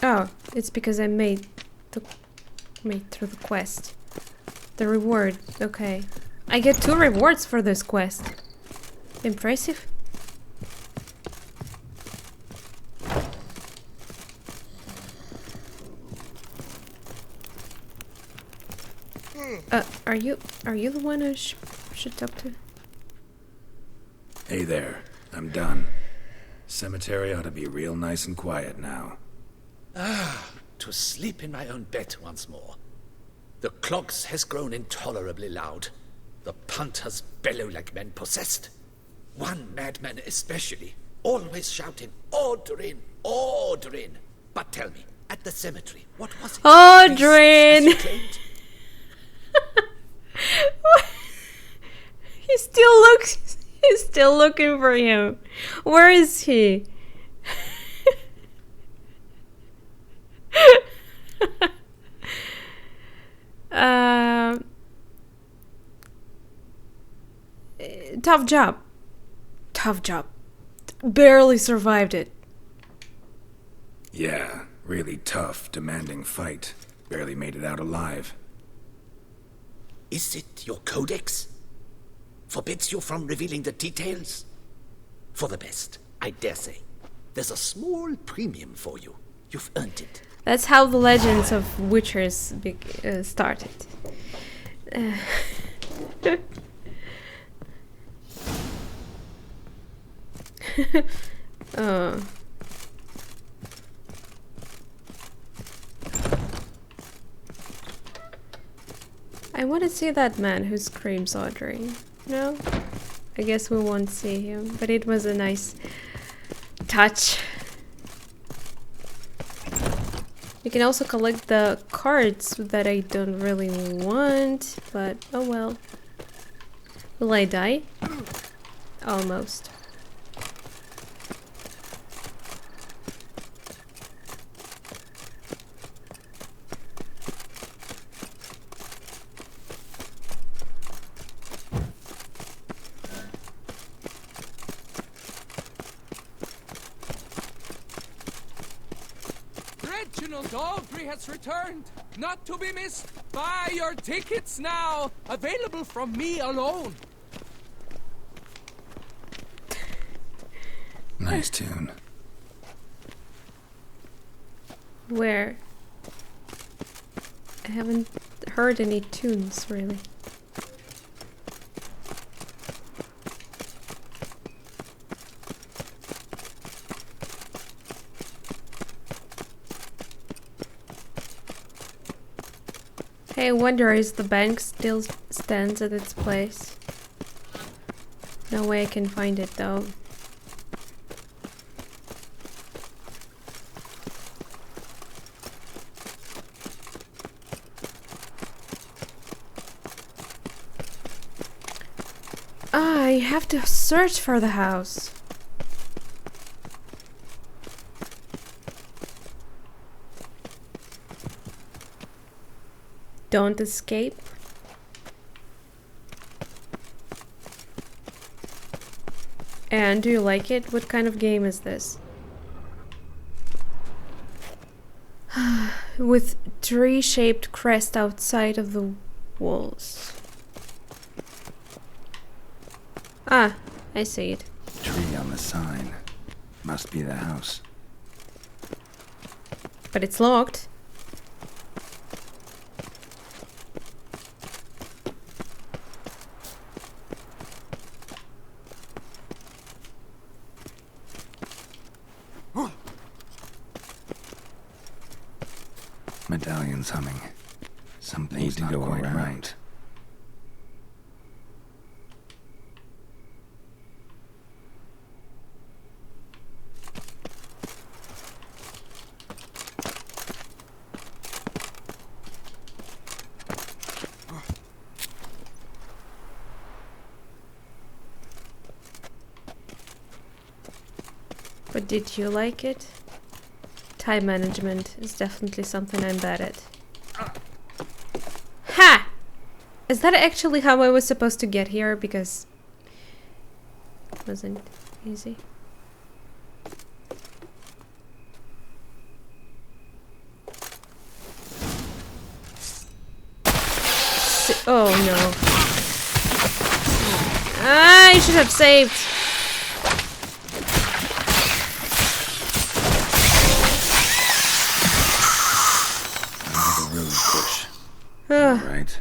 Oh, it's because I made through the quest. The reward, okay. I get 2 rewards for this quest. Impressive. Are you the one I should talk to? Hey there. I'm done. Cemetery ought to be real nice and quiet now. Ah, to sleep in my own bed once more. The clogs has grown intolerably loud. The punters bellow like men possessed. One madman especially, always shouting, "Ordrin! Ordrin!" But tell me, at the cemetery, what was it? Ordrin! He's still looking for him. Where is he? Tough job. Tough job. Barely survived it. Yeah, really tough, demanding fight. Barely made it out alive. Is it your codex? Forbids you from revealing the details? For the best, I dare say. There's a small premium for you. You've earned it. That's how the legends of Witchers started. Oh. I want to see that man who screams Audrey. No? I guess we won't see him, but it was a nice touch. You can also collect the cards that I don't really want, but oh well. Will I die? Almost. original Dovry has returned, not to be missed. Buy your tickets now, available from me alone. Nice tune. Where? I haven't heard any tunes, really. Hey, I wonder, is the bank still stands at its place? No way I can find it, though. I have to search for the house. Don't escape. And do you like it? What kind of game is this? With tree-shaped crest outside of the walls. Ah, I see it. Tree on the sign. Must be the house. But it's locked. Medallion's humming. Something's not going right. But did you like it? Time management is definitely something I'm bad at. Ha! Is that actually how I was supposed to get here? Because it wasn't easy. Oh no. Ah, I should have saved. Right.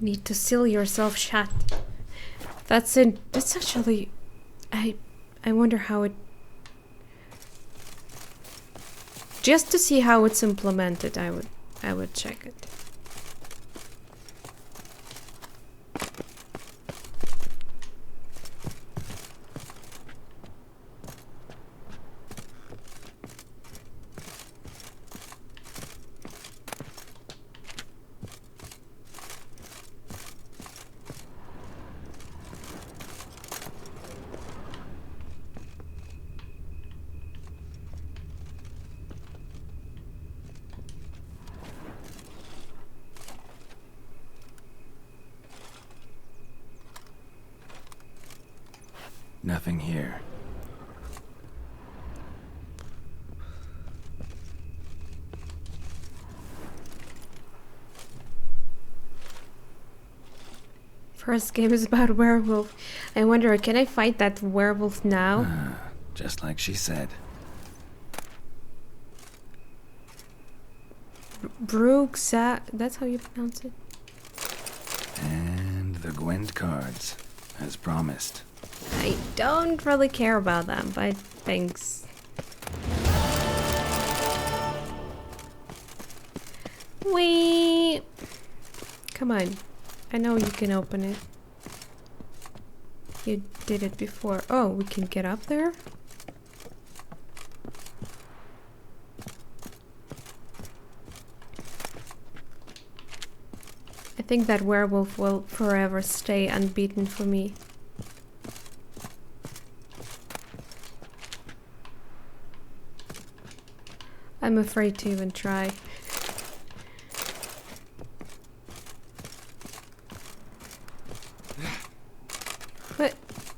Need to seal yourself shut. That's it. That's actually. I wonder how it. Just to see how it's implemented, I would check it. Nothing here. First game is about werewolf. I wonder, can I fight that werewolf now? Just like she said. Brugsa, that's how you pronounce it? And the Gwent cards, as promised. I don't really care about them, but thanks. Wait. Come on. I know you can open it. You did it before. Oh, we can get up there? I think that werewolf will forever stay unbeaten for me. I'm afraid to even try.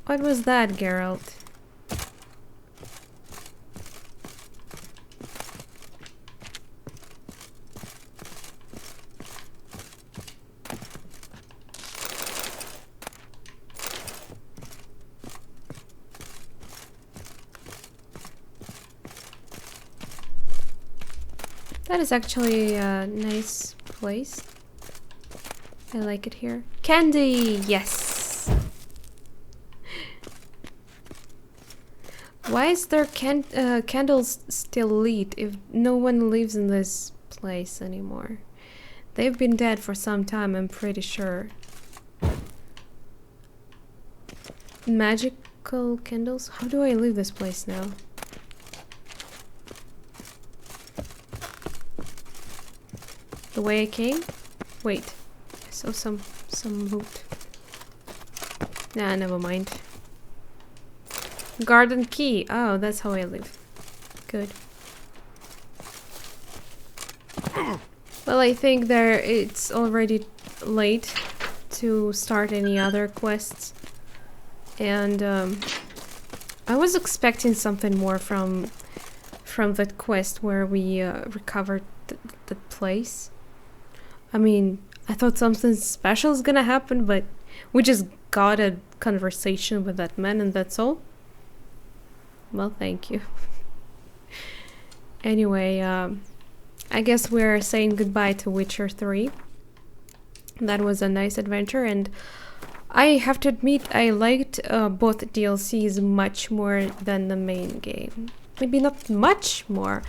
What was that, Geralt? That is actually a nice place. I like it here. Candy! Yes! Why is there candles still lit if no one lives in this place anymore? They've been dead for some time, I'm pretty sure. Magical candles? How do I leave this place now? The way I came? Wait. I saw some loot. Nah, never mind. Garden key. Oh, that's how I live. Good. Well, I think it's already late to start any other quests. And I was expecting something more from that quest where we recovered the place. I mean, I thought something special is gonna happen, but we just got a conversation with that man and that's all. Well, thank you. Anyway, I guess we're saying goodbye to Witcher 3. That was a nice adventure, and I have to admit I liked both DLCs much more than the main game. Maybe not much more,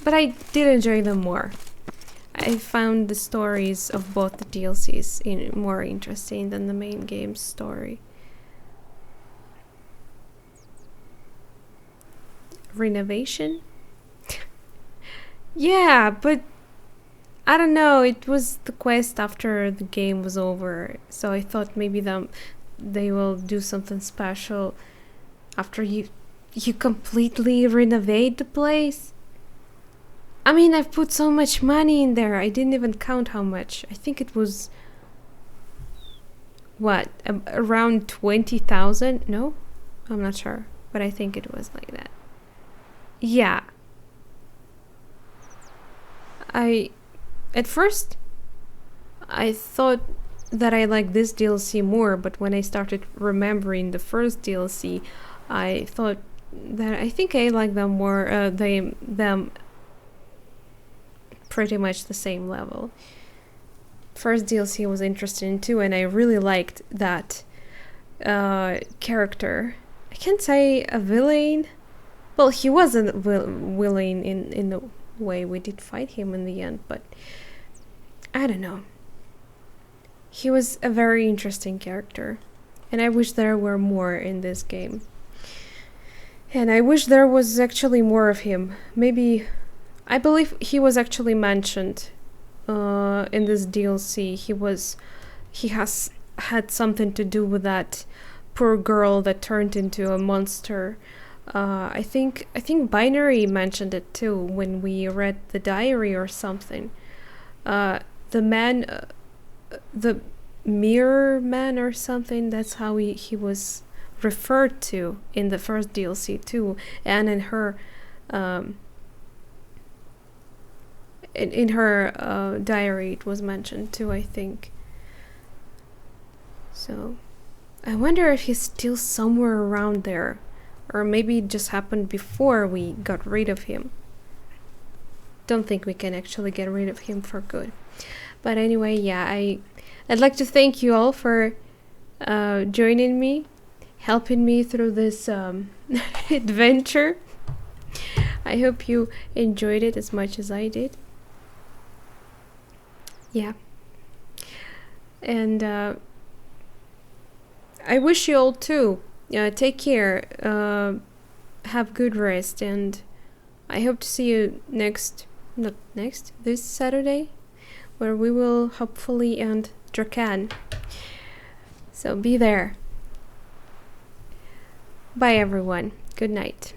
but I did enjoy them more. I found the stories of both the DLCs more interesting than the main game's story. Renovation? Yeah, but I don't know, it was the quest after the game was over, so I thought maybe they will do something special after you completely renovate the place. I mean, I've put so much money in there, I didn't even count how much. I think it was what, around 20,000? No? I'm not sure, but I think it was like that. Yeah. At first, I thought that I liked this DLC more, but when I started remembering the first DLC, I thought that I think I like them more, them pretty much the same level. First DLC was interesting too, and I really liked that character. I can't say a villain. Well, he wasn't villain in the way we did fight him in the end, but I don't know. He was a very interesting character, and I wish there were more in this game. And I wish there was actually more of him. Maybe, I believe he was actually mentioned in this DLC. He has had something to do with that poor girl that turned into a monster. I think Binary mentioned it too when we read the diary or something. The man, the mirror man or something, that's how he was referred to in the first DLC too, and in her in her diary it was mentioned too, I think. So I wonder if he's still somewhere around there, or maybe it just happened before we got rid of him. Don't think we can actually get rid of him for good. But anyway, yeah, I'd like to thank you all for joining me, helping me through this adventure. I hope you enjoyed it as much as I did. Yeah. And I wish you all too. Take care. Have good rest, and I hope to see you this Saturday, where we will hopefully end Drakan. So be there. Bye everyone. Good night.